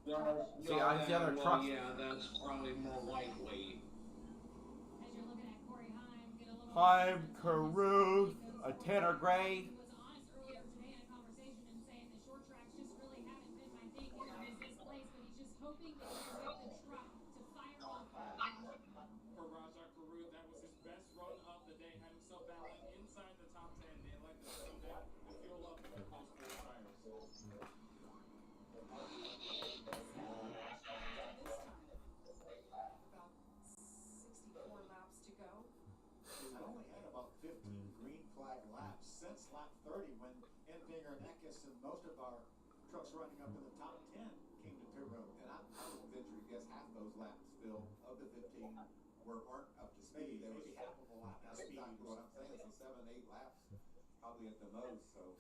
[SPEAKER 4] See, I see other trucks.
[SPEAKER 6] Yeah, that's probably more likely.
[SPEAKER 10] As you're looking at Corey Heim, get a little
[SPEAKER 4] Heim, Caruth, Tanner Gray.
[SPEAKER 10] He was honest earlier today in a conversation and saying the short tracks just really haven't been my thing. You know, his place, but he's just hoping that he can get the truck to fire off.
[SPEAKER 1] For Raja Caruth, that was his best run of the day. Had himself battling inside the top 10. They elected to come down to fuel up those 4 tires.
[SPEAKER 5] About 64 laps to go.
[SPEAKER 8] He's only had about 15 green flag laps since lap 30 when Enfinger and Eckes and most of our trucks running up in the top 10 came to pit road.
[SPEAKER 9] And I would venture to guess half those laps, Phil, of the 15 aren't up to speed. There was
[SPEAKER 8] Maybe half of a lap.
[SPEAKER 9] That's exactly what I'm saying. So 7, 8 laps, probably at the most. So,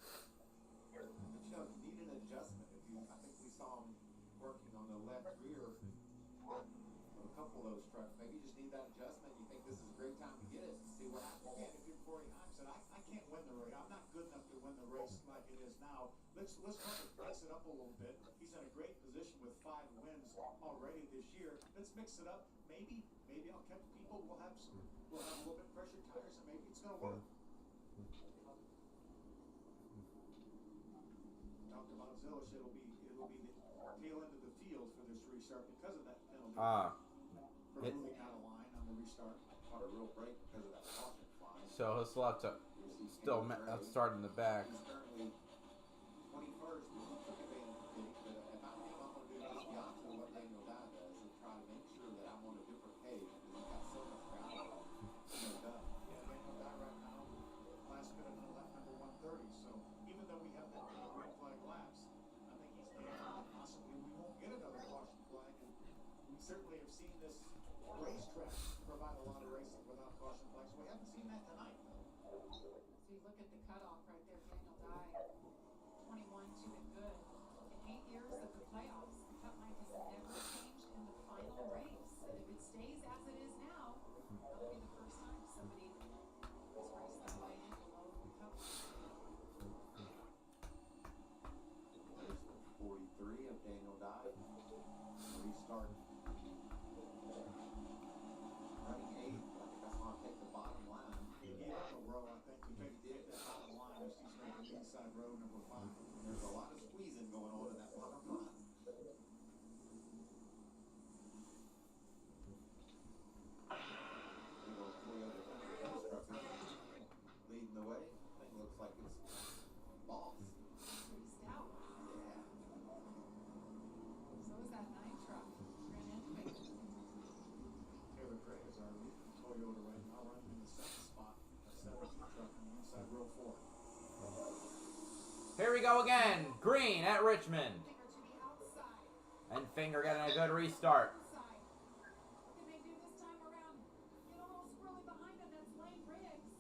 [SPEAKER 9] but you know, need an adjustment. I think we saw him working on the left rear of a couple of those trucks. Maybe you just need that adjustment. You think this is a great time to get it and see what happens.
[SPEAKER 8] Again, if you're Corey Himes, and I can't win the race. I'm not good enough to win the race like it is now. Let's try to mix it up a little bit. He's in a great position with 5 wins already this year. Let's mix it up. Maybe I'll catch people. We'll have a little bit fresher tires, and maybe it's gonna work. Talked about Zilish. It'll be the tail end of the field for this restart because of that penalty for moving out of line on the restart.
[SPEAKER 9] Caught a real break because of that caution flying.
[SPEAKER 4] So he'll still have to start in the back.
[SPEAKER 9] He's currently 21st, but he took advantage of it. But if I'm him, I'm going to do just the opposite of what Daniel Dye does and try to make sure that I'm on a different page because he's got so much ground done.
[SPEAKER 8] Yeah, Daniel Dye right now, last minute on lap number 130. So even though we have that green flag laps, I think he's dangerous. Possibly we won't get another caution flag. And we certainly have seen this racetrack provide a lot of racing without caution flags. We haven't seen that tonight.
[SPEAKER 5] So you look at the cutoff right there, Daniel Dye, 21 to the good. In 8 years of the playoffs, the cut line has never changed in the final race. And if it stays as it is now, that'll be the first time somebody has raced that way in below the cut line.
[SPEAKER 9] There's the 43 of Daniel Dye. Restart. Running 8th. I think that's why I take the bottom line.
[SPEAKER 8] He gave up a row, I think, to take that bottom line as he's making the inside row number 5.
[SPEAKER 9] There's a lot of squeezing going on
[SPEAKER 4] we go again. Green at Richmond.
[SPEAKER 5] Finger to the outside.
[SPEAKER 4] And Finger getting a good restart.
[SPEAKER 5] Inside. What can they do this time around? Get a little squirrely behind him. That's Lane Riggs.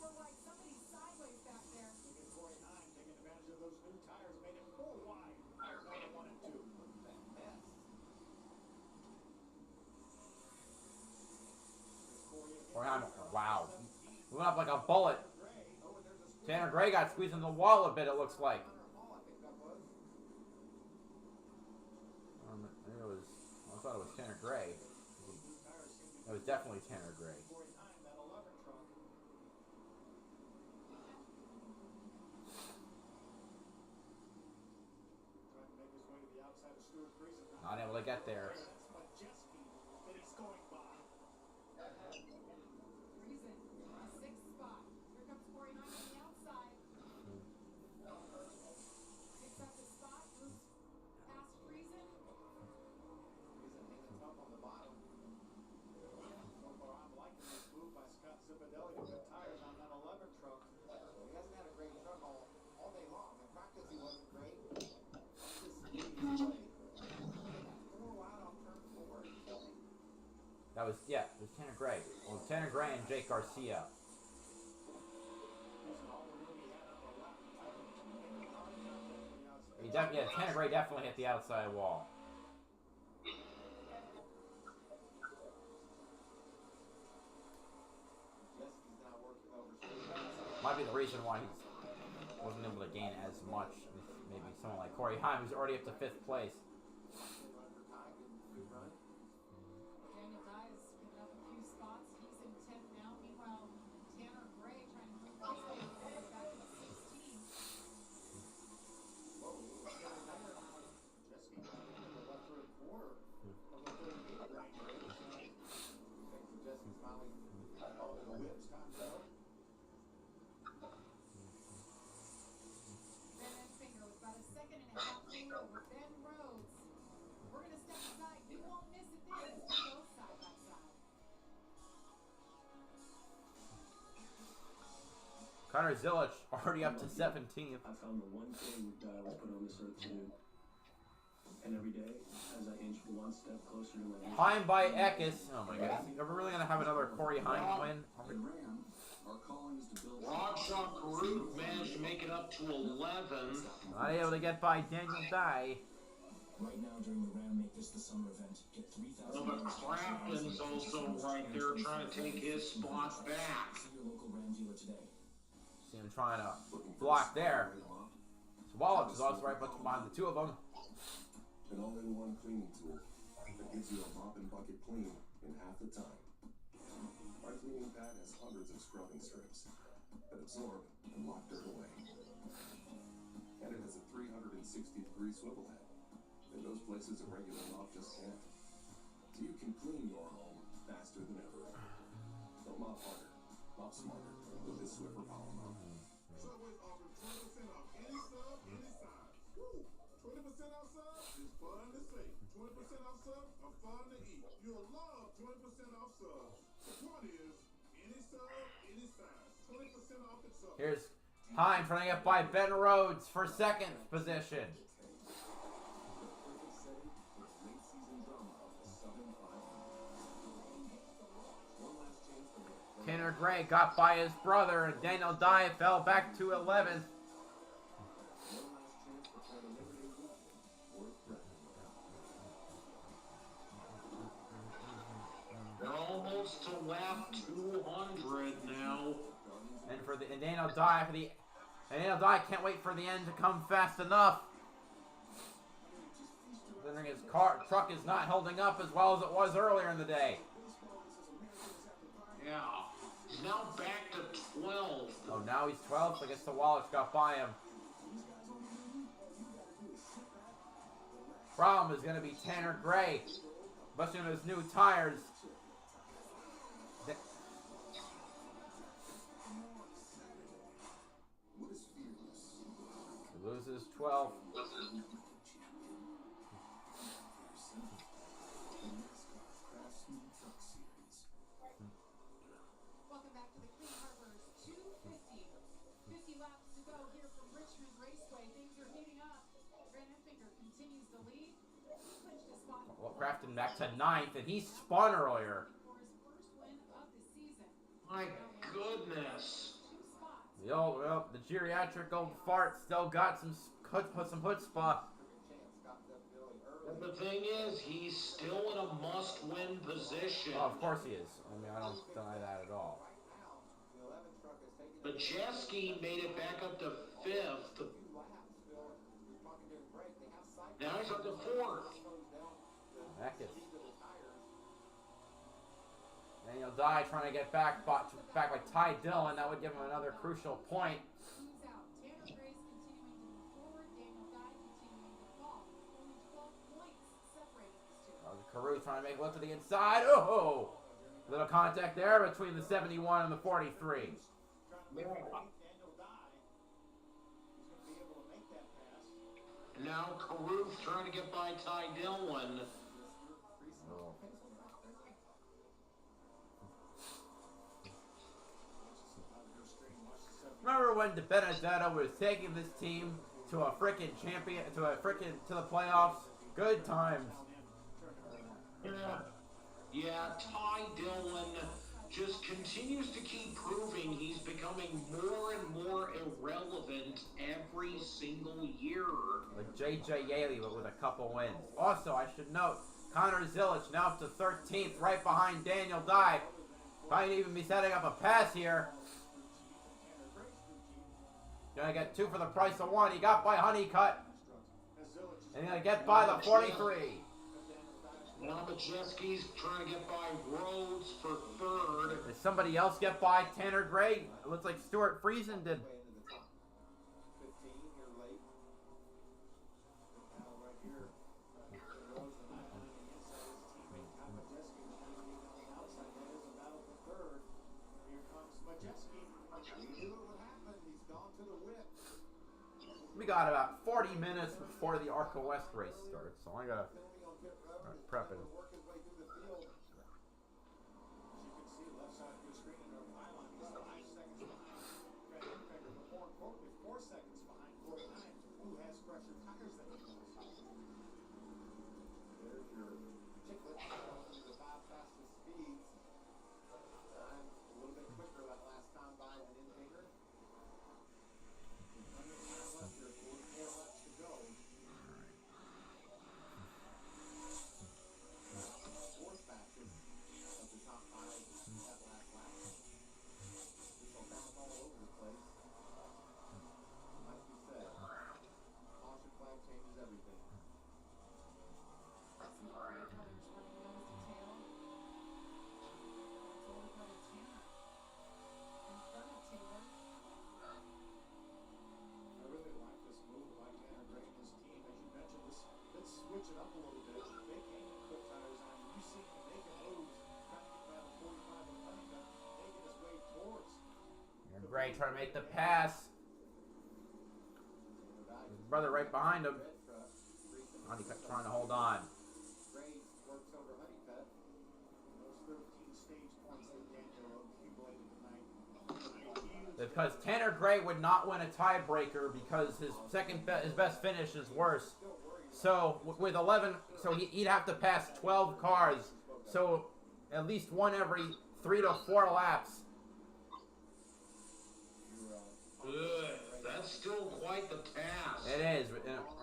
[SPEAKER 5] 3-4 right. Somebody's sideways back there.
[SPEAKER 8] Look at Corey Heim taking advantage of those new tires, made it 4 wide. Another 1 and 2. Look at that mess.
[SPEAKER 4] Wow. He went up like a bullet. Tanner Gray got squeezed in the wall a bit, it looks like. Maybe it was, I thought it was Tanner Gray. It was definitely Tanner Gray. Not able to get there.
[SPEAKER 5] Reason, a 6th spot. Here comes Corey Heim on the outside. Picks up the spot, moves past Friesen.
[SPEAKER 8] Friesen hanging tough on the bottom. So far, I'm liking this move by Scott Zipadelli to put tires on that 11 truck.
[SPEAKER 9] He hasn't had a great truck all day long. In practice, he wasn't great. Just play. 4 wide off turn 4.
[SPEAKER 4] That was, yeah, it was Tanner Gray. Well, Tanner Gray and Jake Garcia. Yeah, Tanner Gray definitely hit the outside wall. Might be the reason why he wasn't able to gain as much as maybe someone like Corey Heim, who's already up to 5th place.
[SPEAKER 5] Daniel Dye has given up a few spots. He's in 10th now. Meanwhile, Tanner Gray trying to move his way forward back to 16th.
[SPEAKER 8] Jesse got into the left third quarter of the third meter range.
[SPEAKER 9] Jesse's finally all the whips, Concho.
[SPEAKER 5] Ben and Finger with about a 2.5 lead over Ben Rhodes. We're going to step aside. You won't miss it there as we go side by side.
[SPEAKER 4] Connor Zilic already up to 17th.
[SPEAKER 15] I found the one thing that I was put on this earth to do. And every day, as I inch 1 step closer to my end,
[SPEAKER 4] Heim by Eckes. Oh my god. Are we really going to have another Corey Heim win?
[SPEAKER 12] Our calling is to build.
[SPEAKER 6] Rockshaw Karuk managed to make it up to 11.
[SPEAKER 4] Not able to get by Daniel Dye.
[SPEAKER 12] Right now, during the Ram Make This the Summer event, get $3,000.
[SPEAKER 6] But Crafton's also right there trying to take his spot back.
[SPEAKER 12] See your local Ram dealer today.
[SPEAKER 4] See him trying to block there. So Wallace is also right behind the two of them.
[SPEAKER 12] An all-in-one cleaning tool that gives you a mop and bucket clean in half the time. Our cleaning pad has hundreds of scrubbing strips that absorb and lock dirt away. And it has a 360-degree swivel head that goes places a regular mop just can't. So you can clean your home faster than ever. Don't mop harder, mop smarter with this Swiffer Power Mop.
[SPEAKER 1] Subway's offering 20% off any sub, any size. Woo! 20% off subs is fun to say. 20% off subs are fun to eat. You'll love 20% off subs. The point is, any sub, any size. 20% off at Subway.
[SPEAKER 4] Here's Heim trying to get by Ben Rhodes for 2nd position. Tanner Gray got by his brother, and Daniel Dye fell back to 11th.
[SPEAKER 6] They're almost to lap 200 now.
[SPEAKER 4] And Daniel Dye Daniel Dye can't wait for the end to come fast enough. Considering his truck is not holding up as well as it was earlier in the day.
[SPEAKER 6] Yeah. He's now back to 12.
[SPEAKER 4] Oh, now he's 12th. I guess the Wallace got by him. Problem is going to be Tanner Gray, especially on his new tires. He loses 12.
[SPEAKER 5] Welcome back to the Clean Harbors 250
[SPEAKER 4] Well, Crafton back to 9th, and he spun earlier.
[SPEAKER 5] For his first win of the season.
[SPEAKER 6] My goodness.
[SPEAKER 5] Two spots.
[SPEAKER 4] Well, the geriatric old fart still got some chutzpah.
[SPEAKER 6] And the thing is, he's still in a must-win position.
[SPEAKER 4] Oh, of course he is. I mean, I don't deny that at all.
[SPEAKER 6] Majeski made it back up to 5th. Now he's up to 4th.
[SPEAKER 4] Heck is. Daniel Dye trying to get back by Ty Dillon. That would give him another crucial point.
[SPEAKER 5] Moves out. Tanner Grace continuing to move forward. Daniel Dye continuing to fall. Only 12 points separating these two.
[SPEAKER 4] Carew trying to make a look to the inside. Oh! Little contact there between the 71 and the 43.
[SPEAKER 8] Daniel Dye. He's going to be able to make that pass.
[SPEAKER 6] Now Caruth trying to get by Ty Dillon.
[SPEAKER 4] Remember when DiBenedetto was taking this team to a frickin' to the playoffs? Good times.
[SPEAKER 6] Yeah, Ty Dillon just continues to keep proving he's becoming more and more irrelevant every single year.
[SPEAKER 4] Like J.J. Yaley, but with a couple wins. Also, I should note, Connor Zilic now up to 13th, right behind Daniel Dye. Might even be setting up a pass here. Gonna get 2 for the price of 1. He got by Honeycutt. And gonna get by the 43.
[SPEAKER 6] Now Majeski's trying to get by Rhodes for 3rd.
[SPEAKER 4] Did somebody else get by Tanner Gray? It looks like Stuart Friesen did. We got about 40 minutes before the ARCA West race starts, so I gotta prep it. Gray trying to make the pass. His brother right behind him. Honeycutt trying to hold on. Because Tanner Gray would not win a tiebreaker because his best finish is worse. So with 11, so he'd have to pass 12 cars. So at least one every 3 to 4 laps.
[SPEAKER 6] That's still quite the task.
[SPEAKER 4] It is.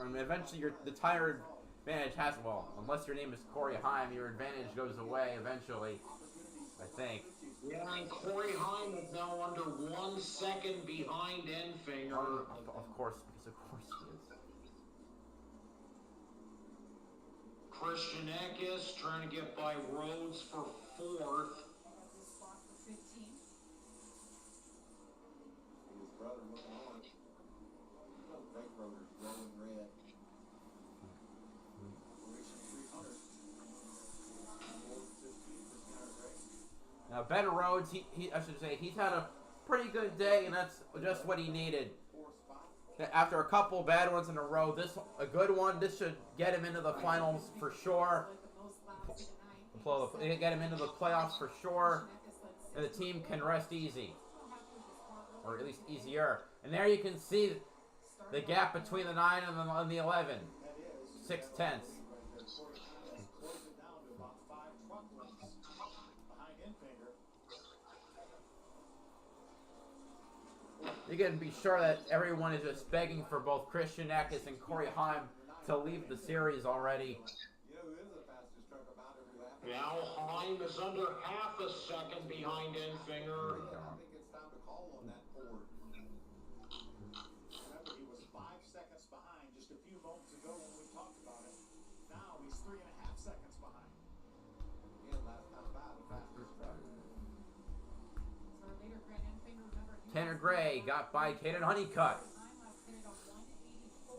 [SPEAKER 4] And eventually, the tire advantage has, well, unless your name is Corey Heim, your advantage goes away eventually, I think.
[SPEAKER 6] Yeah, and Corey Heim is now under 1 second behind Enfinger.
[SPEAKER 4] Of course, because of course he is.
[SPEAKER 6] Christian Eckes trying to get by Rhodes for 4th.
[SPEAKER 4] Now Ben Rhodes, I should say, he's had a pretty good day, and that's just what he needed. After a couple bad ones in a row, a good one. This should get him into the finals for sure. Get him into the playoffs for sure, and the team can rest easy, or at least easier. And there you can see the gap between the 9 and the 11, 6/10. you can be sure that everyone is just begging for both Christian Eckes and Corey Heim to leave the series already.
[SPEAKER 9] You know who is the fastest truck about every lap?
[SPEAKER 6] Now Heim is under half a second behind Enfinger.
[SPEAKER 9] I think it's time to call on that Ford.
[SPEAKER 8] Remember, he was 5 seconds behind just a few moments ago when we talked about it. Now he's 3.5 seconds behind.
[SPEAKER 9] Again, last time by the fastest truck.
[SPEAKER 5] So our leader, Grant Enfinger, remember, he
[SPEAKER 4] Tanner
[SPEAKER 5] lost
[SPEAKER 4] Gray got by Caden Honeycutt.
[SPEAKER 5] Heim last pitted on 184.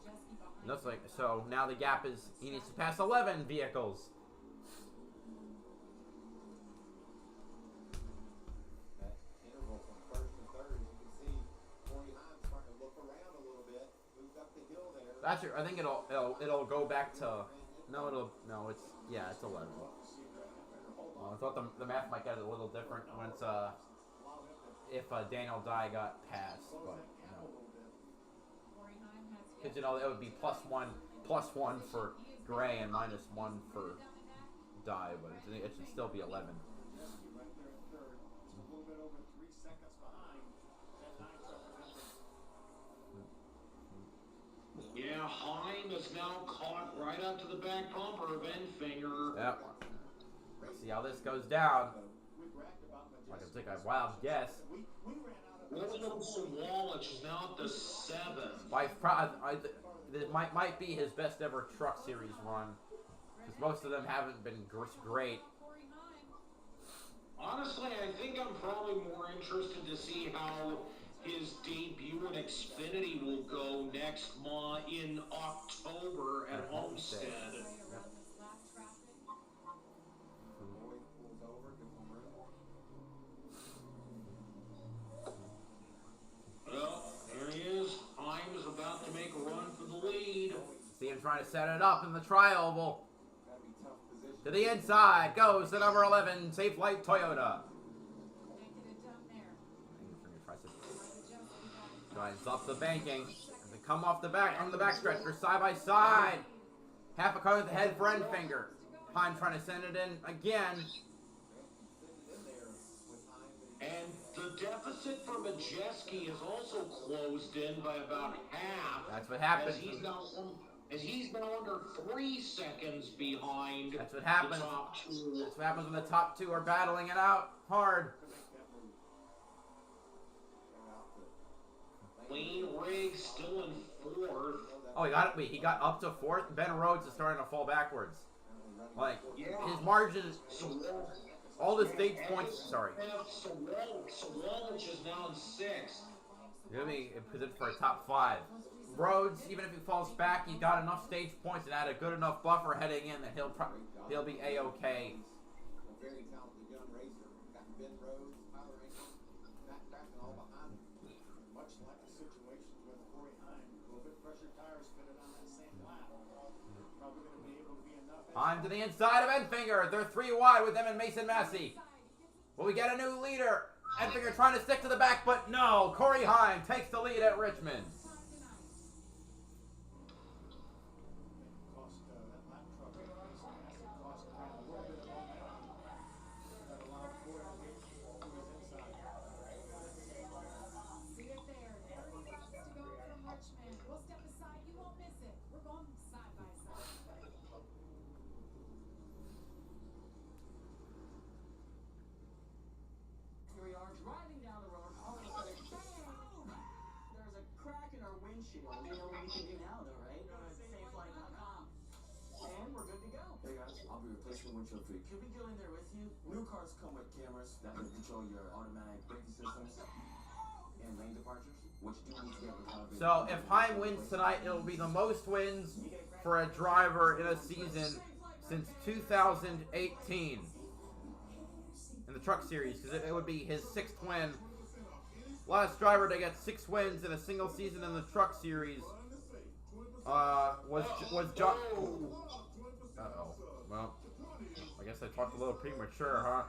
[SPEAKER 5] Majeski behind
[SPEAKER 4] Looks like
[SPEAKER 5] him.
[SPEAKER 4] so now the gap is he needs to pass 11 vehicles.
[SPEAKER 9] That interval from first to third, as you can see, Corey Heim starting to look around a little bit, moved up the hill there.
[SPEAKER 4] That's your, I think it'll go back to it's 11. Well, I thought the math might get it a little different when it's if Daniel Dye got passed, but no.
[SPEAKER 5] Corey Heim has
[SPEAKER 4] Because it would be +1 for Gray and -1 for Dye, but it should still be 11.
[SPEAKER 8] Majeski right there in third. Just a little bit over 3 seconds behind that 9 truck of Enfinger.
[SPEAKER 6] Yeah, Heim is now caught right up to the back bumper of Enfinger.
[SPEAKER 4] Yep. Let's see how this goes down.
[SPEAKER 8] We bragged about
[SPEAKER 4] I can
[SPEAKER 8] Majeski.
[SPEAKER 4] take a wild guess.
[SPEAKER 8] We ran out of
[SPEAKER 6] William Sawallich is now at the 7th.
[SPEAKER 4] This might be his best ever Truck Series run, because most of them haven't been great.
[SPEAKER 5] Corey Heim.
[SPEAKER 6] Honestly, I think I'm probably more interested to see how his debut in Xfinity will go next month in October at Homestead.
[SPEAKER 5] Right around this lap traffic.
[SPEAKER 9] Boyd pulls over, gives him room.
[SPEAKER 6] Well, there he is. Heim is about to make a run for the lead.
[SPEAKER 4] See him trying to set it up in the tri-oval.
[SPEAKER 9] Gotta be tough position.
[SPEAKER 4] To the inside goes the number 11 Safe Light Toyota.
[SPEAKER 5] Can't get it done there.
[SPEAKER 4] Drives up the banking as they come off the back on the backstretch for side by side. Half a car with the head for Enfinger. Heim trying to send it in again.
[SPEAKER 6] And the deficit for Majeski is also closed in by about half.
[SPEAKER 4] That's what happens.
[SPEAKER 6] As he's now under 3 seconds behind
[SPEAKER 4] That's what happens.
[SPEAKER 6] the top 2.
[SPEAKER 4] That's what happens when the top two are battling it out hard.
[SPEAKER 6] Clean Rig still in 4th.
[SPEAKER 4] Oh, he got up to 4th. Ben Rhodes is starting to fall backwards. Like his margins, all the stage points. Sorry.
[SPEAKER 6] Sawallich is now in 6th.
[SPEAKER 4] You know what I mean? It puts it for a top 5. Rhodes, even if he falls back, he got enough stage points and had a good enough buffer heading in that he'll be a-okay.
[SPEAKER 9] A very talented young racer. Got Ben Rhodes, Tyler Ankle, Matt Crafton all behind him.
[SPEAKER 8] Much like the situation with Corey Heim. A little bit pressure tires fitted on that same lap. Probably going to be able to be enough.
[SPEAKER 4] Heim to the inside of Enfinger. They're 3 wide with them and Mason Massey. Will we get a new leader? Enfinger trying to stick to the back, but no. Corey Heim takes the lead at Richmond.
[SPEAKER 8] Cost that lap truck cost Grant a little bit of momentum. That allowed Corey to get to his inside.
[SPEAKER 5] See it there. 30 laps to go from Richmond. We'll step aside. You won't miss it. We're going side by side.
[SPEAKER 15] Here we are driving down the road, all of a sudden, bang! There's a crack in our windshield. You know what we can do now, though, right? Go to safelight.com. And we're good to go. Hey guys, I'll be replacing the windshield for you. Can we go in there with you? New cars come with cameras that can control your automatic braking systems and lane departures, which do need to get recalibrated.
[SPEAKER 4] So if Heim wins tonight, it'll be the most wins for a driver in a season since 2018 in the Truck Series, because it would be his 6th win. Last driver to get 6 wins in a single season in the Truck Series was John. Uh-oh. Well, I guess I talked a little premature, huh?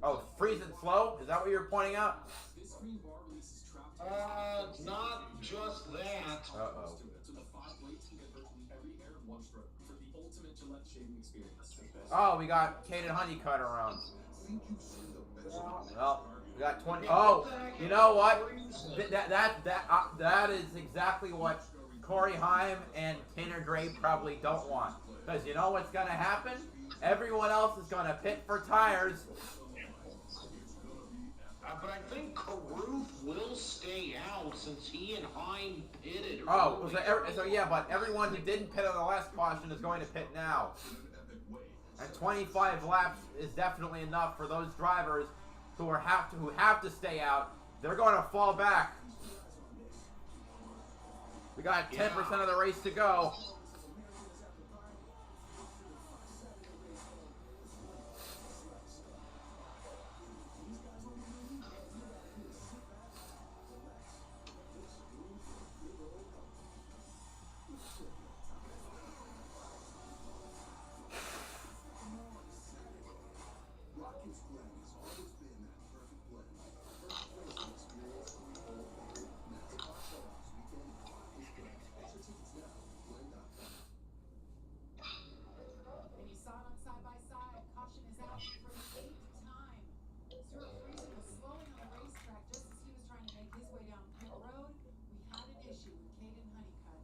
[SPEAKER 4] Oh, freezing slow? Is that what you're pointing out?
[SPEAKER 6] Not just that.
[SPEAKER 4] Uh-oh. Oh, we got Caden Honeycutt around. Well, we got 20. Oh, you know what? That is exactly what Corey Haim and Tanner Gray probably don't want. Because you know what's going to happen? Everyone else is going to pit for tires.
[SPEAKER 6] But I think Caruth will stay out since he and Heim pitted.
[SPEAKER 4] Oh, so yeah, but everyone who didn't pit on the last caution is going to pit now. And 25 laps is definitely enough for those drivers who have to stay out. They're going to fall back. We got 10% of the race to go.
[SPEAKER 5] And you saw them side by side. Caution is out for the 8th time. Stuart Friesen was slowing on the racetrack just as he was trying to make his way down pit road. We had an issue with Caden Honeycutt.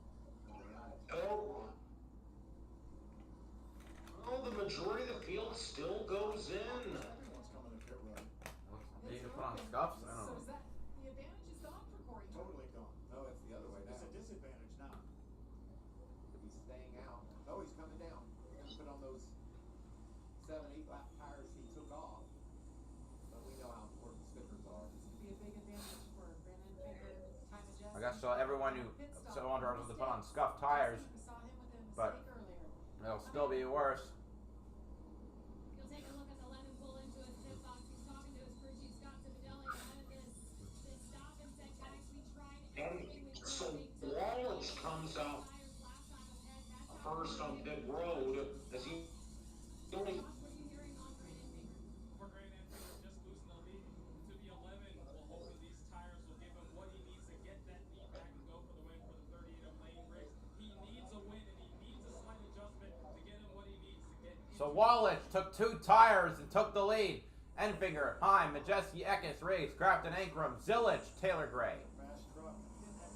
[SPEAKER 6] Oh, the majority of the field still goes in.
[SPEAKER 8] Everyone's coming to pit road.
[SPEAKER 4] They can put on scuffs? I don't
[SPEAKER 5] So
[SPEAKER 4] know.
[SPEAKER 5] is that the advantage is gone for Corey?
[SPEAKER 8] Totally gone.
[SPEAKER 9] No, it's the other way
[SPEAKER 8] It's
[SPEAKER 9] down.
[SPEAKER 8] a disadvantage now.
[SPEAKER 9] He's staying out. No, he's coming down. He's going to put on those 7, 8 lap tires he took off. But we know how important stickers are.
[SPEAKER 5] This could be a big advantage for Brandon Finger. Time adjustment.
[SPEAKER 4] I guess so everyone who drivers to put on scuffed tires,
[SPEAKER 5] We saw him with a mistake
[SPEAKER 4] but
[SPEAKER 5] earlier.
[SPEAKER 4] it'll still be worse.
[SPEAKER 10] You'll take a look at the Lemon pull into his pit box. He's talking to his crew chief, Scott Cividelli, ahead of this stop and said, guys, we tried everything we could.
[SPEAKER 6] So Wallace comes out first on pit road as he only.
[SPEAKER 10] What are you hearing on Brandon Finger?
[SPEAKER 1] For Brandon Finger, just losing the lead to the 11. Well, hopefully these tires will give him what he needs to get that lead back and go for the win for the 38 of lane race. He needs a win and he needs a slight adjustment to get him what he needs to get.
[SPEAKER 4] So Wallich took 2 tires and took the lead. Enfinger, Heim, Majeski, Eckes, Race, Crafton, Ankrum, Zillage, Taylor Gray.
[SPEAKER 8] Fast truck.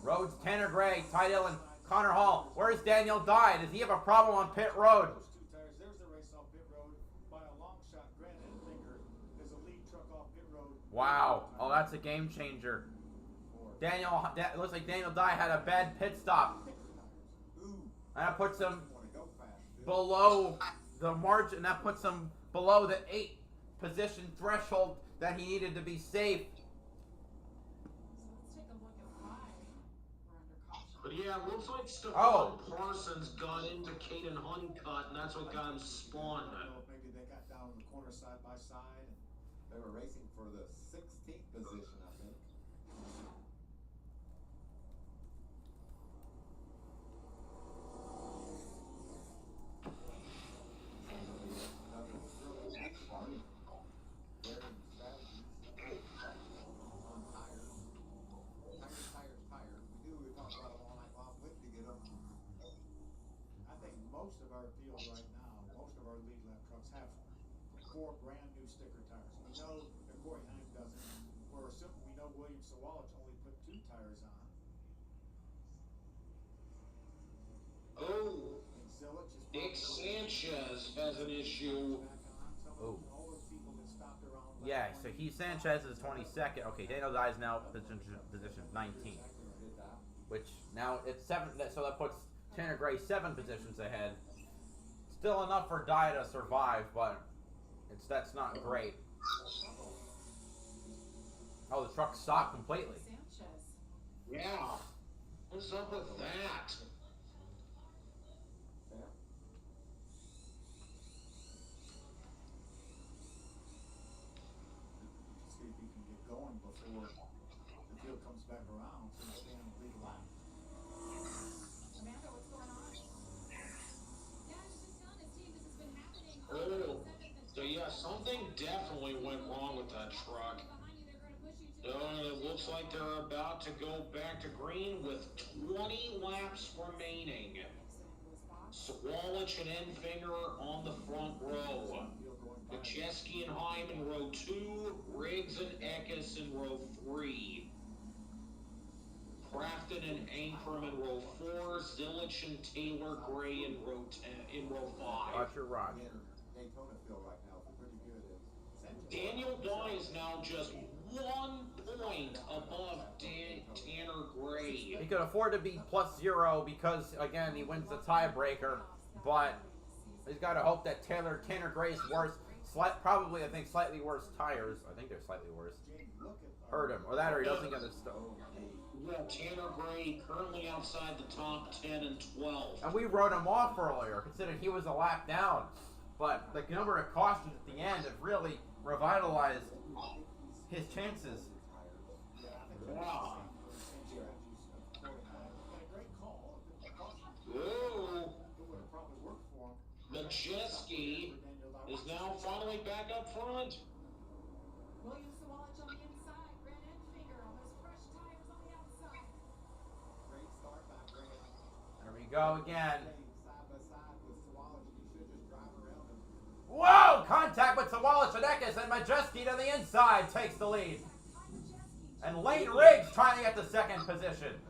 [SPEAKER 4] Rhodes, Tanner Gray, Ty Dillon, Connor Hall. Where's Daniel Dye? Does he have a problem on pit road?
[SPEAKER 8] Those 2 tires. There's the race off pit road by a long shot. Brandon Finger is a lead truck off pit road.
[SPEAKER 4] Wow. Oh, that's a game changer. It looks like Daniel Dye had a bad pit stop.
[SPEAKER 9] Ooh,
[SPEAKER 4] And that puts him
[SPEAKER 9] want to go fast.
[SPEAKER 4] below the margin. That puts him below the 8 position threshold that he needed to be safe.
[SPEAKER 5] So let's take a look at why we're under caution.
[SPEAKER 6] But yeah, it looks like Stephon
[SPEAKER 4] Oh.
[SPEAKER 6] Parsons got into Caden Honeycutt, and that's what got him spun.
[SPEAKER 8] I don't know if maybe they got down in the corner side by side.
[SPEAKER 9] They were racing for the 16th position, I think. Another really big part. Wearing strategies on tires. Tires. We knew we were talking about them all night long. When to get them.
[SPEAKER 8] I think most of our field right now, most of our lead lap trucks have 4 brand new sticker tires. We know that Corey Haim doesn't. We know William Sawalich only put 2 tires on.
[SPEAKER 6] Oh,
[SPEAKER 8] And Zillage is
[SPEAKER 6] Nick Sanchez has an issue.
[SPEAKER 4] Oh.
[SPEAKER 8] All those people that stopped around. lap
[SPEAKER 4] Yeah, so
[SPEAKER 8] 20.
[SPEAKER 4] Sanchez is 22nd. Okay, Daniel Dye is now position 19. Which now it's 7, so that puts Tanner Gray 7 positions ahead. Still enough for Dye to survive, but that's not great. Oh, the truck stopped completely.
[SPEAKER 5] Sanchez.
[SPEAKER 6] Yeah, what's up with that?
[SPEAKER 8] See if he can get going before the field comes back around so he can stay on the lead lap.
[SPEAKER 5] Amanda, what's going on?
[SPEAKER 10] Yeah, I was just telling his team this has been happening.
[SPEAKER 6] Oh, so yeah, something definitely went wrong with that truck.
[SPEAKER 10] Behind you, they're going to push you to
[SPEAKER 6] It looks like they're about to go back to green with 20 laps remaining. Swalich and Enfinger on the front row.
[SPEAKER 8] Field going
[SPEAKER 6] Majeski and Heim in row 2, Riggs and Eckes in row 3. Crafton and Ankrum in row 4, Zilich and Taylor Gray in row 5.
[SPEAKER 4] Roger, Roger.
[SPEAKER 9] Daytona field right now is pretty good.
[SPEAKER 6] Daniel Dye is now just 1 point above Tanner Gray.
[SPEAKER 4] He could afford to be +0 because, again, he wins the tiebreaker, but he's got to hope that Tanner Gray's worse, probably, I think, slightly worse tires. I think they're slightly worse. Hurt him, or that, or he doesn't get the stuff.
[SPEAKER 6] Yeah, Tanner Gray currently outside the top 10 and 12.
[SPEAKER 4] And we wrote him off earlier, considering he was a lap down. But the number of cautions at the end have really revitalized his chances.
[SPEAKER 6] Wow. Ooh. Majeski is now finally back up front.
[SPEAKER 5] William Sawalich on the inside. Grant Enfinger on those fresh tires on the outside.
[SPEAKER 9] Great start by Grant.
[SPEAKER 4] There we go again.
[SPEAKER 9] Side by side with Sawalich. He should just drive around him.
[SPEAKER 4] Whoa! Contact with Sawalich and Eckes, and Majeski to the inside takes the lead. And Lane Riggs trying to get the second position.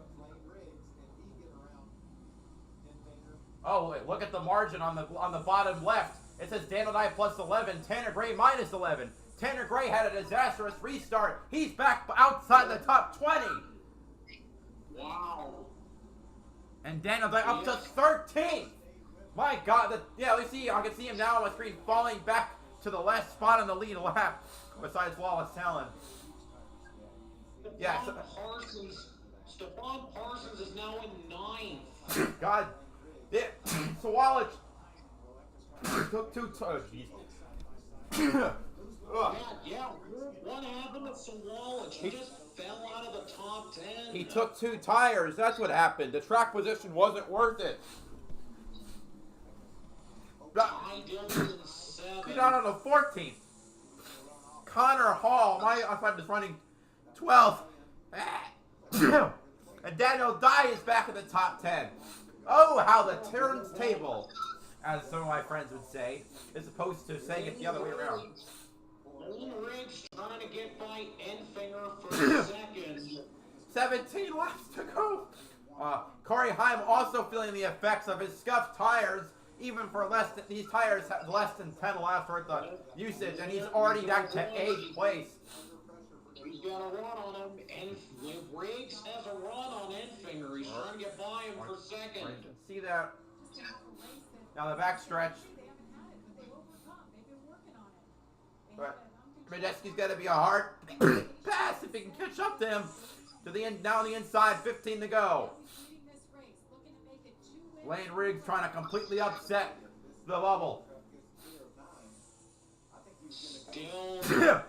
[SPEAKER 4] Oh, wait, look at the margin on the bottom left. It says Daniel Dye +11, Tanner Gray -11. Tanner Gray had a disastrous restart. He's back outside the top 20.
[SPEAKER 6] Wow.
[SPEAKER 4] And Daniel Dye up to 13th. My God, yeah, let's see. I can see him now on my screen falling back to the last spot on the lead lap, besides Wallace Allen. Yeah.
[SPEAKER 6] Stephon Parsons is now in 9th.
[SPEAKER 4] God, yeah. Sawalich took 2 turns.
[SPEAKER 6] Yeah. What happened to Sawalich? He just fell out of the top 10.
[SPEAKER 4] He took 2 tires. That's what happened. The track position wasn't worth it. He's down on the 14th. Connor Hall, I thought was running 12th. And Daniel Dye is back in the top 10. Oh, how the turntable, as some of my friends would say, as opposed to saying it the other way around.
[SPEAKER 6] Riggs trying to get by Enfinger for second.
[SPEAKER 4] 17 laps to go. Corey Heim also feeling the effects of his scuffed tires. Even for these tires have less than 10 laps worth of usage, and he's already down to 8th place.
[SPEAKER 6] He's got a run on him, and Riggs has a run on Enfinger. He's trying to get by him for second.
[SPEAKER 4] You can see that. Now the backstretch. But Majeski's got to be a hard pass if he can catch up to him. To the end, down the inside, 15 to go. Lane Riggs trying to completely upset the bubble.
[SPEAKER 6] Still, no.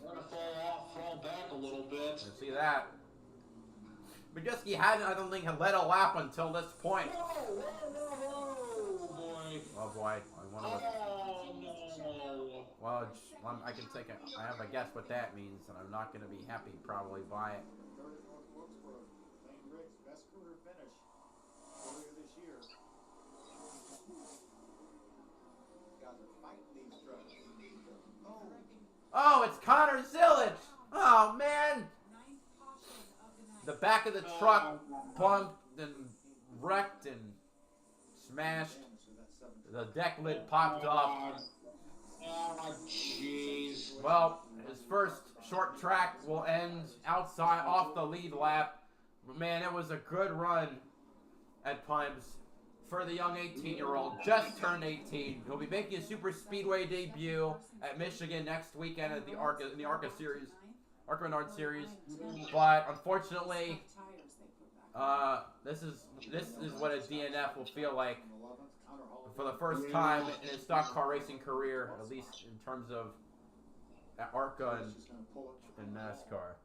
[SPEAKER 6] Gonna fall back a little bit.
[SPEAKER 4] You see that. Majeski hadn't, I don't think, had led a lap until this point.
[SPEAKER 6] Oh boy.
[SPEAKER 4] Oh boy. Well, I can take it. I have a guess what that means, and I'm not going to be happy probably by it.
[SPEAKER 8] Lane Riggs' best career finish earlier this year.
[SPEAKER 9] Guys are fighting these trucks.
[SPEAKER 4] Oh, it's Connor Zilich. Oh, man. The back of the truck bumped and wrecked and smashed. The deck lid popped off.
[SPEAKER 6] Oh, jeez.
[SPEAKER 4] Well, his first short track will end outside off the lead lap. But man, it was a good run at times for the young 18-year-old. Just turned 18. He'll be making a super speedway debut at Michigan next weekend at the ARCA in the ARCA series, ARCA Menards series. But unfortunately, this is what a DNF will feel like for the first time in his stock car racing career, at least in terms of ARCA and NASCAR.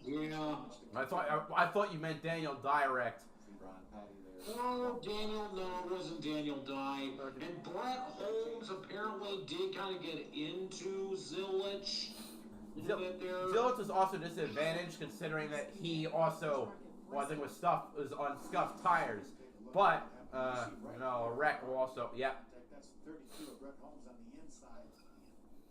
[SPEAKER 6] Yeah.
[SPEAKER 4] I thought you meant Daniel DiRect.
[SPEAKER 6] Oh, Daniel, no, it wasn't Daniel Dye. And Brett Holmes apparently did kind of get into Zilich.
[SPEAKER 4] Zilich was also disadvantaged considering that he also, well, I think was on scuffed tires. But, a wreck will also,
[SPEAKER 8] guys, 32 of Brett Holmes on the inside,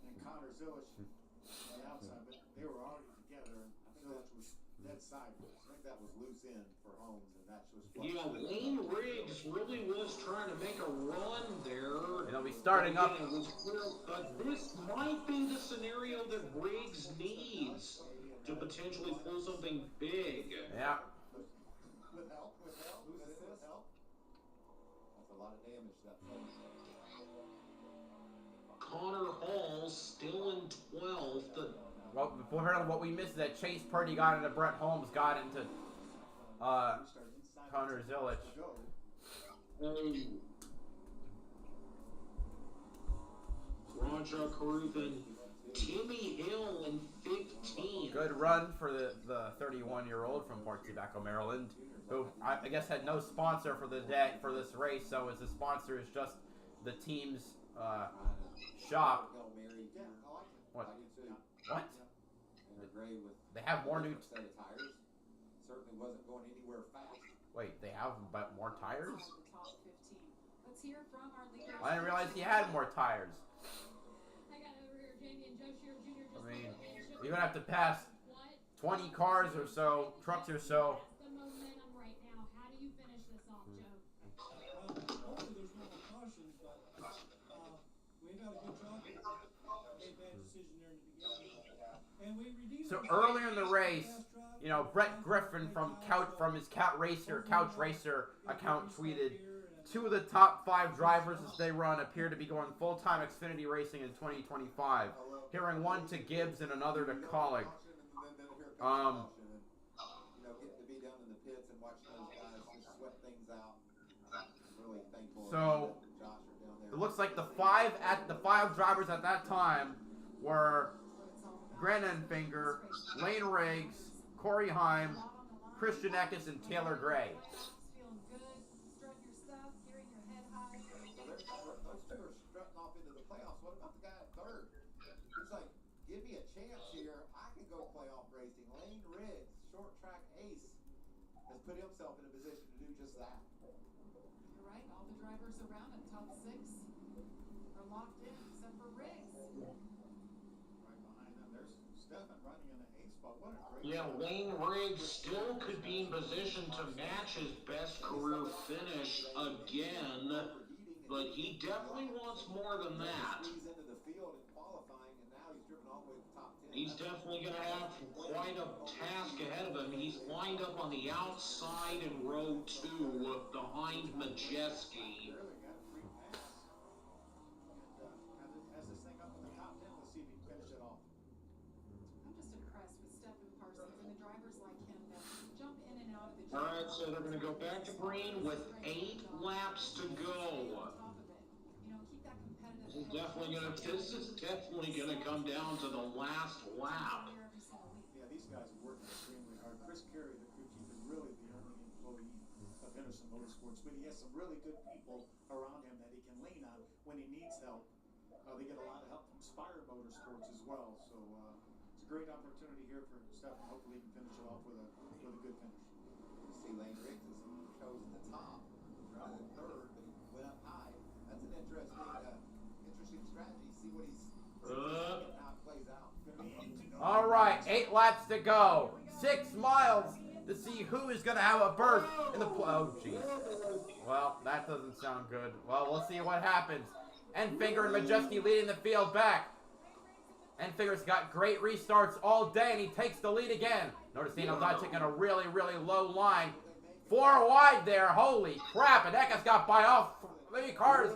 [SPEAKER 8] and Connor Zillich on the outside, but they were already together, and Zillich was dead sideways.
[SPEAKER 9] I think that was loose end for Holmes, and that was.
[SPEAKER 6] Yeah, Lane Riggs really was trying to make a run there.
[SPEAKER 4] It'll be starting up.
[SPEAKER 6] But this might be the scenario that Riggs needs to potentially pull something big.
[SPEAKER 4] Yeah.
[SPEAKER 9] With help, with help. That's a lot of damage to that plane.
[SPEAKER 6] Connor Hall still in 12th.
[SPEAKER 4] Well, before what we missed is that Chase Purdy got into Brett Holmes, got into Connor Zillich.
[SPEAKER 6] Raja Karuthan, Timmy Hill in 15th.
[SPEAKER 4] Good run for the 31-year-old from Port Tobacco, Maryland, who I guess had no sponsor for the day for this race. So his sponsor is just the team's shop. What? What? They have more new
[SPEAKER 9] set of tires. Certainly wasn't going anywhere fast.
[SPEAKER 4] Wait, they have but more tires?
[SPEAKER 5] Let's hear from our leader.
[SPEAKER 4] I didn't realize he had more tires.
[SPEAKER 10] I got over here, Jamie and Joe Shear Jr. just
[SPEAKER 4] I mean,
[SPEAKER 10] shook
[SPEAKER 4] you're gonna have to pass 20 cars or so, trucks or so.
[SPEAKER 10] That's the momentum right now. How do you finish this off, Joe?
[SPEAKER 1] Hopefully there's no more cautions, but we've had a good job. Made bad decision there in the beginning. And we redeemed
[SPEAKER 4] So earlier in the race, you know, Brett Griffin from his Couch Racer account tweeted, 2 of the top 5 drivers as they run appear to be going full-time Xfinity racing in 2025. Hearing one to Gibbs and another to Collick.
[SPEAKER 9] You know, getting to be down in the pits and watching those guys just sweat things out. Really thankful.
[SPEAKER 4] So
[SPEAKER 9] Josh are down there.
[SPEAKER 4] it looks like the five drivers at that time were Grant Enfinger, Lane Riggs, Corey Heim, Christian Eckes, and Taylor Gray.
[SPEAKER 5] Feeling good, strutting your stuff, carrying your head high.
[SPEAKER 9] So those 2 are strutting off into the playoffs. What about the guy at third? He's like, give me a chance here. I can go playoff racing. Lane Riggs, short track ace, has put himself in a position to do just that.
[SPEAKER 5] You're right, all the drivers around in top 6 are locked in, except for Riggs.
[SPEAKER 8] Right behind them, there's Stefan running in the 8th spot. What a great
[SPEAKER 6] Yeah,
[SPEAKER 8] job.
[SPEAKER 6] Lane Riggs still could be in position to match his best career finish again, but he definitely wants more than that.
[SPEAKER 9] He's into the field in qualifying, and now he's driven all the way to the top 10.
[SPEAKER 6] He's definitely going to have quite a task ahead of him. He's lined up on the outside in row 2 behind Majeski.
[SPEAKER 8] Really got a free pass. And has this thing up in the top 10. Let's see if he can finish it off.
[SPEAKER 5] I'm just impressed with Stephen Parsons and the drivers like him that jump in and out of the
[SPEAKER 6] All right, so they're going to go back to green with 8 laps to go.
[SPEAKER 5] top of it. You know, keep that competitive.
[SPEAKER 6] This is definitely going to come down to the last lap.
[SPEAKER 8] Yeah, these guys are working extremely hard. Chris Carey, the crew chief, is really the only employee of Henderson Motorsports, but he has some really good people around him that he can lean on when he needs help. They get a lot of help from Spire Motorsports as well, so it's a great opportunity here for Stefan. Hopefully he can finish it off with a good finish.
[SPEAKER 9] You see Lane Riggs has chosen the top rather than third, but he went up high. That's an interesting strategy. See what how it plays out.
[SPEAKER 4] All right, 8 laps to go. 6 miles to see who is going to have a berth in the... Oh, jeez. Well, that doesn't sound good. Well, we'll see what happens. Enfinger and Majeski leading the field back. Enfinger's got great restarts all day, and he takes the lead again. Notice Dino Dodd taking a really, really low line. 4 wide there. Holy crap. And Eckes got by all 3 cars.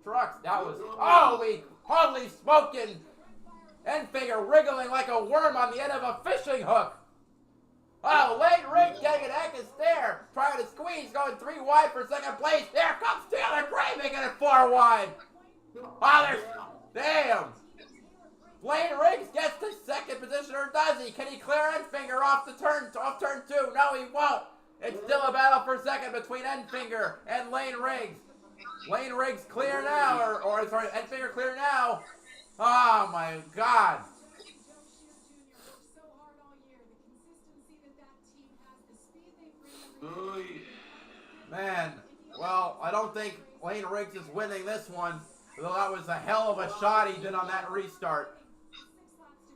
[SPEAKER 4] Trucks. That was... Holy smoking. Enfinger wriggling like a worm on the end of a fishing hook. Oh, Lane Riggs getting an Eckes there. Trying to squeeze, going 3 wide for second place. There comes Taylor Gray making it 4 wide. Oh, there's... Damn. Lane Riggs gets to second position, or does he? Can he clear Enfinger off turn 2? No, he won't. It's still a battle for second between Enfinger and Lane Riggs. Lane Riggs clear now, or sorry, Enfinger clear now. Oh my God. Man, well, I don't think Lane Lane Riggs is winning this one. Though that was a hell of a shot he did on that restart.
[SPEAKER 5] 6 laps to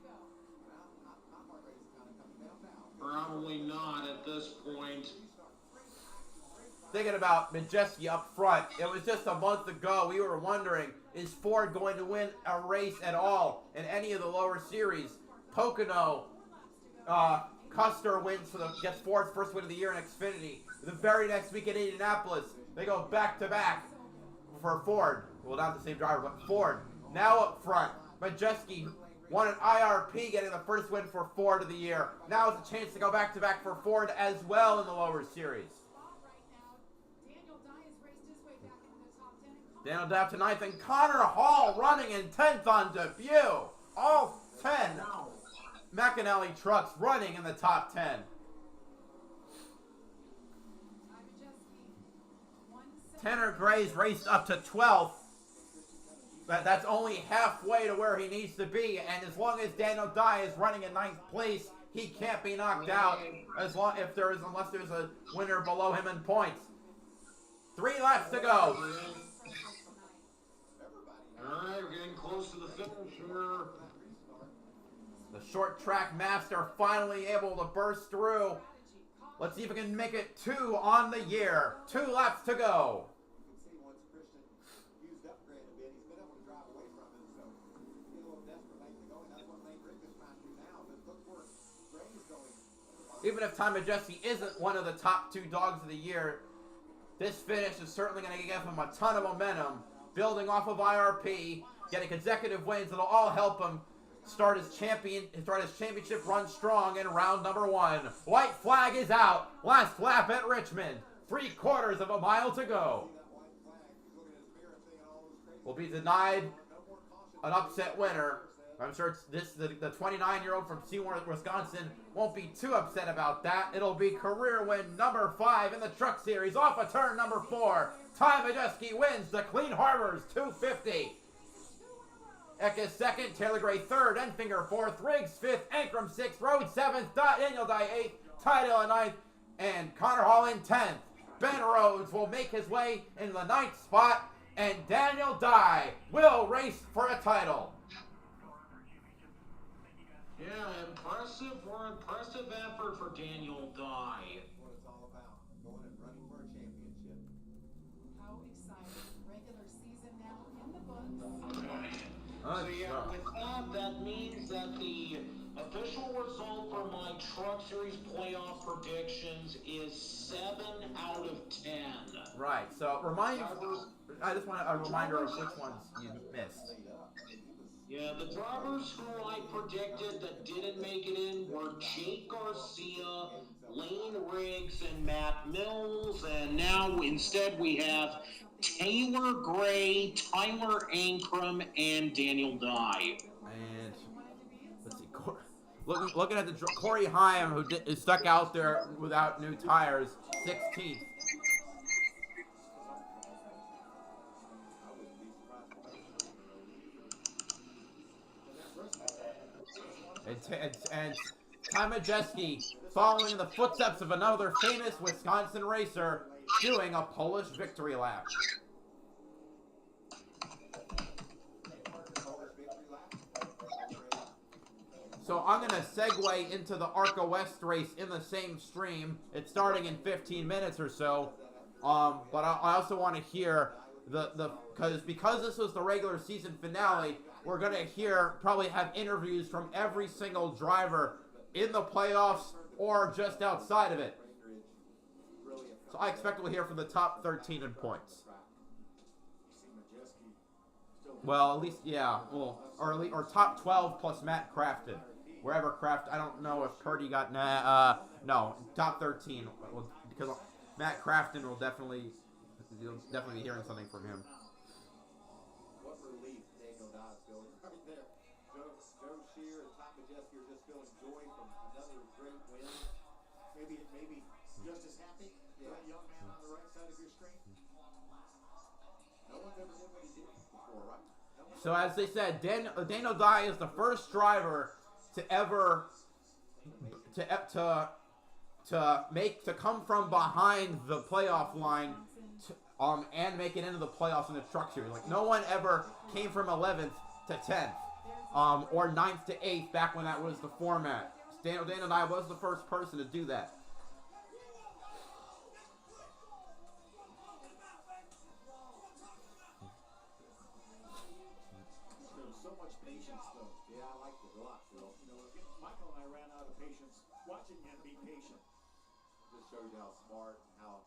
[SPEAKER 5] go.
[SPEAKER 6] Probably not at this point.
[SPEAKER 4] Thinking about Majeski up front, it was just a month ago we were wondering, is Ford going to win a race at all in any of the lower series? Pocono, Custer gets Ford's first win of the year in Xfinity. The very next week in Indianapolis, they go back-to-back for Ford. Well, not the same driver, but Ford. Now up front, Majeski won an IRP, getting the first win for Ford of the year. Now it's a chance to go back-to-back for Ford as well in the lower series. Daniel Dye up to 9th, and Connor Hall running in 10th on debut. All 10 McAnally trucks running in the top 10. Tanner Gray's raced up to 12th. That's only halfway to where he needs to be, and as long as Daniel Dye is running in 9th place, he can't be knocked out unless there's a winner below him in points. 3 laps to go.
[SPEAKER 6] Alright, we're getting close to the finish here.
[SPEAKER 4] The short track master finally able to burst through. Let's see if we can make it 2 on the year. 2 laps to go. Even if Tom Majeski isn't one of the top 2 dogs of the year, this finish is certainly going to give him a ton of momentum. Building off of IRP, getting consecutive wins that'll all help him start his championship run strong in round number 1. White flag is out. Last lap at Richmond. 3/4 of a mile to go. Will be denied an upset winner. I'm sure the 29-year-old from Seymour, Wisconsin won't be too upset about that. It'll be career win number 5 in the Truck Series off of turn number 4. Ty Majeski wins the Clean Harbors 250. Eck is 2nd, Taylor Gray 3rd, Enfinger 4th, Riggs 5th, Ankrum 6th, Rhodes 7th, Daniel Dye 8th, Tydell 9th, and Connor Hall in 10th. Ben Rhodes will make his way in the 9th spot, and Daniel Dye will race for a title.
[SPEAKER 6] Yeah, impressive effort for Daniel Dye.
[SPEAKER 9] What it's all about, going and running for a championship.
[SPEAKER 5] How exciting. Regular season now in the books.
[SPEAKER 6] So yeah, with that means that the official result for my Truck Series playoff predictions is 7 out of 10.
[SPEAKER 4] Right, so I just want a reminder of which ones you missed.
[SPEAKER 6] Yeah, the drivers who I predicted that didn't make it in were Jake Garcia, Lane Riggs, and Matt Mills, and now instead we have Taylor Gray, Tyler Ankrum, and Daniel Dye.
[SPEAKER 4] And let's see, looking at the Corey Haim, who is stuck out there without new tires, 16th. And Ty Majeski, following in the footsteps of another famous Wisconsin racer, doing a Polish victory lap. So I'm going to segue into the ARCA West race in the same stream. It's starting in 15 minutes or so. But I also want to hear because this was the regular season finale, we're going to probably have interviews from every single driver in the playoffs or just outside of it. So I expect we'll hear from the top 13 in points. Well, at least, yeah, or top 12 plus Matt Crafton. Wherever I don't know if Purdy got, no, top 13, because Matt Crafton you'll definitely be hearing something from him.
[SPEAKER 9] What relief Daniel Dye's feeling right there. Joe Shear and Tom Majeski are just feeling joy from another great win. Maybe just as happy. That young man on the right side of your screen. No one's ever did what he did before, right?
[SPEAKER 4] So as they said, Daniel Dye is the first driver to ever to come from behind the playoff line and make it into the playoffs in the Truck Series. Like, no one ever came from 11th to 10th, or 9th to 8th back when that was the format. Daniel and I was the first person to do that.
[SPEAKER 8] There's so much patience, though.
[SPEAKER 9] Yeah, I liked it a lot, Phil.
[SPEAKER 8] You know, Michael and I ran out of patience watching him be patient.
[SPEAKER 9] Just shows you how smart and how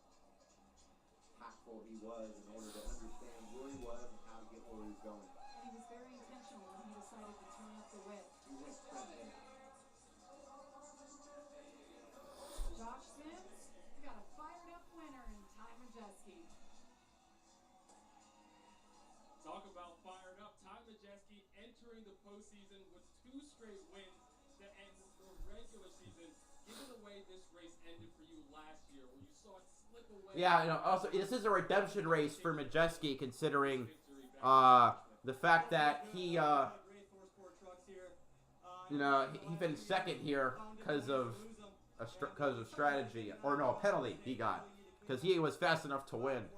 [SPEAKER 9] tactful he was in order to understand where he was and how to get where he was going.
[SPEAKER 5] And he was very intentional when he decided to turn up the whip.
[SPEAKER 9] He went straight in.
[SPEAKER 5] Josh Sims, we got a fired up winner in Ty Majeski.
[SPEAKER 16] Talk about fired up. Ty Majeski entering the postseason with 2 straight wins to end the regular season. Given the way this race ended for you last year, where you saw it slip away.
[SPEAKER 4] Yeah, you know, also, this is a redemption race for Majeski, considering the fact that he, you know, he finished second here because of strategy, or no, a penalty he got, because he was fast enough to win.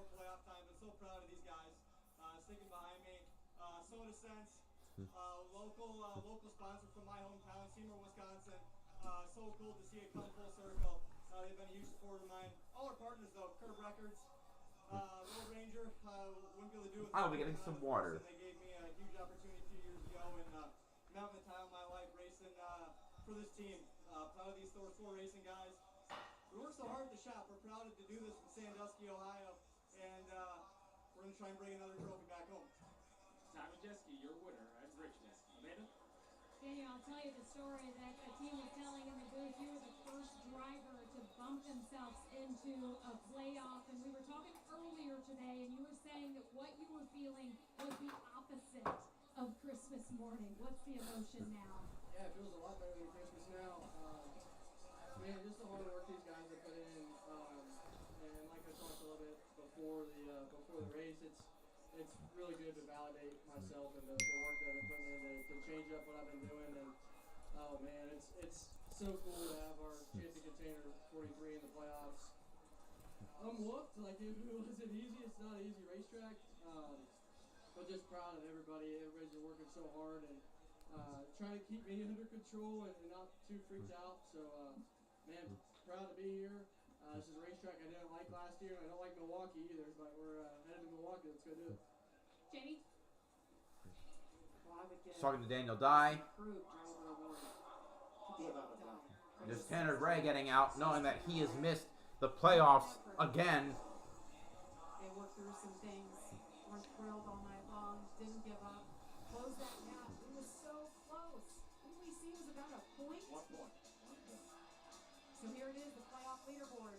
[SPEAKER 2] Local sponsor from my hometown, Seymour, Wisconsin. So cool to see it come full circle. They've been a huge supporter of mine. All our partners, though, Curb Records, Road Ranger, wouldn't be able to do it.
[SPEAKER 4] I'll be getting some water.
[SPEAKER 2] They gave me a huge opportunity a few years ago, and mountain the time of my life racing for this team. Proud of these four racing guys. We work so hard at the shop. We're proud to do this from Sandusky, Ohio, and we're going to try and bring another trophy back home.
[SPEAKER 16] Ty Majeski, your winner at Richmond. Amanda?
[SPEAKER 10] Daniel, I'll tell you the story that the team was telling in the booth. You were the first driver to bump themselves into a playoff, and we were talking earlier today, and you were saying that what you were feeling was the opposite of Christmas morning. What's the emotion now?
[SPEAKER 17] Yeah, it feels a lot better than Christmas now. Man, just the hard work these guys have put in, and like I talked a little bit before the race, it's really good to validate myself and the work that I've been putting in to change up what I've been doing. And oh man, it's so cool to have our Tri-City Container 43 in the playoffs. I'm whooped, like it wasn't easy. It's not an easy racetrack, but just proud of everybody. Everybody's been working so hard and trying to keep me under control and not too freaked out. So man, proud to be here. This is a racetrack I didn't like last year, and I don't like Milwaukee either, but we're headed to Milwaukee. Let's go do it.
[SPEAKER 10] Jamie?
[SPEAKER 5] Well, I would get
[SPEAKER 4] Talking to Daniel Dye.
[SPEAKER 5] approved driver award.
[SPEAKER 4] There's Tanner Gray getting out, knowing that he has missed the playoffs again.
[SPEAKER 5] They worked through some things, weren't thrilled all night long, didn't give up, closed that gap. It was so close. Didn't we see it was about a point?
[SPEAKER 8] 1 point.
[SPEAKER 5] So here it is, the playoff leaderboard.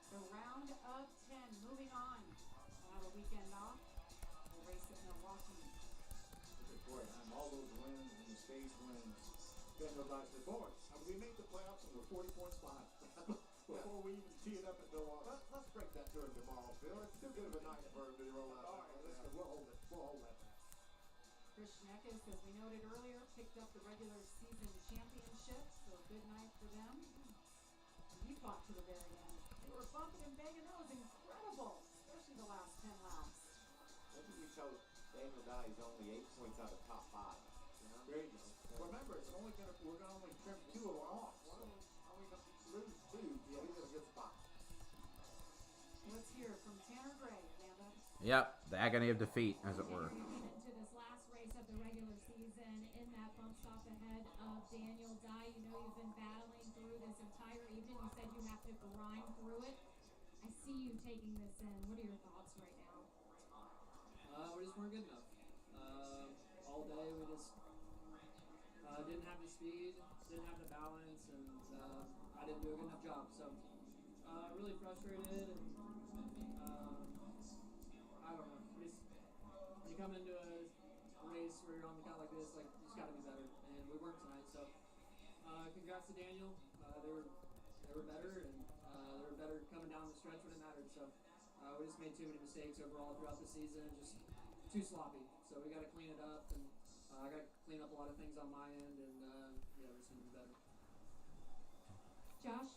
[SPEAKER 5] The round of 10, moving on. We'll have a weekend off. We'll race at Milwaukee.
[SPEAKER 8] Boy, all those wins and the stage wins. Daniel Dye said, boys, we made the playoffs and we're 40 points behind. Before we even tee it up at Milwaukee.
[SPEAKER 9] Let's break that to him tomorrow, Phil. It's too good of a night for him to roll out.
[SPEAKER 8] All right, listen, we'll hold it. We'll hold that.
[SPEAKER 5] Chris Schneckes, as we noted earlier, picked up the regular season championship. So a good night for them. He fought to the very end. They were bumping and banging. That was incredible, especially the last 10 laps.
[SPEAKER 9] What did we tell Daniel Dye he's only 8 points out of top 5?
[SPEAKER 8] There you go. Remember, we're gonna only trim 2 of them off.
[SPEAKER 9] One of them only going to lose 2. Yeah, he's in a good spot.
[SPEAKER 5] Let's hear from Tanner Gray, Amanda.
[SPEAKER 4] Yep, the agony of defeat, as it were.
[SPEAKER 10] Into this last race of the regular season in that bump stop ahead of Daniel Dye. You know you've been battling through this entire evening. You said you have to grind through it. I see you taking this in. What are your thoughts right now?
[SPEAKER 17] We just weren't good enough. All day we just didn't have the speed, didn't have the balance, and I didn't do a good enough job. So really frustrated, and I don't know. When you come into a race where you're on the count like this, like you just got to be better, and we weren't tonight. So congrats to Daniel. They were better, and they were better coming down the stretch when it mattered. So we just made too many mistakes overall throughout the season, and just too sloppy. So we got to clean it up, and I got to clean up a lot of things on my end, and yeah, we're just going to be better.
[SPEAKER 10] Josh?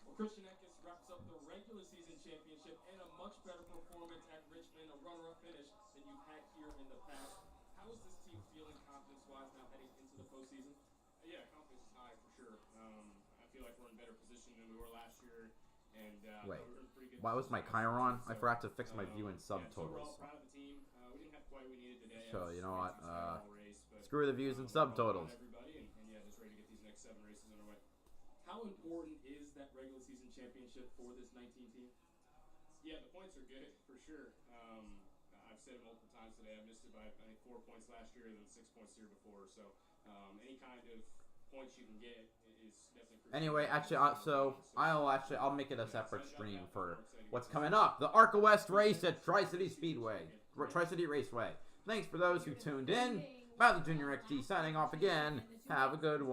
[SPEAKER 16] Well, Christian Eckes wraps up the regular season championship in a much better performance at Richmond, a runner-up finish than you've had here in the past. How is this team feeling confidence-wise now heading into the postseason?
[SPEAKER 18] Yeah, confidence is high for sure. I feel like we're in better position than we were last year, and
[SPEAKER 4] Wait,
[SPEAKER 18] we're in pretty good
[SPEAKER 4] why was my
[SPEAKER 18] position
[SPEAKER 4] Chiron?
[SPEAKER 18] so,
[SPEAKER 4] I forgot to fix my view and
[SPEAKER 18] yeah, so
[SPEAKER 4] subtotals.
[SPEAKER 18] we're all proud of the team. We didn't have quite what we needed today.
[SPEAKER 4] So, you know what?
[SPEAKER 18] Race, but,
[SPEAKER 4] Screw the views and
[SPEAKER 18] we're all proud
[SPEAKER 4] subtotals.
[SPEAKER 18] of everybody, and yeah, just ready to get these next 7 races underway.
[SPEAKER 16] How important is that regular season championship for this 19 team?
[SPEAKER 18] Yeah, the points are good for sure. I've said it multiple times today. I missed it by I think 4 points last year, and then 6 points the year before. So any kind of points you can get is definitely crucial.
[SPEAKER 4] Anyway, actually, I'll make it a separate stream for what's coming up. The ARCA West race at Tri-City Tri-City Raceway. Thanks for those who tuned in. BowserJrXD signing off again. Have a good one.